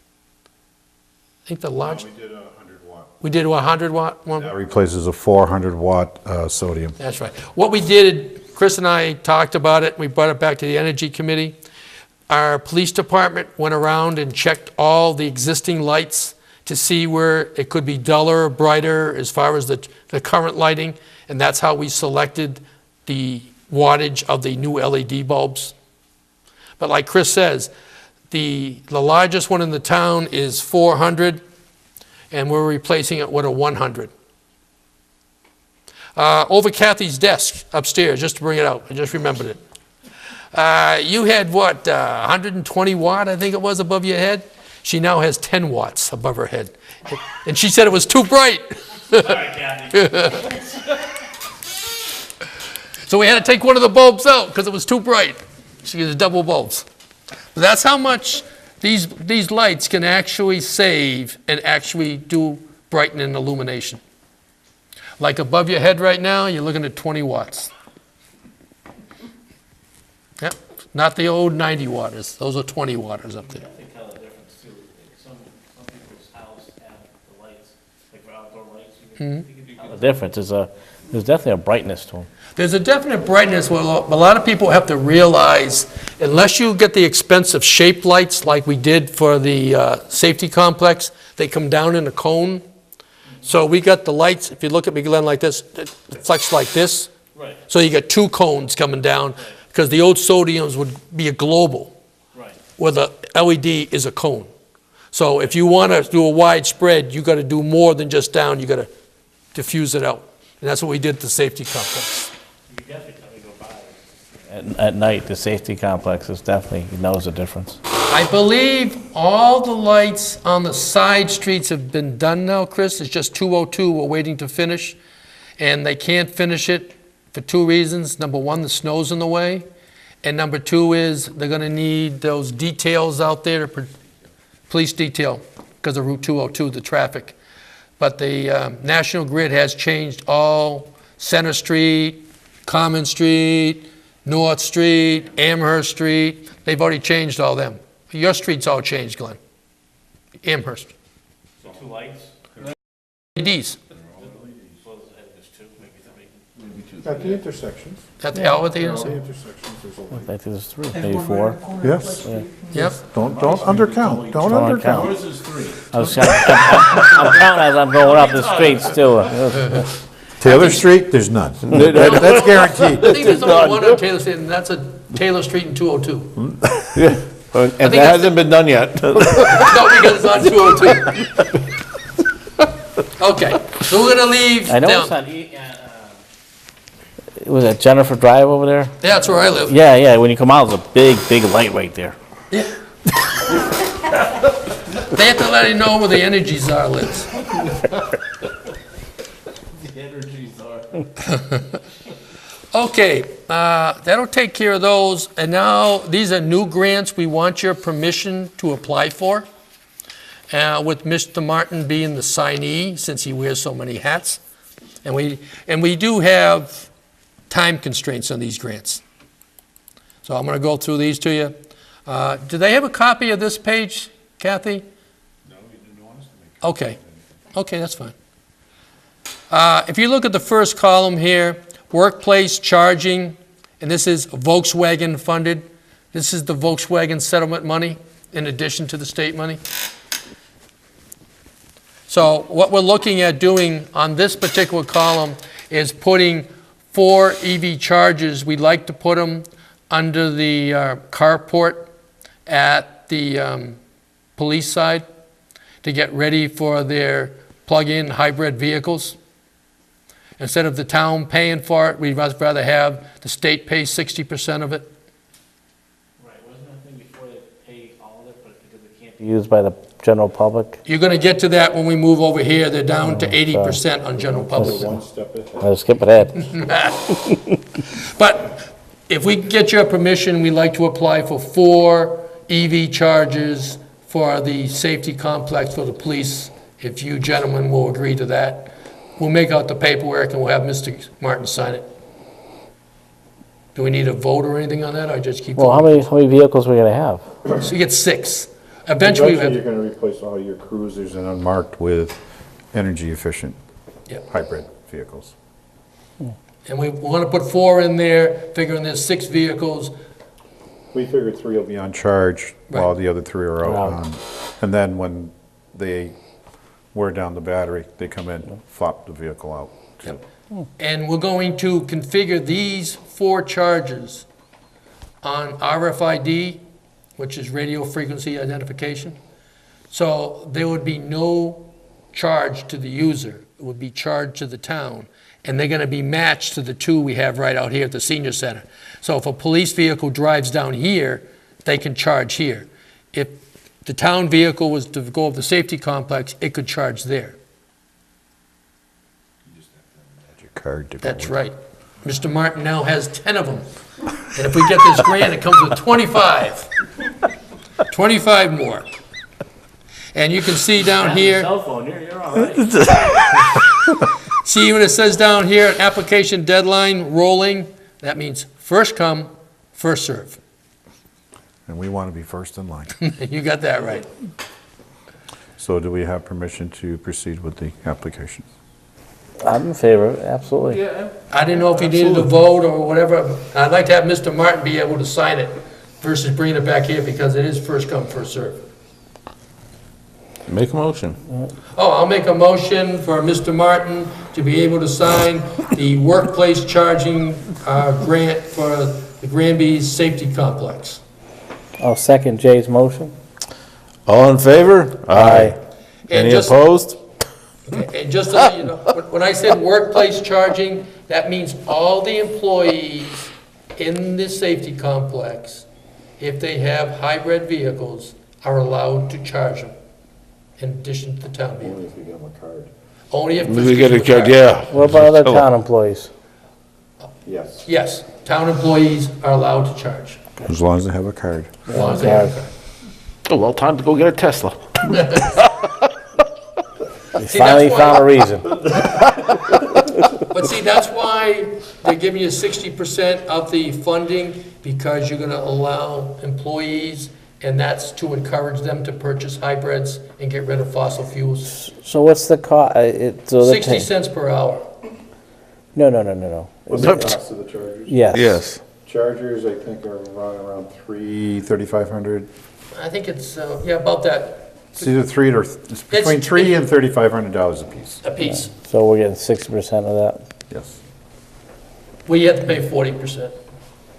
I think the largest. We did a 100 watt. We did a 100 watt one? That replaces a 400 watt sodium. That's right. What we did, Chris and I talked about it, we brought it back to the Energy Committee. Our police department went around and checked all the existing lights to see where it could be duller or brighter as far as the current lighting, and that's how we selected the wattage of the new LED bulbs. But like Chris says, the largest one in the town is 400, and we're replacing it with a 100. Over Kathy's desk upstairs, just to bring it out, I just remembered it. You had what, 120 watt, I think it was, above your head? She now has 10 watts above her head. And she said it was too bright. So we had to take one of the bulbs out because it was too bright. She uses double bulbs. That's how much these lights can actually save and actually do brighten and illumination. Like above your head right now, you're looking at 20 watts. Yep, not the old 90 watters. Those are 20 watters up there. I think how the difference too, like some people's house have the lights, like for outdoor lights. The difference is there's definitely a brightness to them. There's a definite brightness. Well, a lot of people have to realize, unless you get the expensive shaped lights like we did for the safety complex, they come down in a cone. So we got the lights, if you look at me, Glenn, like this, it flex like this. Right. So you got two cones coming down, because the old sodiums would be a global, where the LED is a cone. So if you want to do a wide spread, you got to do more than just down, you got to diffuse it out. And that's what we did at the safety complex. You definitely go by. At night, the safety complex is definitely, knows the difference. I believe all the lights on the side streets have been done now, Chris. It's just 202 we're waiting to finish. And they can't finish it for two reasons. Number one, the snow's in the way. And number two is they're going to need those details out there, police detail, because of Route 202, the traffic. But the National Grid has changed all Center Street, Common Street, North Street, Amherst Street. They've already changed all them. Your street's all changed, Glenn. Amherst. So two lights? LEDs. At the intersections. At the, oh, at the All intersection. the intersections, there's a I light. think there's 3, And maybe one 4. right at the corner of Yes. West Street. Yep. Don't undercount, don't Don't undercount. Yours is 3. I'm counting as I'm going up the streets too. Taylor Street, there's none. That's guaranteed. I think there's only one on Taylor Street, and that's a Taylor Street in 202. Yeah, and that hasn't been done yet. No, because it's on 202. Okay, so we're gonna leave I know it's down. on, was that Jennifer Drive over there? That's where I live. Yeah, yeah, when you come out, there's a big, big light right there. They have to let you know where the energies are, Liz. The energies are. Okay, that'll take care of those. And now, these are new grants we want your permission to apply for. With Mr. Martin being the signee, since he wears so many hats. And we do have time constraints on these grants. So I'm gonna go through these to you. Do they have a copy of this page, Kathy? No, you didn't want us to make. Okay, okay, that's fine. If you look at the first column here, workplace charging, and this is Volkswagen funded. This is the Volkswagen settlement money in addition to the state money. So what we're looking at doing on this particular column is putting 4 EV chargers. We'd like to put them under the carport at the police side to get ready for their plug-in hybrid vehicles. Instead of the town paying for it, we'd rather have the state pay 60% of it. Right, wasn't that thing before they pay all of it, but because it can't be used by the general public? You're going to get to that when we move over here. They're down to 80% on general public. One step ahead. I'll skip ahead. But if we get your permission, we'd like to apply for 4 EV chargers for the safety complex for the police. If you gentlemen will agree to that, we'll make out the paperwork and we'll have Mr. Martin sign it. Do we need a vote or anything on that, or just keep Well, how going? many vehicles are we gonna have? So you get 6. Eventually, we Eventually, you're have, gonna replace all your cruisers and unmarked with energy efficient yeah. hybrid vehicles. And we want to put 4 in there, figuring there's 6 vehicles. We figured 3 will be on charge while Right. the other 3 are out Wow. on. And then when they wear down the battery, they come in, flop the vehicle out. Yep. And we're going to configure these 4 chargers on RFID, which is radio frequency identification. So there would be no charge to the user. It would be charged to the town. And they're going to be matched to the 2 we have right out here at the senior center. So if a police vehicle drives down here, they can charge here. If the town vehicle was to go over the safety complex, it could charge there. Your card to go That's with it. right. Mr. Martin now has 10 of them. And if we get this grant, it comes with 25. 25 more. And you can see down here, Cell phone, you're all right. see when it says down here, application deadline rolling, that means first come, first serve. And we want to be first in line. You got that right. So do we have permission to proceed with the application? I'm in favor, absolutely. Yeah, I didn't know if you needed a vote or whatever. I'd like to have Mr. Martin be able to sign it versus bringing it back here because it is first come, first serve. make a motion. Oh, I'll make a motion for Mr. Martin to be able to sign the workplace charging grant for the Granby's safety complex. I'll second Jay's motion. All in favor? Aye. And Any just- opposed? And just to let you know, when I said workplace charging, that means all the employees in the safety complex, if they have hybrid vehicles, are allowed to charge them in addition to the town vehicle. Only if you give them a card. Only if. We get a card, yeah. What about other town employees? Yes. Yes, town employees are allowed to charge, As long as they have a card. as long as they have a card. Oh, well, time to go get a Tesla. They See, finally that's found a reason. But see, that's why they're giving you 60% of the funding, because you're gonna allow employees, and that's to encourage them to purchase hybrids and get rid of fossil fuels. So what's the cost? 60 cents per hour. No. What's the cost of the Chargers? Yes. Yes. Chargers, I think, are around 3,500. I think it's, yeah, about that It's either it's between $3,000 and $3,500 a piece. a piece. So we're getting 60% of that? Yes. Well, you have to pay 40%.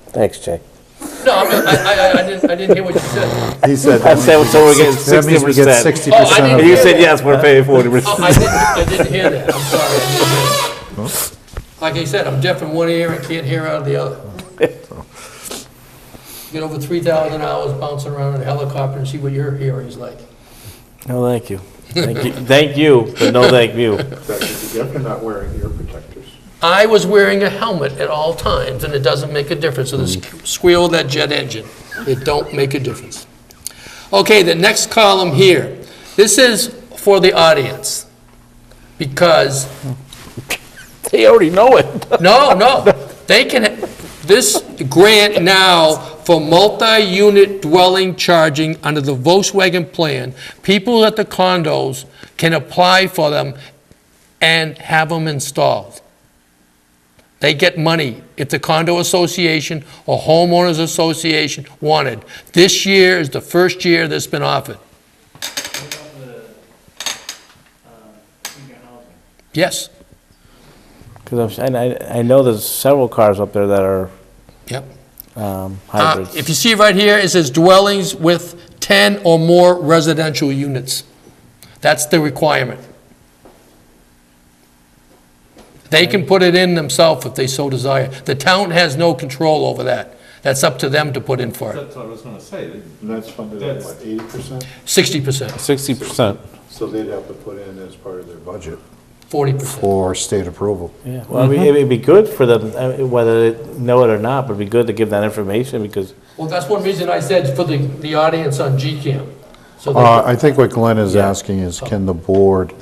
Thanks, Jay. No, I didn't hear what you said. He said I said, so we're getting that means we get 60%. 60% Oh, I didn't of And you it. said, yes, we're paying Oh, 40%. I didn't hear that, I'm sorry. I didn't hear that. Like I said, I'm deaf in one ear and can't hear out of the other. Get over 3,000 hours bouncing around in a helicopter and see what your hearing's like. No, thank you. Thank you, but no thank you. Dr. DeGeoff, you're not wearing ear protectors. I was wearing a helmet at all times, and it doesn't make a difference. So the squeal of that jet engine, it don't make a difference. Okay, the next column here. This is for the audience, because They already know it. no, they can, this grant now for multi-unit dwelling charging under the Volkswagen plan, people at the condos can apply for them and have them installed. They get money if the condo association or homeowners association wanted. This year is the first year that's been offered. Yes, Because I know there's several cars up there that are yep. hybrids. If you see right here, it says dwellings with 10 or more residential units. That's the requirement. They can put it in themselves if they so desire. The town has no control over that. That's up to them to put in for it. That's what I was gonna say. And that's funded at what, 80%? 60%, 60%. So they'd have to put in as part of their budget 40%. for state approval. Yeah, well, I mean, it'd be good for them, whether they know it or not, but it'd be good to give that information because, Well, that's one reason I said for the audience on GCAM. So they I think what Glenn is Yeah. asking is, can the board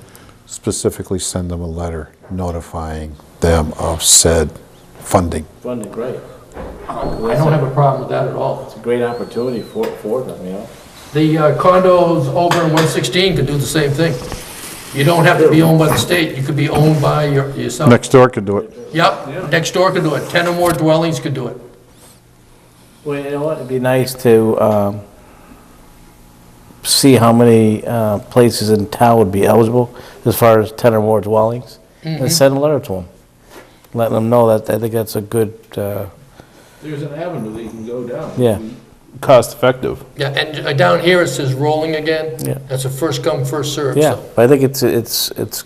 specifically send them a letter notifying them of said funding? funding, great. I don't have a problem with that at all. It's a great opportunity for them, you know? The condos over in 116 could do the same thing. You don't have to be owned by the state, you could be owned by yourself. Next door could do it. Yep, next door could do it, 10 or more dwellings could do it. Well, you know what, it'd be nice to see how many places in town would be eligible as far as 10 or more dwellings, and send a letter to them, letting them know that I think that's a good, There's an avenue that you can go down. yeah. Cost effective. Yeah, and down here it says rolling again. Yeah. That's a first come, first served. Yeah, So. but I think it's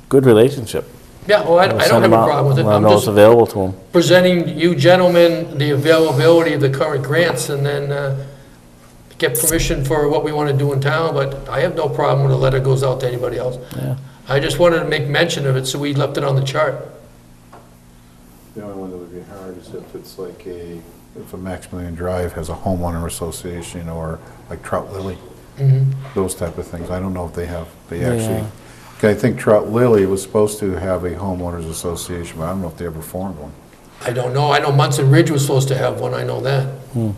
good relationship. Yeah, well, I don't have a problem with it. Let them I'm know it's just available to them. presenting you gentlemen the availability of the current grants and then get permission for what we want to do in town, but I have no problem when a letter goes out to anybody else. Yeah. I just wanted to make mention of it, so we left it on the chart. The only one that would be hard is if it's like if a Maximilian Drive has a homeowner association or like Trout Lily, those type of things. I don't know if they actually, Yeah. 'cause I think Trout Lily was supposed to have a homeowners association, but I don't know if they ever formed one. I don't know. I know Munson Ridge was supposed to have one. I know that. You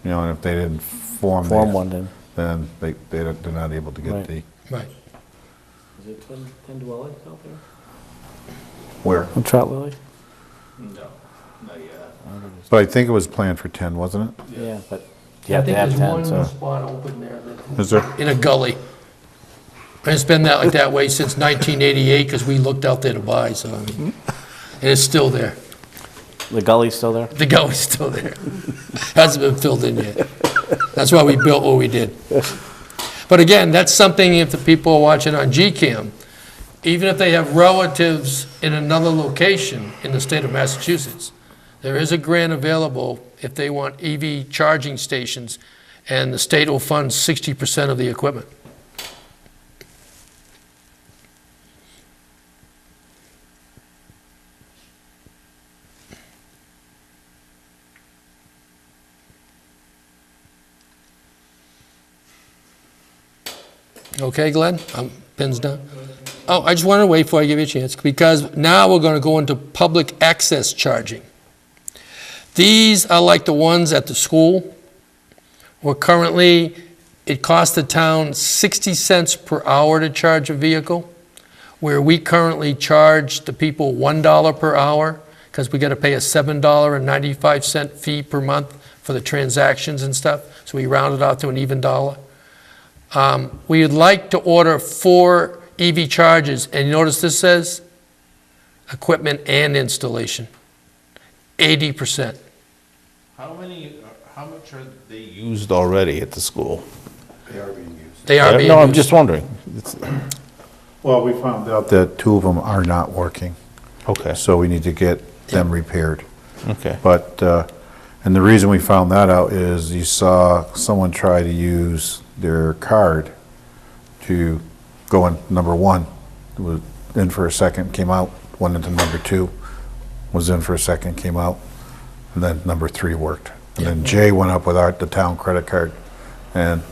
know, and if they didn't form One then. then they're not able to get Right. the, Right. Is it 10 dwellings out there? where? On Trout Lily? No, not yet. But I think it was planned for 10, wasn't it? Yeah, but you I have to think have there's 10, one so. spot open there Is there? in a gully. And it's been like that way since 1988 because we looked out there to buy, so I mean, and it's still there. The gully's still there? The gully's still there. Hasn't been filled in yet. That's why we built what we did. But again, that's something if the people are watching on GCAM, even if they have relatives in another location in the state of Massachusetts, there is a grant available if they want EV charging stations, and the state will fund 60% of the equipment. Okay, Glenn? Pen's done? Oh, I just wanted to wait before I give you a chance, because now we're going to go into public access charging. These are like the ones at the school, where currently it costs the town 60 cents per hour to charge a vehicle, where we currently charge the people $1 per hour, because we got to pay a $7.95 fee per month for the transactions and stuff, so we round it out to an even dollar. We would like to order 4 EV chargers, and you notice this says equipment and installation, 80%. How much are they used already at the school? They are being used. They are being No, I'm used. just wondering. Well, we found out that 2 of them are not working, Okay, so we need to get them repaired. okay. But, and the reason we found that out is you saw someone try to use their card to go in number 1, was in for a second, came out, went into number 2, was in for a second, came out, and then number 3 worked. And then Jay went up with the town credit card and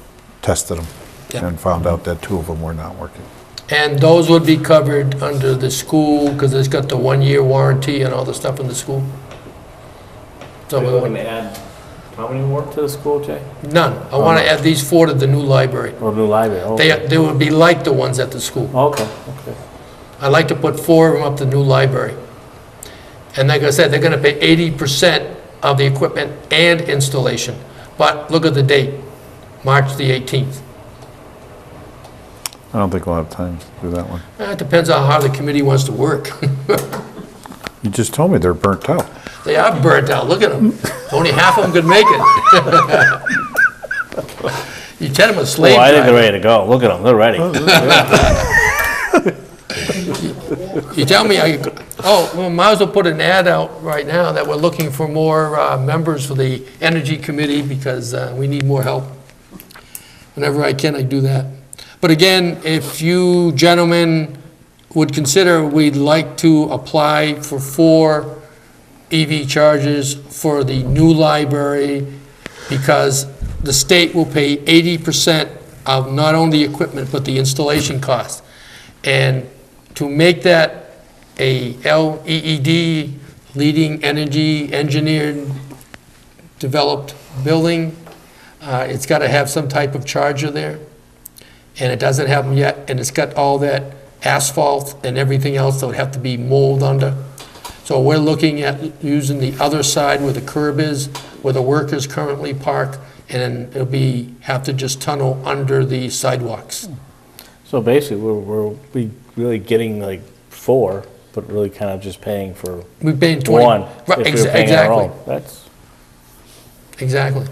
tested them Yeah. and found out that 2 of them were not working. And those would be covered under the school, because it's got the 1-year warranty and all the stuff in the school. So we looking want, to add how many more to the school, Jay? none. I want to add these 4 to the new library. Or new library? Okay. They would be like the ones at the school. Okay, okay. I'd like to put 4 of them up to the new library. And like I said, they're gonna pay 80% of the equipment and installation. But look at the date, March the 18th. I don't think we'll have time to do that one. It depends on how the committee wants to work. You just told me they're burnt out. They are burnt out, look at them. Only half of them could make it. You tell them a slave Oh, I think they're driver. ready to go. Look at them, they're ready. You tell me, well, might as well put an ad out right now that we're looking for more members for the Energy Committee, because we need more help. Whenever I can, I do that. But again, if you gentlemen would consider, we'd like to apply for 4 EV chargers for the new library, because the state will pay 80% of not only the equipment, but the installation cost. And to make that a LEED, leading energy engineered developed building, it's got to have some type of charger there. And it doesn't have them yet, and it's got all that asphalt and everything else that would have to be molded under. So we're looking at using the other side where the curb is, where the workers currently park, and it'll be, have to just tunnel under the sidewalks. So basically, we're really getting like 4, but really kind of just paying for We're paying 20. 1. Right, if we're paying our exactly. own. That's, Exactly.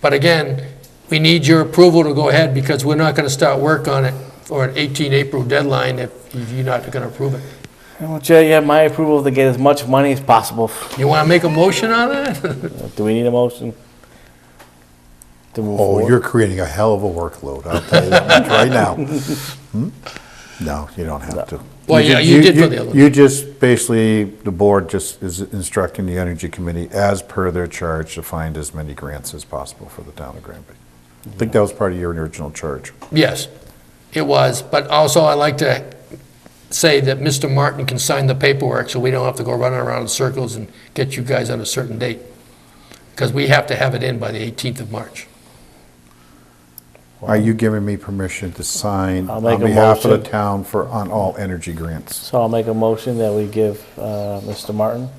But again, we need your approval to go ahead, because we're not going to start work on it for an 18 April deadline if you're not going to approve it. well, Jay, you have my approval to get as much money as possible. You want to make a motion on that? Do we need a motion to move Oh, forward? you're creating a hell of a workload, I'll tell you that much right now. No, you don't have to. Well, yeah, you did for the other one. You just, basically, the board just is instructing the Energy Committee, as per their charge, to find as many grants as possible for the town of Granby. I think that was part of your original charge. Yes, it was, but also I'd like to say that Mr. Martin can sign the paperwork, so we don't have to go running around in circles and get you guys on a certain date, because we have to have it in by the 18th of March. Are you giving me permission to sign I'll make on a behalf of the motion. town on all energy grants? So I'll make a motion that we give Mr. Martin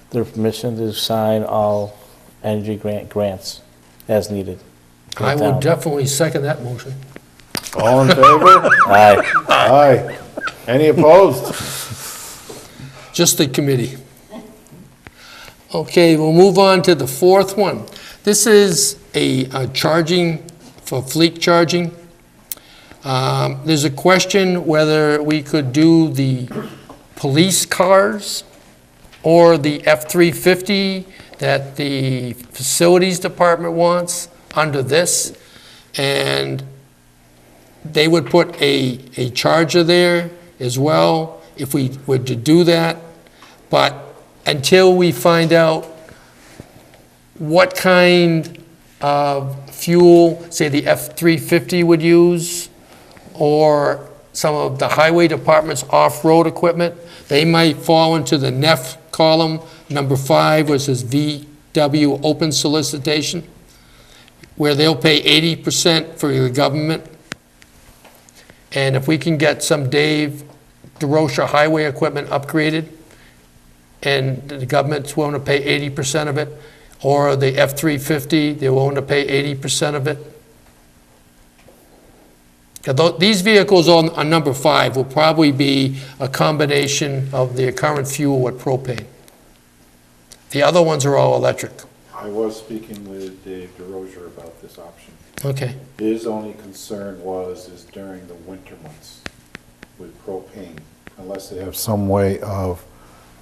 the permission to sign all energy grants as needed. for the I will town. definitely second that motion. All in favor? Aye. Aye. Any opposed? Just the committee. Okay, we'll move on to the 4th one. This is a charging, for fleet charging. There's a question whether we could do the police cars or the F-350 that the facilities department wants under this. And they would put a charger there as well if we were to do that. But until we find out what kind of fuel, say the F-350 would use, or some of the highway department's off-road equipment, they might fall into the NEF column, number 5, which is VW open solicitation, where they'll pay 80% for the government. And if we can get some Dave DeRocha highway equipment upgraded, and the government's willing to pay 80% of it, or the F-350, they're willing to pay 80% of it. These vehicles on number 5 will probably be a combination of their current fuel with propane. The other ones are all electric. I was speaking with Dave DeRozier about this option. Okay. His only concern is during the winter months with propane, unless they have some way of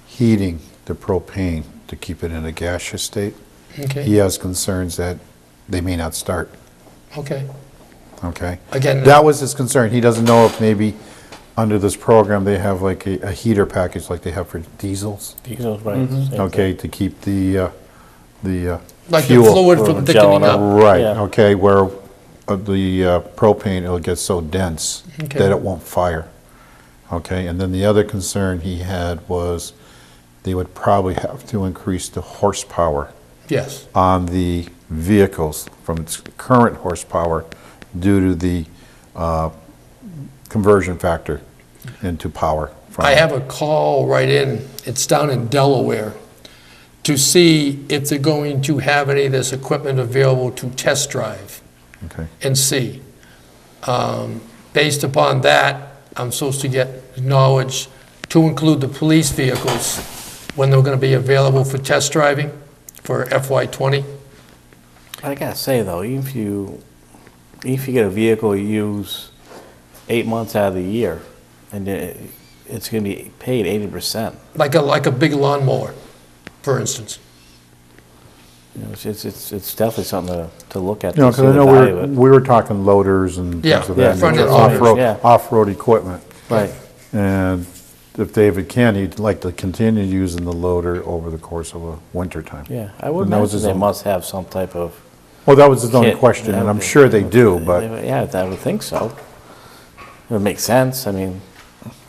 heating the propane to keep it in a gaseous state. Okay. He has concerns that they may not start. Okay. Okay. Again, That was his concern. He doesn't know if maybe under this program they have like a heater package like they have for diesels. Diesels, right. Same Okay, to keep the like the fuel. fluid from thickening up. Right, Yeah. okay, where the propane, it'll get so dense Okay. that it won't fire. Okay, and then the other concern he had was they would probably have to increase the horsepower Yes. on the vehicles from its current horsepower due to the conversion factor into power. from I it. have a call right in, it's down in Delaware, to see if they're going to have any of this equipment available to test drive Okay. and see. Based upon that, I'm supposed to get knowledge to include the police vehicles when they're going to be available for test driving for FY20. I gotta say though, even if you get a vehicle you use 8 months out of the year, and it's gonna be paid 80%. Like a big lawnmower, for instance. You know, it's definitely something to look at. You know, to see because I the know value of it. we were talking loaders and Yeah, things of yeah, that, front nature, end loaders, off-road, yeah. off-road equipment. Right. And if David can, he'd like to continue using the loader over the course of a winter time. Yeah, I would And that was imagine his they own- must have some type of Well, that was his only kit. question, and I'm sure they do, but, Yeah, I would think so. It would make sense, I mean,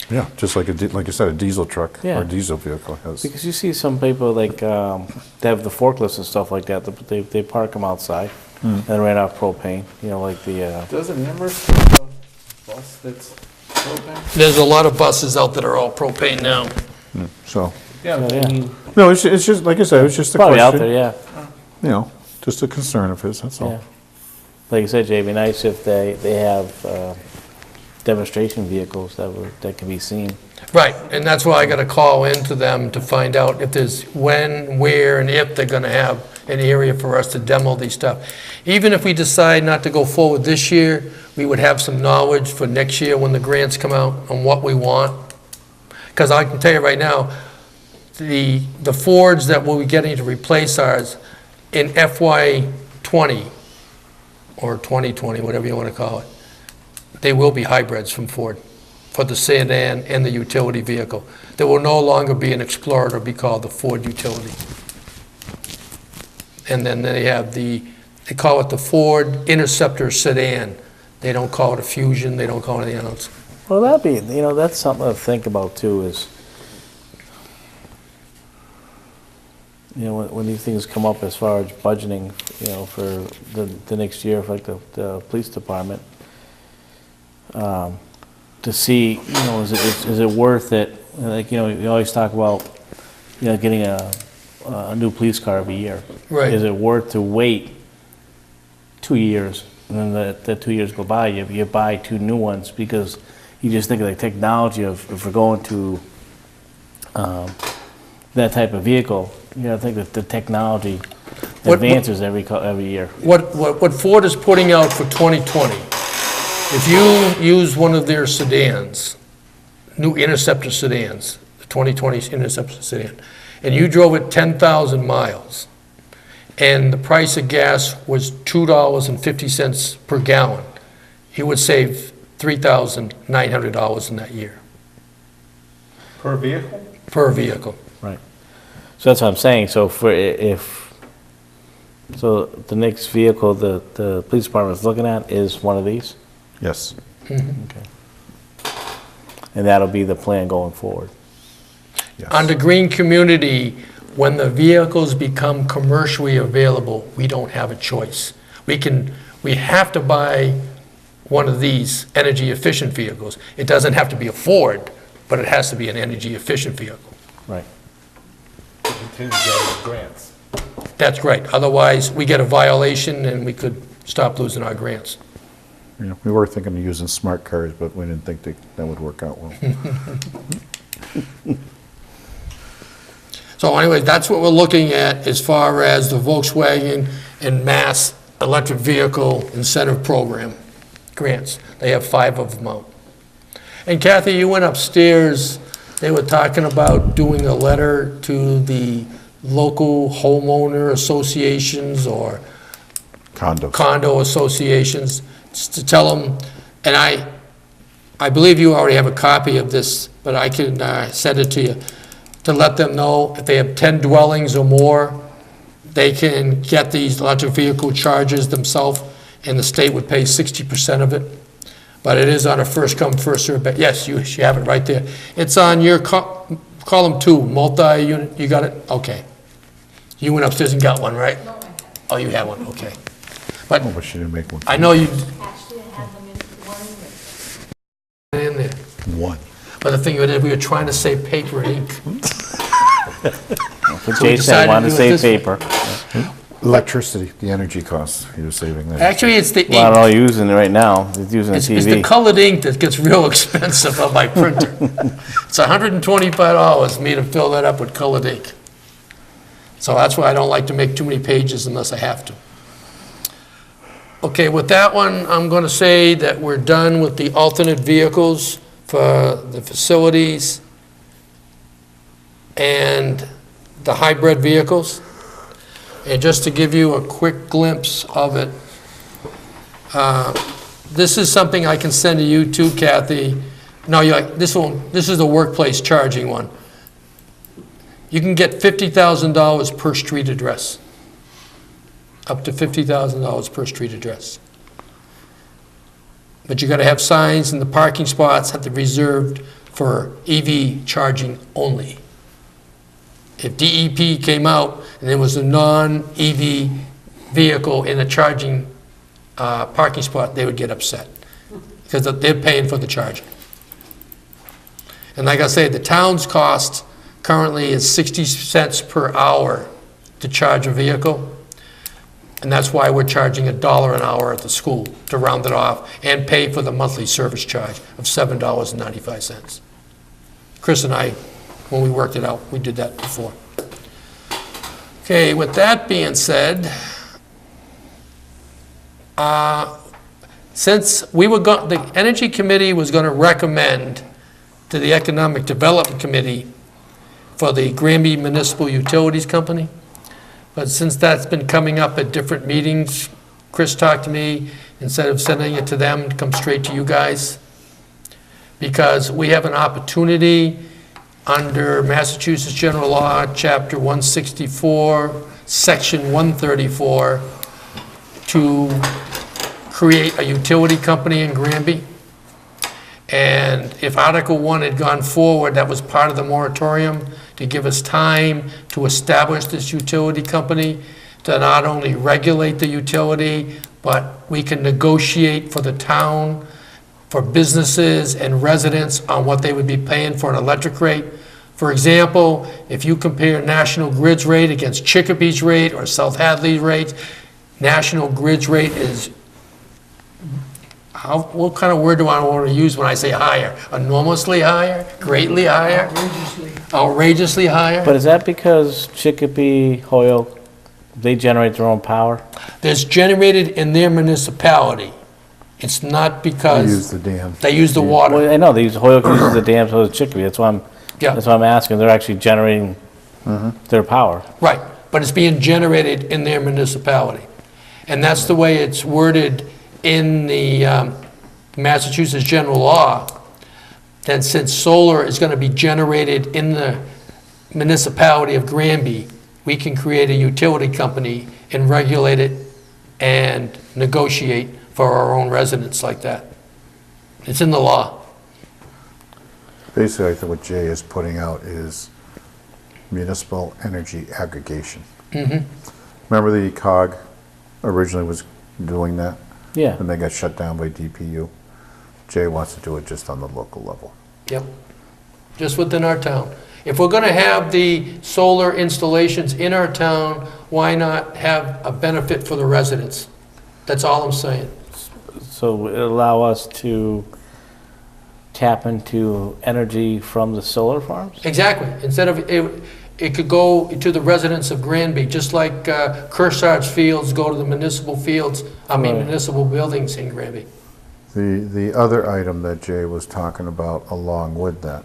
yeah, just like like you said, a diesel truck or Yeah. a diesel vehicle has. because you see some people like, they have the forklifts and stuff like that, they park them outside and run off propane, you know, like the, Doesn't Amherst have a bus that's propane? There's a lot of buses out that are all propane now. So, Yeah, Yeah. I mean, no, it's just, like I said, it's just a probably out there, question, yeah, you know, just a concern of his, that's yeah. all. Like you said, Jay, it'd be nice if they have demonstration vehicles that can be seen. Right, and that's why I got to call into them to find out if there's when, where, and if they're going to have an area for us to demo these stuff. Even if we decide not to go forward this year, we would have some knowledge for next year when the grants come out on what we want. Because I can tell you right now, the Fords that we'll be getting to replace ours in FY20 or 2020, whatever you want to call it, they will be hybrids from Ford for the sedan and the utility vehicle. There will no longer be an Explorer, it'll be called the Ford Utility. And then they have they call it the Ford Interceptor sedan. They don't call it a Fusion, they don't call it anything else. Well, that'd be, you know, that's something to think about too, is, you know, when these things come up as far as budgeting, you know, for the next year, for like the police department, to see, you know, is it worth it? Like, you know, you always talk about, you know, getting a new police car every year. Right. Is it worth to wait 2 years, and then the 2 years go by, you buy 2 new ones, because you just think of the technology of, if we're going to that type of vehicle, you know, I think that the technology advances every year. What Ford is putting out for 2020, if you use one of their sedans, new Interceptor sedans, the 2020 Interceptor sedan, and you drove it 10,000 miles, and the price of gas was $2.50 per gallon, you would save $3,900 in that year, Per vehicle? per vehicle. Right. So that's what I'm saying. So so the next vehicle the police department is looking at is one of these? Yes. Okay. And that'll be the plan going forward? Yes. Under green community, when the vehicles become commercially available, we don't have a choice. We have to buy one of these energy efficient vehicles. It doesn't have to be a Ford, but it has to be an energy efficient vehicle. Right. Continue getting grants. That's great. Otherwise, we get a violation and we could stop losing our grants. You know, we were thinking of using smart cars, but we didn't think that would work out well. So anyway, that's what we're looking at as far as the Volkswagen and Mass Electric Vehicle Incentive Program grants. They have 5 of them out. And Kathy, you went upstairs, they were talking about doing a letter to the local homeowner associations or Condos. condo associations, just to tell them, and I believe you already have a copy of this, but I can send it to you, to let them know if they have 10 dwellings or more, they can get these electric vehicle charges themselves, and the state would pay 60% of it. But it is on a first come, first served basis. Yes, you have it right there. It's on your column 2, multi-unit, you got it? Okay. You went upstairs and got one, right? No, Oh, you had one, okay. But Oh, but she didn't make one. I know you, actually, I had them in one. in there. One. But the thing is, we were trying to save paper and ink. But So we Jay said decided wanted to to do it save this way. paper. Electricity, the energy costs, he was saving that. Actually, it's the Well, ink. they're all using it right now. It's using the It's the TV. colored ink that gets real expensive on my printer. It's $125 me to fill that up with colored ink. So that's why I don't like to make too many pages unless I have to. Okay, with that one, I'm going to say that we're done with the alternate vehicles for the facilities and the hybrid vehicles. And just to give you a quick glimpse of it, this is something I can send to you too, Kathy. No, you're like, this is the workplace charging one. You can get $50,000 per street address. Up to $50,000 per street address. But you gotta have signs and the parking spots have to be reserved for EV charging only. If DEP came out and there was a non-EV vehicle in a charging parking spot, they would get upset because they're paying for the charging. And like I say, the town's cost currently is 60 cents per hour to charge a vehicle. And that's why we're charging $1 an hour at the school to round it off and pay for the monthly service charge of $7.95. Chris and I, when we worked it out, we did that before. Okay, with that being said, since the Energy Committee was going to recommend to the Economic Development Committee for the Granby Municipal Utilities Company, but since that's been coming up at different meetings, Chris talked to me, instead of sending it to them, to come straight to you guys, because we have an opportunity under Massachusetts General Law, Chapter 164, Section 134, to create a utility company in Granby. And if Article 1 had gone forward, that was part of the moratorium to give us time to establish this utility company, to not only regulate the utility, but we can negotiate for the town, for businesses and residents on what they would be paying for an electric rate. For example, if you compare National Grid's rate against Chicopee's rate or South Hadley's rate, National Grid's rate is, what kind of word do I want to use when I say higher? Enormously higher? Greatly higher? Outrageously higher? But is that because Chicopee, Hoyle, they generate their own power? That's generated in their municipality. It's not They because use the dam. they use the water. Well, I know, they use, Hoyle uses the dam, so does Chicopee. That's why Yeah. I'm asking. They're actually generating their power. Right, but it's being generated in their municipality. And that's the way it's worded in the Massachusetts General Law. Then since solar is going to be generated in the municipality of Granby, we can create a utility company and regulate it and negotiate for our own residents like that. It's in the law. Basically, I think what Jay is putting out is municipal energy aggregation. Remember the COG originally was doing that? Yeah. and they got shut down by DPU. Jay wants to do it just on the local level. Yep, just within our town. If we're gonna have the solar installations in our town, why not have a benefit for the residents? That's all I'm saying. So it allow us to tap into energy from the solar farms? Exactly, instead of, it could go to the residents of Granby, just like Kearsarge fields go to the municipal fields, Right. municipal buildings in Granby. The other item that Jay was talking about along with that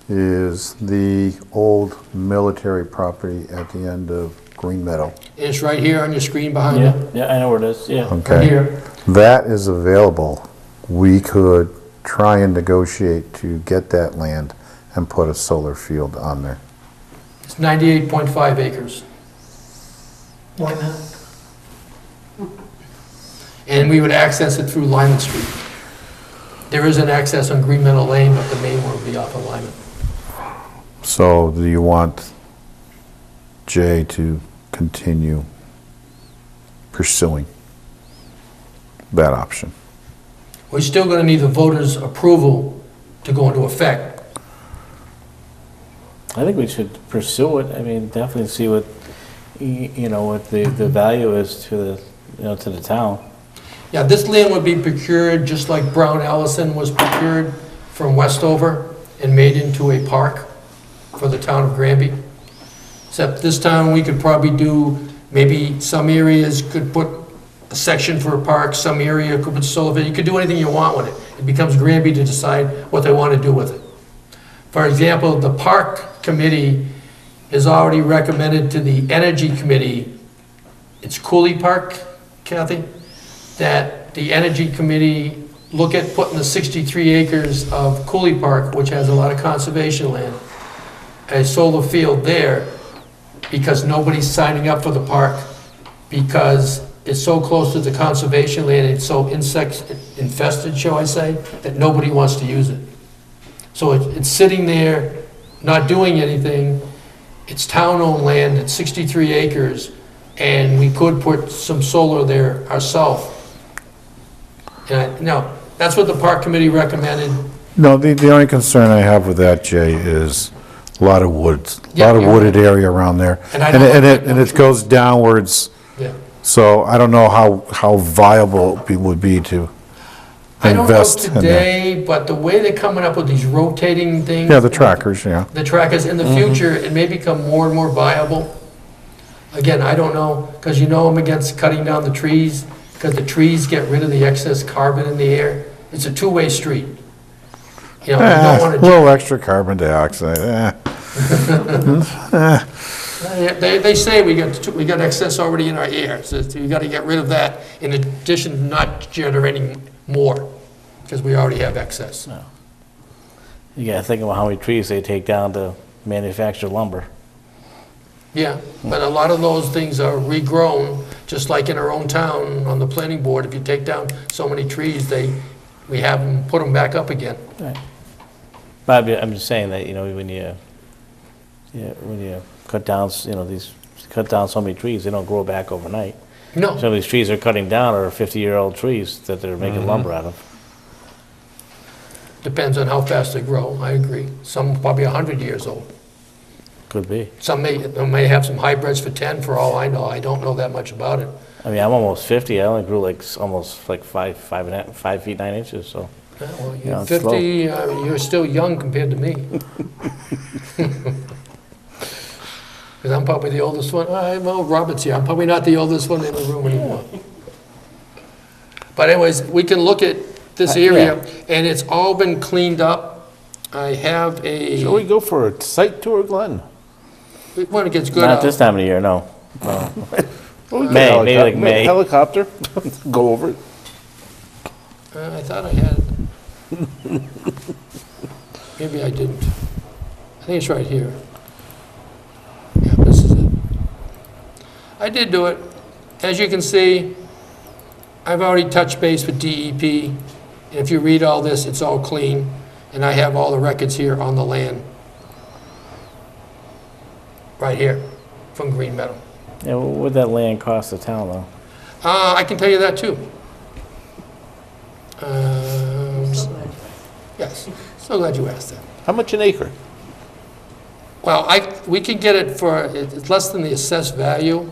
is the old military property at the end of Green Meadow. It's right here on your screen behind Yeah, you. yeah, I know where it is, yeah. Right Okay, here. that is available. We could try and negotiate to get that land and put a solar field on there. It's 98.5 acres. Why not? And we would access it through Lyman Street. There is an access on Green Meadow Lane, but the main one would be off of Lyman. So do you want Jay to continue pursuing that option? We're still gonna need the voters' approval to go into effect. I think we should pursue it. I mean, definitely see what, what the value is to the, to the town. Yeah, this land would be procured just like Brown Allison was procured from Westover and made into a park for the town of Granby. Except this town, we could probably do, maybe some areas could put a section for a park, some area could put solar, you could do anything you want with it. It becomes Granby to decide what they want to do with it. For example, the park committee has already recommended to the energy committee, it's Cooley Park, Kathy, that the energy committee look at putting the 63 acres of Cooley Park, which has a lot of conservation land, a solar field there, because nobody's signing up for the park, because it's so close to the conservation land, it's so insect infested, shall I say, that nobody wants to use it. So it's sitting there, not doing anything. It's town-owned land, it's 63 acres, and we could put some solar there ourselves. No, that's what the park committee recommended. No, the only concern I have with that, Jay, is a lot of woods, a Yeah, lot of you're wooded area around there. And I And don't like and that it goes downwards, Yeah. so I don't know how viable it would be to I don't know invest in that. today, but the way they're coming up with these rotating things. Yeah, the trackers, yeah. The trackers, in the future, it may become more and more viable. Again, I don't know, because I'm against cutting down the trees, because the trees get rid of the excess carbon in the air. It's a two-way street. You don't A want to. little extra carbon dioxide, They say we got excess already in our air, so you got to get rid of that in addition to not generating more, because we already have excess. You gotta think about how many trees they take down to manufacture lumber. Yeah, but a lot of those things are regrown, just like in our own town on the planning board. If you take down so many trees, we have them, put them back up again. Right. But I'm just saying that, when you cut down, cut down so many trees, they don't grow back overnight. No, Some of these trees they're cutting down are 50-year-old trees that they're making lumber out of. depends on how fast they grow, I agree. Some probably 100 years old. Could be. Some may have some hybrids for 10, for all I know. I don't know that much about it. I mean, I'm almost 50. I only grew almost 5 feet 9 inches. So Yeah, well, Yeah, you're it's 50, slow. you're still young compared to me. Because I'm probably the oldest one. Well, Robert's here. I'm probably not the oldest one in the room anymore. But anyways, we can look at this area, and it's all been cleaned up. I have Shall we go for a site tour, Glenn? when it gets good not out. this time of year, no. No. Well, we May, could maybe like May. Helicopter, go over it. I thought I had it. Maybe I didn't. I think it's right here. Yeah, this is it. I did do it. As you can see, I've already touched base with DEP. And if you read all this, it's all clean. And I have all the records here on the land. Right here, from Green Meadow. Yeah, what would that land cost the town, though? I can tell you that too. Yes, so glad you asked that. How much an acre? Well, we can get it for, it's less than the assessed value.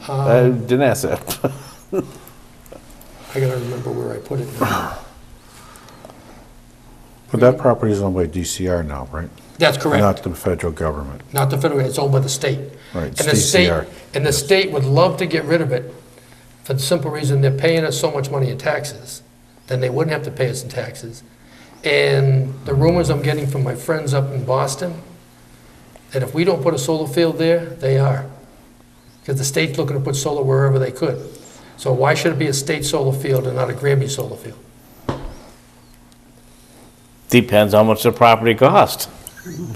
I didn't ask that. I gotta remember where I put it now. But that property is owned by DCR now, right? That's correct. Not the federal government. Not the federal, it's owned by the state. Right, And it's the state, DCR. and the state would love to get rid of it for the simple reason they're paying us so much money in taxes. Then they wouldn't have to pay us in taxes. And the rumors I'm getting from my friends up in Boston, that if we don't put a solar field there, they are. Because the state's looking to put solar wherever they could. So why should it be a state solar field and not a Granby solar field? Depends how much the property cost.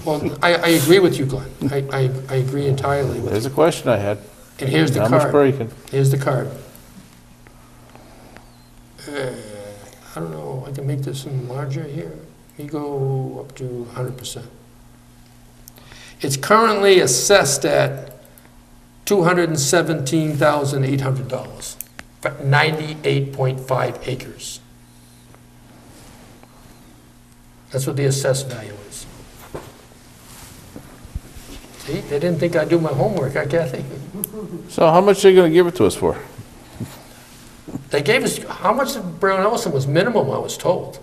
Well, I agree with you, Glenn. I agree entirely with There's you. a question I had. And here's the How card. much breaking? Here's the card. I don't know, I can make this some larger here. We go up to 100%. It's currently assessed at $217,800 for 98.5 acres. That's what the assessed value is. See, they didn't think I'd do my homework, huh, Kathy? So how much are they gonna give it to us for? They gave us, how much Brown Ellison was minimum, I was told.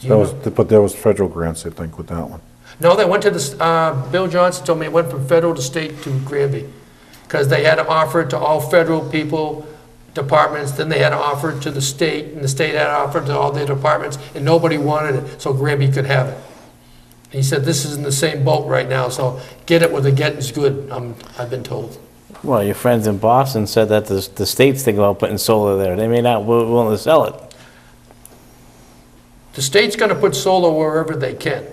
Do you know? But there was federal grants, I think, with that one. No, they went to the, Bill Johnson told me it went from federal to state to Granby. Because they had to offer it to all federal people, departments, then they had to offer it to the state, and the state had to offer it to all their departments, and nobody wanted it, so Granby could have it. He said, this is in the same boat right now, so get it where the getting's good, I've been told. Well, your friends in Boston said that the state's thinking about putting solar there. They may not be willing to sell it. The state's gonna put solar wherever they can. to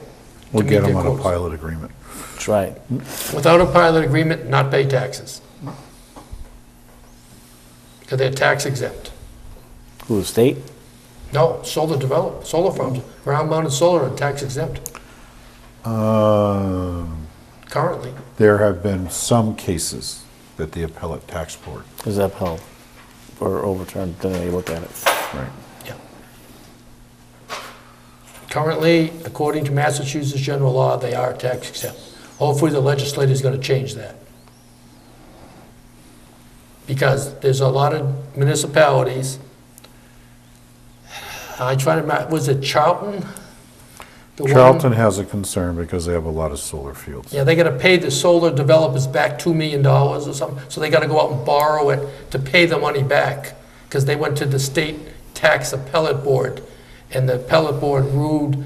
We'll meet get them their on a quotas. pilot agreement. That's right. Without a pilot agreement, not pay taxes. Because they're tax exempt. Who, the state? No, solar farms, ground mounted solar are tax exempt currently. There have been some cases that the appellate tax board, Is that upheld or overturned? Didn't really look at it. right? Yeah. Currently, according to Massachusetts general law, they are tax exempt. Hopefully, the legislature is going to change that. Because there's a lot of municipalities. I try to, was it Charlton? The one- Charlton has a concern because they have a lot of solar fields. Yeah, they gotta pay the solar developers back $2 million or something, so they gotta go out and borrow it to pay the money back, because they went to the state tax appellate board, and the appellate board ruled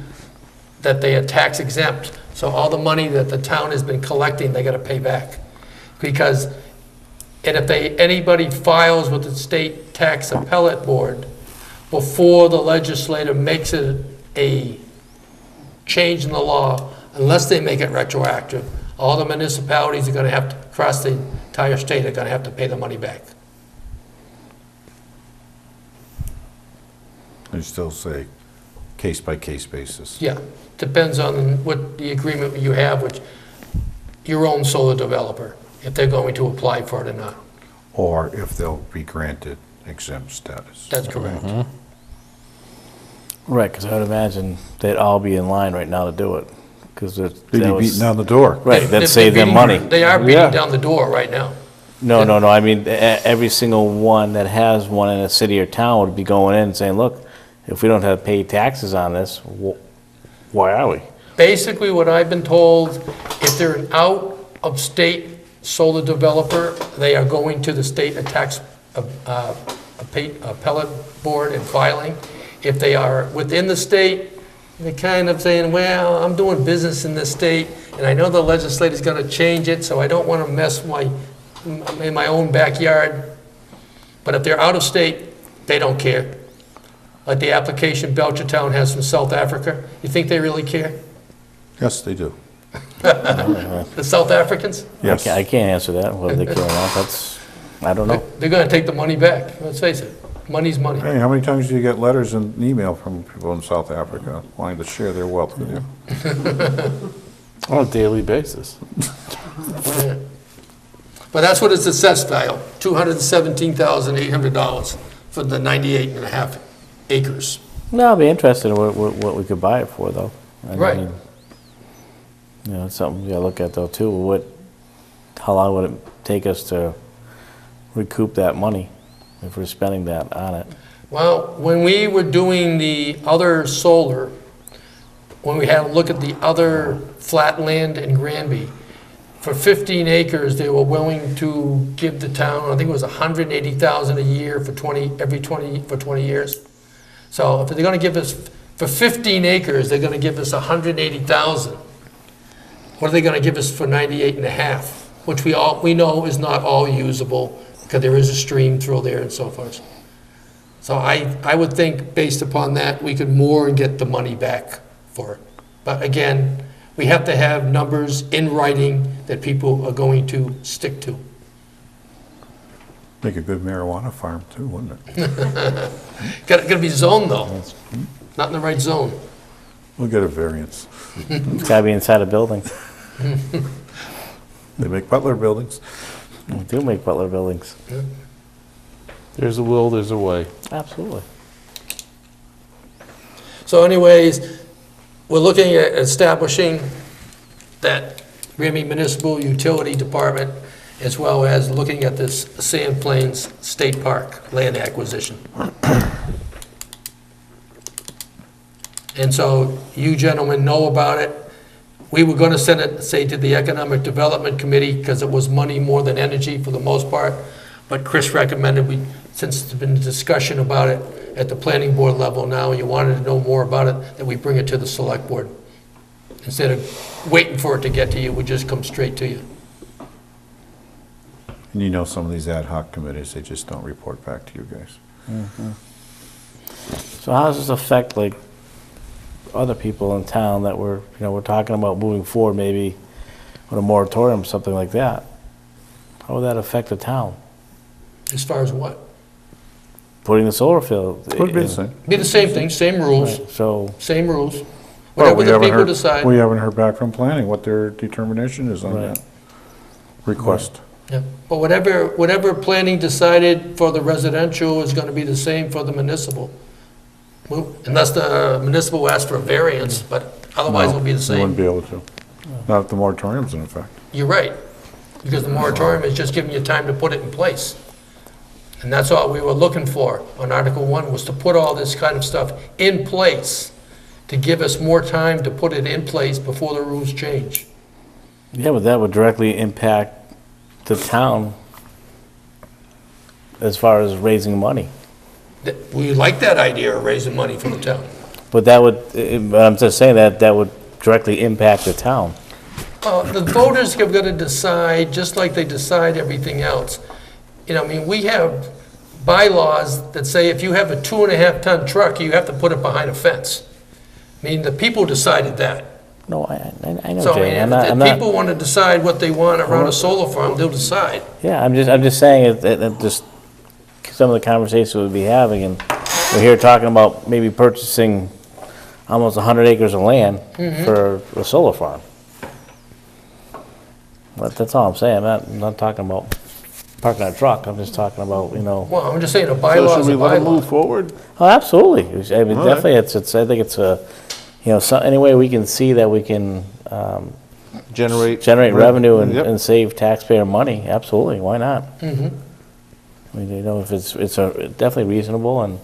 that they are tax exempt, so all the money that the town has been collecting, they gotta pay back. Because, and if anybody files with the state tax appellate board, before the legislator makes it a change in the law, unless they make it retroactive, all the municipalities are gonna have to, across the entire state, are gonna have to pay the money back. They still say case-by-case basis. Yeah, depends on what the agreement you have with your own solar developer, if they're going to apply for it or not. Or if they'll be granted exempt status. That's correct. Right, because I would imagine they'd all be in line right now to do it. Because They'd be beating down the door. Right, They're that saved them beating- money. They are Yeah. beating down the door right now. No, I mean, every single one that has one in a city or town would be going in and saying, look, if we don't have to pay taxes on this, why are we? Basically, what I've been told, if they're an out-of-state solar developer, they are going to the state tax appellate board and filing. If they are within the state, they're kind of saying, well, I'm doing business in this state, and I know the legislator's gonna change it, so I don't wanna mess in my own backyard. But if they're out of state, they don't care. Like the application Belchertown has from South Africa, you think they really care? Yes, they do. The South Africans? Yes. I can't answer that, whether they care or not, I don't know. They're gonna take the money back, let's face it, money's money. Hey, how many times do you get letters and email from people in South Africa wanting to share their wealth with you? On a daily basis. But that's what it's assessed value, $217,800 for the 98 and a half acres. No, I'd be interested in what we could buy it for, though. I Right. mean, you know, it's something you gotta look at, though, too. How long would it take us to recoup that money if we're spending that on it? Well, when we were doing the other solar, when we had a look at the other flat land in Granby, for 15 acres, they were willing to give the town, I think it was $180,000 a year for 20 years. So if they're gonna give us, for 15 acres, they're gonna give us $180,000. What are they gonna give us for 98 and a half? Which we know is not all usable, because there is a stream through there and so forth. So I would think, based upon that, we could more and get the money back for it. But again, we have to have numbers in writing that people are going to stick to. Make a good marijuana farm too, wouldn't it? Gotta be zoned though, not in the right zone. We'll get a variance. It's gotta be inside a building. They make Butler buildings. We do make Butler buildings. There's a will, there's a way. Absolutely. So anyways, we're looking at establishing that Granby Municipal Utility Department, as well as looking at this Sand Plains State Park land acquisition. And so you gentlemen know about it. We were going to send it, say, to the Economic Development Committee, because it was money more than energy for the most part. But Chris recommended since there's been discussion about it at the planning board level now, and you wanted to know more about it, that we bring it to the select board. Instead of waiting for it to get to you, we just come straight to you. And you know some of these ad hoc committees, they just don't report back to you guys. So how does this affect, like, other people in town that we're talking about moving forward, maybe with a moratorium, something like that? How would that affect the town? As far as what? Putting the solar field. Would be the same. Be the same thing, same rules, Right, so, same rules. Well, Whatever the people decide. We haven't heard back from planning what their determination is on Right. that request. Yeah, but whatever planning decided for the residential is gonna be the same for the municipal. Well, unless the municipal asks for a variance, but otherwise it'll be the You wouldn't same. be able to. Not if the moratorium's in effect. You're right, because the moratorium is just giving you time to put it in place. And that's all we were looking for on Article 1, was to put all this kind of stuff in place, to give us more time to put it in place before the rules change. yeah, but that would directly impact the town as far as raising money. We like that idea of raising money for the town. But that would, I'm just saying that would directly impact the town. The voters have got to decide, just like they decide everything else. You know, I mean, we have bylaws that say if you have a 2.5-ton truck, you have to put it behind a fence. I mean, the people decided that. No, I know, So, I Jay, I'm mean, not, if people want to decide what they want around a solar farm, they'll decide. yeah, I'm just saying that just some of the conversations we'll be having, and we're here talking about maybe purchasing almost 100 acres of land for a solar farm. That's all I'm saying. I'm not talking about parking a truck. I'm just talking about, Well, I'm just saying a So bylaw should is we a let them move bylaw. forward? Oh, absolutely. I mean, All right. definitely, I think it's a, any way we can see that we can Generate. revenue Yep. and save taxpayer money, absolutely, why not? Mhm. I mean, if it's definitely reasonable and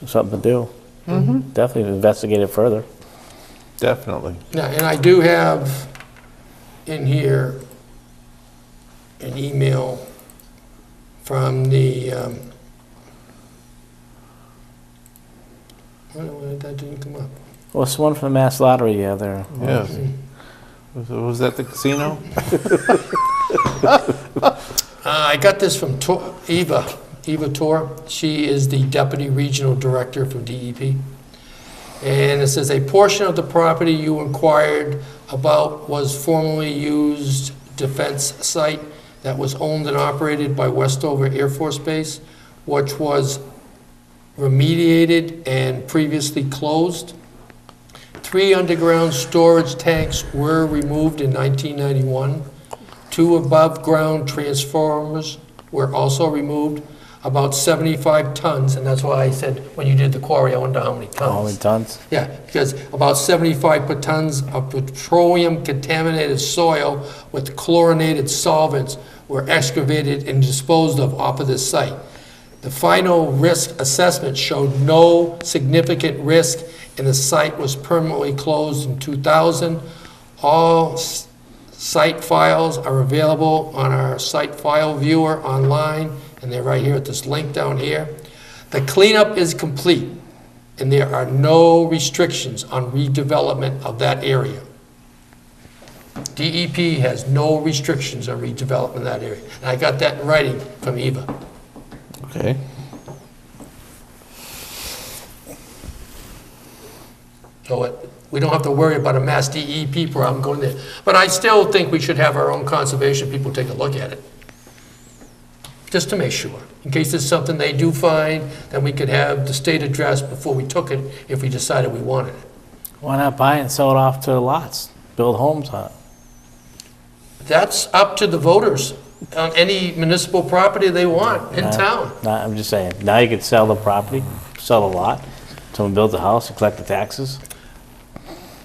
something to do. Definitely investigate it further. Definitely. Yeah, and I do have in here an email from the, that didn't come up. What's the one from the Mass Lottery, yeah, there? Yeah. Was that the casino? I got this from Eva Tor. She is the Deputy Regional Director for DEP. And it says, a portion of the property you inquired about was formerly used defense site that was owned and operated by Westover Air Force Base, which was remediated and previously closed. 3 underground storage tanks were removed in 1991 2 above-ground transformers were also removed, about 75 tons, and that's why I said, when you did the quarry, I wonder how many tons. How many tons? Yeah, because about 75 tons of petroleum-contaminated soil with chlorinated solvents were excavated and disposed of off of this site. The final risk assessment showed no significant risk, and the site was permanently closed in 2000. All site files are available on our site file viewer online, and they're right here at this link down here. The cleanup is complete, and there are no restrictions on redevelopment of that area. DEP has no restrictions on redevelopment of that area. And I got that in writing from Eva. Okay. So we don't have to worry about a mass DEP problem going there. But I still think we should have our own conservation people take a look at it, just to make sure. In case there's something they do find, then we could have the state address before we took it if we decided we wanted it. Why not buy it and sell it off to lots, build homes on it? That's up to the voters on any municipal property they want in town. I'm just saying, now you could sell the property, sell the lot, someone builds a house and collect the taxes.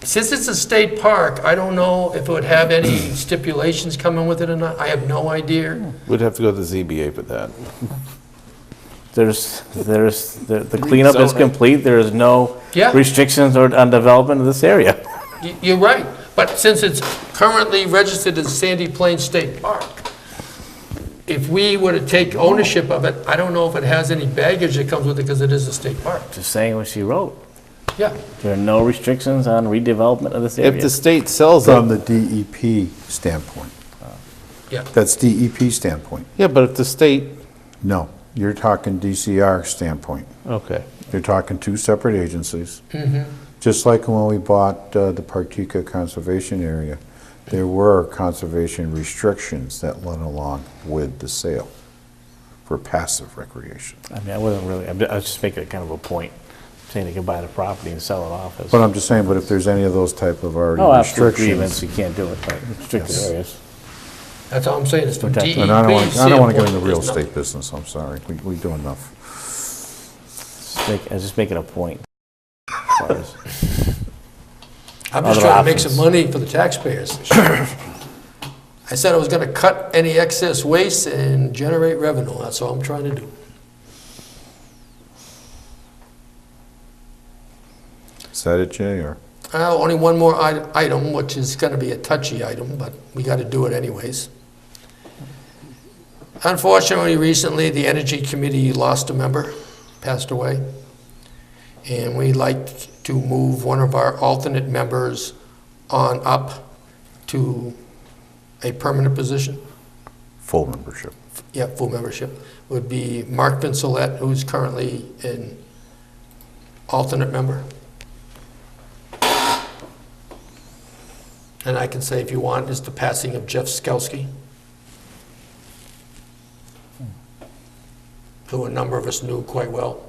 Since it's a state park, I don't know if it would have any stipulations coming with it or not. I have no idea. We'd have to go to the ZBA for that. The cleanup is Rezoning. complete, there is no Yeah. restrictions on development of this area. You're right, but since it's currently registered as Sandy Plains State Park, if we were to take ownership of it, I don't know if it has any baggage that comes with it because it is a state park. Just saying what she wrote. Yeah, There are no restrictions on redevelopment of this If area. the state sells From it, the DEP standpoint. yeah. That's DEP standpoint. yeah, but if the state, No, you're talking DCR standpoint. okay. You're talking two separate agencies. Just like when we bought the Partika Conservation Area, there were conservation restrictions that went along with the sale for passive recreation. I mean, I wasn't really, I was just making a kind of a point, saying you can buy the property and sell it off as. But I'm just saying, but if there's any of those type of already Oh, after grievance, restrictions. you can't do it, but restricted Yes. areas. That's all I'm saying, is from Protect- DEP And I don't want to get into standpoint, real there's nothing. estate business, I'm sorry. We do enough. I was just making a point. As far as- I'm just Other trying to make options. some money for the taxpayers. I said I was gonna cut any excess waste and generate revenue, that's all I'm trying to do. Is that it, Jay, or? Only one more item, which is gonna be a touchy item, but we gotta do it anyways. Unfortunately, recently, the Energy Committee lost a member, passed away. And we'd like to move one of our alternate members on up to a permanent position. Full membership. Yeah, full membership. Would be Mark Vincelette, who's currently an alternate member. And I can say, if you want, is the passing of Jeff Skelski, who a number of us knew quite well.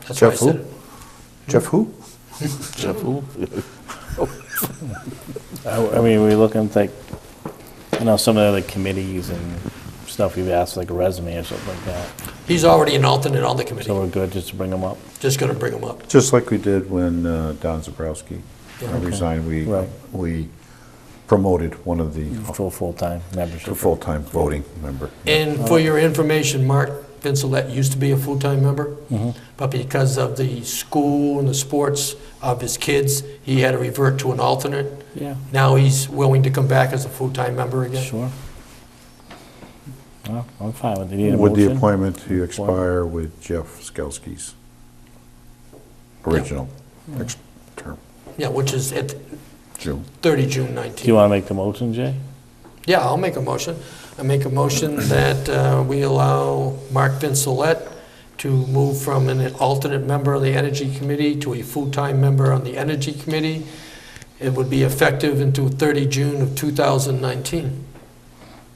That's why I Jeff said who? it. Jeff who? Jeff, who? I mean, we're looking like, you know, some of the other committees and stuff we've asked, like a resume or something like that. He's already an alternate on the So committee, we're good just to bring them up. just gonna bring him up. Just like we did when Don Zabrowski resigned, Right. we promoted one of the Full-time membership. to full-time voting member. And for your information, Mark Vincelette used to be a full-time member, but because of the school and the sports of his kids, he had to revert to an alternate. Yeah, Now he's willing to come back as a full-time member again. sure. Well, I'm fine with it. You need a Would the motion? appointment to expire with Jeff Skelski's original term, Yeah, which is at June? 30 June Do you 19. want to make the motion, Jay? Yeah, I'll make a motion. I make a motion that we allow Mark Vincelette to move from an alternate member of the Energy Committee to a full-time member on the Energy Committee. It would be effective until 30 June of 2019.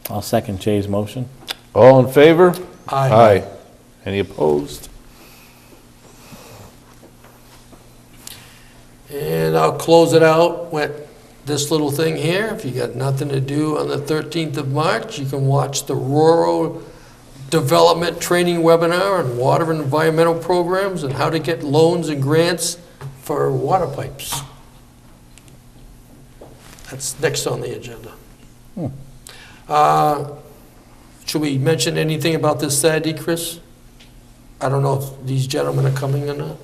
I'll second Jay's motion. All in favor? Aye. Any opposed? And I'll close it out with this little thing here. If you got nothing to do on the 13th of March, you can watch the Rural Development Training Webinar on water and environmental programs and how to get loans and grants for water pipes. That's next on the agenda. Should we mention anything about this Saturday, Chris? I don't know if these gentlemen are coming or not.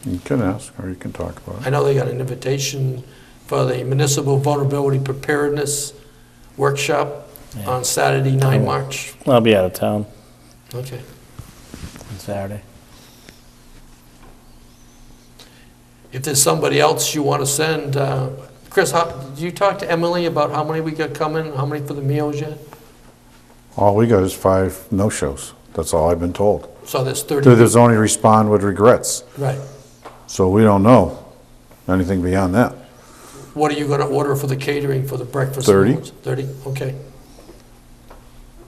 You can ask, or you can talk about I it. know they got an invitation for the Municipal Vulnerability Preparedness Workshop on Saturday, 9 March. I'll be out of town Okay. on Saturday. If there's somebody else you want to send, Chris, did you talk to Emily about how many we got coming, how many for the meals yet? All we got is 5 no-shows. That's all I've been told. So there's 30. Through the zoning respond with regrets. Right. So we don't know anything beyond that. What are you going to order for the catering for the breakfast? 30. meals? 30, okay.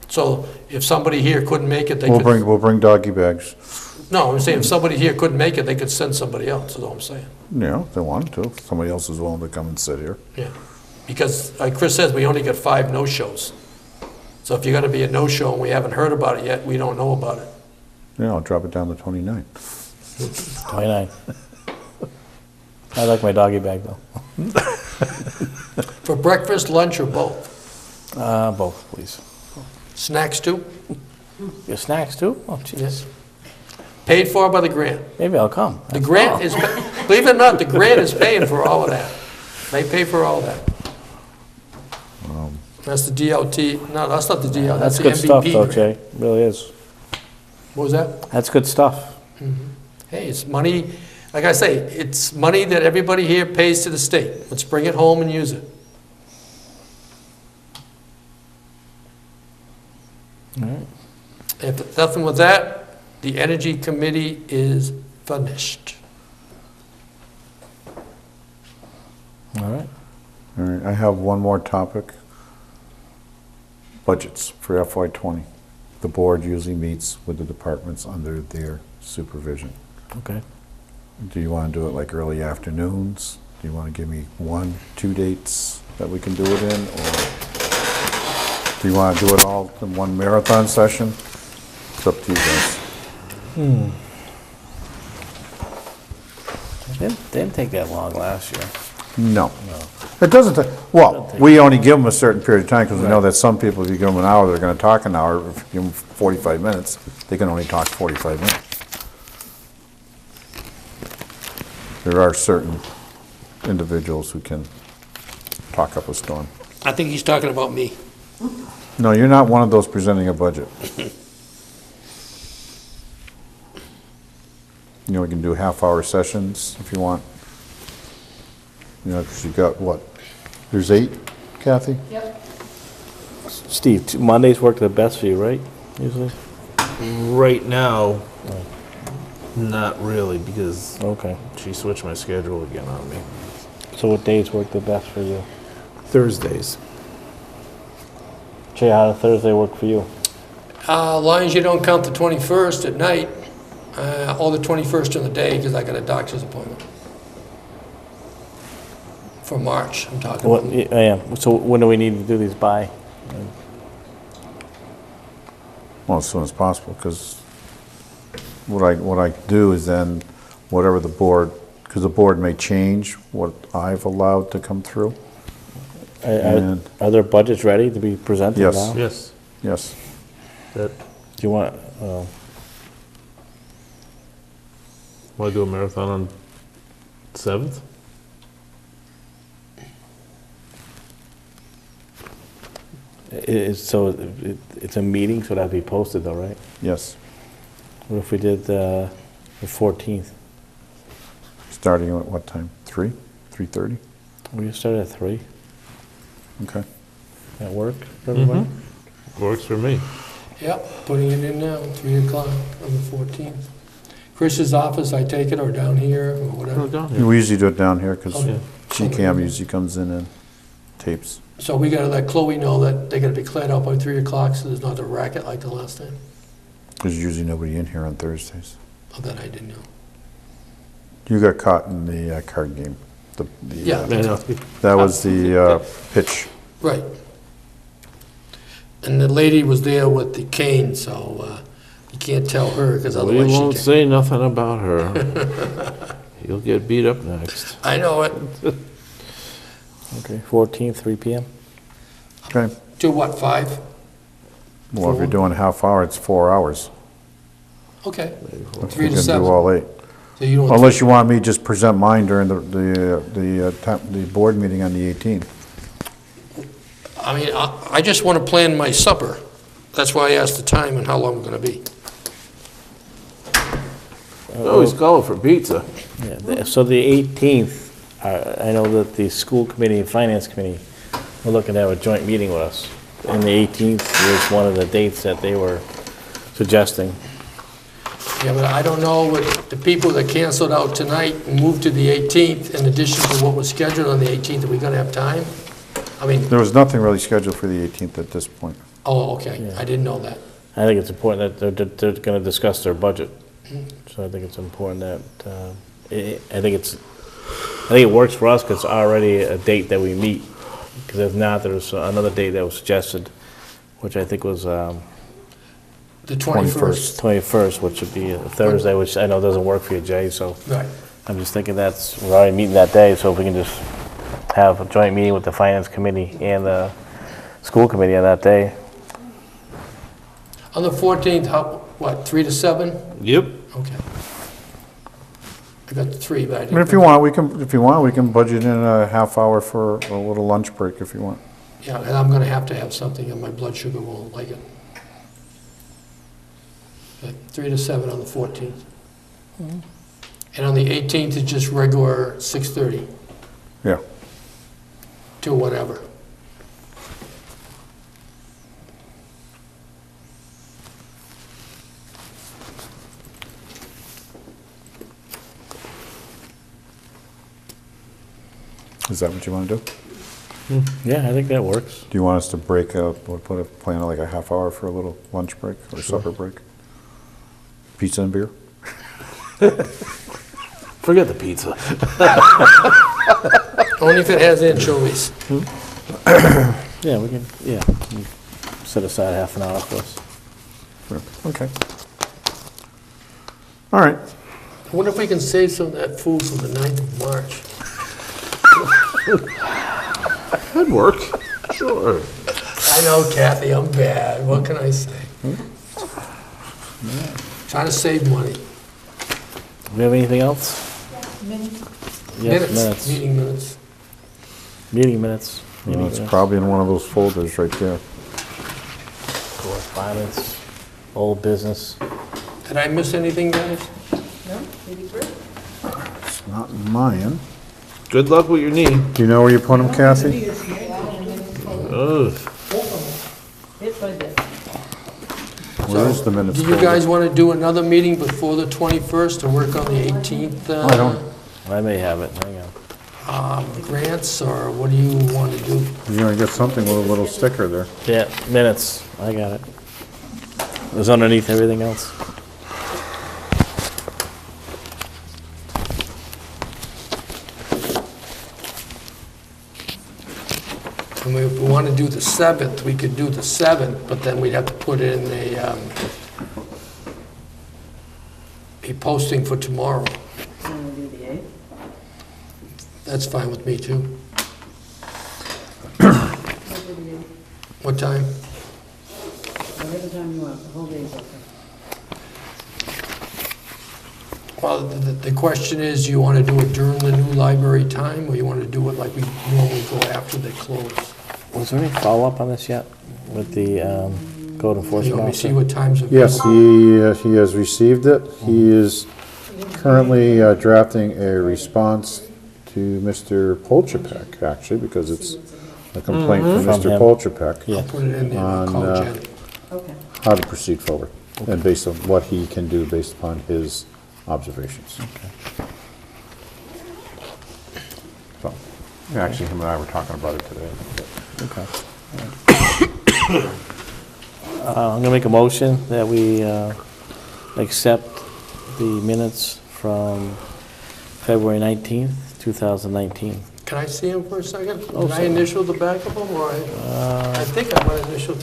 So if somebody here couldn't make it, they We'll could... bring doggy bags. No, I'm saying if somebody here couldn't make it, they could send somebody else, is all I'm saying. You know, if they wanted to. If somebody else is willing to come and sit here. Yeah. Because like Chris says, we only got 5 no-shows. So if you're going to be a no-show and we haven't heard about it yet, we don't know about it. Yeah, I'll drop it down to 29. 29. I like my doggy bag, though. For breakfast, lunch, or both? Both, please. Snacks too? Your snacks, too? Oh, jeez. Yes. Paid for by the grant. Maybe I'll come. The grant is, believe it or not, the grant is paying for all of that. They pay for all that. That's the DLT, no, that's not the DLT, that's That's the good stuff, though, MVP grant. Jay. It really is. What was that? That's good stuff. Hey, it's money, like I say, it's money that everybody here pays to the state. Let's bring it home and use it. All right. If nothing with that, the Energy Committee is finished. All right. All right, I have one more topic. Budgets for FY '20. The board usually meets with the departments under their supervision. Okay. Do you want to do it like early afternoons? Do you want to give me 1, 2 dates that we can do it in? Or do you want to do it all in one marathon session? It's up to you guys. Didn't take that long last year. No. It doesn't, well, we only give them a certain period of time because we know that some people, if you give them an hour, they're going to talk an hour. If you give them 45 minutes, they can only talk 45 minutes. There are certain individuals who can talk up a storm. I think he's talking about me. No, you're not one of those presenting a budget. You know, we can do half-hour sessions if you want. You know, because you got what? There's 8, Kathy? Yep. Steve, Mondays work the best for you, right? Usually? Right now, not really, because Okay. she switched my schedule again on me. So what days work the best for you? Thursdays. Jay, how does Thursday work for you? As long as you don't count the 21st at night, or the 21st in the day, because I got a doctor's appointment. For March, I'm talking What, about. yeah, so when do we need to do these by? Well, as soon as possible, because what I do is then, whatever the board, because the board may change what I've allowed to come through. And- Are there budgets ready to be presented Yes. now? Yes. Yes. That, Do you want, want to do a marathon on 7th? it's a meeting, so that'd be posted though, right? Yes. What if we did the 14th? Starting at what time? 3? 3:30? We start at 3. Okay. That work for everybody? Works for me. Yep, putting it in now, 3 o'clock on the 14th. Chris's office, I take it, or down here, or Go whatever. down here. We usually do it down here because Okay. GCAM usually comes in and tapes. So we gotta let Chloe know that they gotta be cleared out by 3 o'clock, so there's not a racket like the last time. There's usually nobody in here on Thursdays. Oh, that I didn't know. You got caught in the card game. Yeah. I know. That was the pitch. Right. And the lady was there with the cane, so you can't tell her, because We otherwise she won't can. say nothing about her. You'll get beat up next. I know it. Okay, 14th, 3 PM? Okay. To what, 5? Well, if you're doing half hour, it's 4 hours. Okay. If 3 you to can 7. do all 8. So you don't. Unless you want me to just present mine during the board meeting on the 18th. I mean, I just want to plan my supper. That's why I asked the time and how long it's going to be. Always calling for pizza. Yeah, so the 18th, I know that the school committee and finance committee were looking to have a joint meeting with us. And the 18th was one of the dates that they were suggesting. Yeah, but I don't know what the people that canceled out tonight and moved to the 18th, in addition to what was scheduled on the 18th, are we going to have time? I mean, There was nothing really scheduled for the 18th at this point. oh, okay, I didn't know that. I think it's important that they're going to discuss their budget. So I think it's important that, I think it works for us because it's already a date that we meet. Because if not, there's another date that was suggested, which I think was The 21st. 21st, which would be a Thursday, which I know doesn't work for you, Jay, so Right. I'm just thinking we're already meeting that day, so if we can just have a joint meeting with the finance committee and the school committee on that day. On the 14th, what, 3 to 7? Yep. Okay. I got the 3, but I I mean, didn't. if you want, we can budget in a half hour for a little lunch break if you want. Yeah, and I'm going to have something, and my blood sugar won't like it. Okay, 3 to 7 on the 14th. And on the 18th is just regular 6:30 Yeah. to whatever. Is that what you want to do? Yeah, I think that works. Do you want us to break up, or put a plan of like a half hour for a little lunch break or supper break? Pizza and beer? Forget the pizza. Only if it has anchovies. Yeah, we can set aside half an hour for us. Sure. Okay. All right. I wonder if we can save some of that food from the 9th of March. That'd work. Sure. I know, Kathy, I'm bad. What can I say? Trying to save money. Do we have anything else? Yes, minutes. Meeting minutes. Meeting minutes. Well, Meeting it's minutes. probably in one of those folders right there. Correspondence, old business. Did I miss anything, guys? It's not in mine. Good luck with your knee. Do you know where you put them, Kathy? Ugh. Where is the minutes Do you folder? guys want to do another meeting before the 21st to work on the 18th? I don't. I may have it, hang on. Grants, or what do you want to do? You're gonna get something with a little sticker there. Yeah, minutes, I got it. It was underneath everything else. I mean, if we want to do the 7th, we could do the 7th, but then we'd have to put in a posting for tomorrow. That's fine with me, too. What time? Whatever time you want, the whole day's open. Well, the question is, do you want to do it during the new library time, or you want to do it like we normally go after they close? Was there any follow-up on this yet with the code You enforcement want me to see officer? what times are Yes, available? he has received it. He is currently drafting a response to Mr. Polchapek, actually, because it's a complaint from From Mr. him. Polchapek Yeah. I'll put it in there, I'll on, call Jen. Okay. how to proceed forward, and based on what he can do based upon his observations. So, actually, him and I were talking about it today. Okay. I'm gonna make a motion that we accept the minutes from February 19th, 2019. Can I see them for a second? Oh, Did I sorry. initial the back of them, or I think I might initial.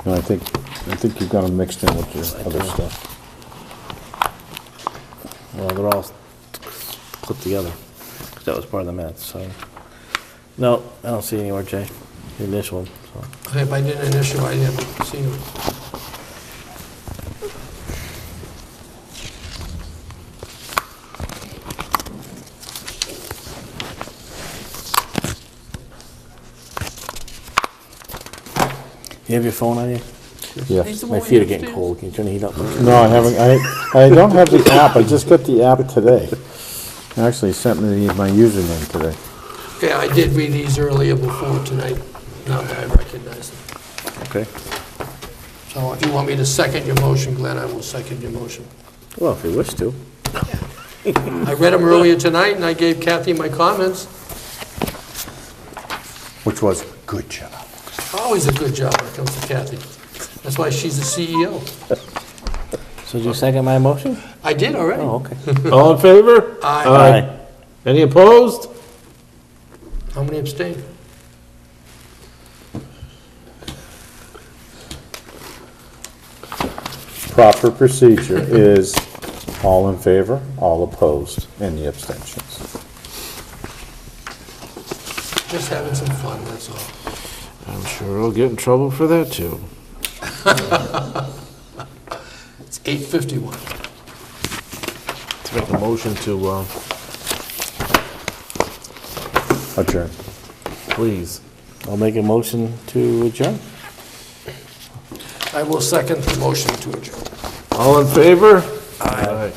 No, I think you've got them mixed in with your other stuff. Well, they're all put together, 'cause that was part of the minutes, so. No, I don't see anywhere, Jay. You initial them, so. Okay, if I didn't initial, I haven't seen them. You have your phone on you? Yeah. He's the My one feet are getting upstairs. cold. Can you turn the heat up? No, I haven't, I don't have the app, I just got the app today. Actually sent me my username today. Okay, I did read these earlier before tonight, now that I recognize them. Okay. So if you want me to second your motion, Glenn, I will second your motion. Well, if you wish to. I read them earlier tonight, and I gave Kathy my comments. Which was, good job. Always a good job when it comes to Kathy. That's why she's the CEO. So did you second my motion? I did already. Oh, okay. All in favor? Aye. Any opposed? How many abstained? Proper procedure is all in favor, all opposed, any abstentions. Just having some fun, that's all. I'm sure I'll get in trouble for that, too. It's 8:51. Let's make a motion to, Adjourn. please. I'll make a motion to adjourn. I will second the motion to adjourn. All in favor? Aye.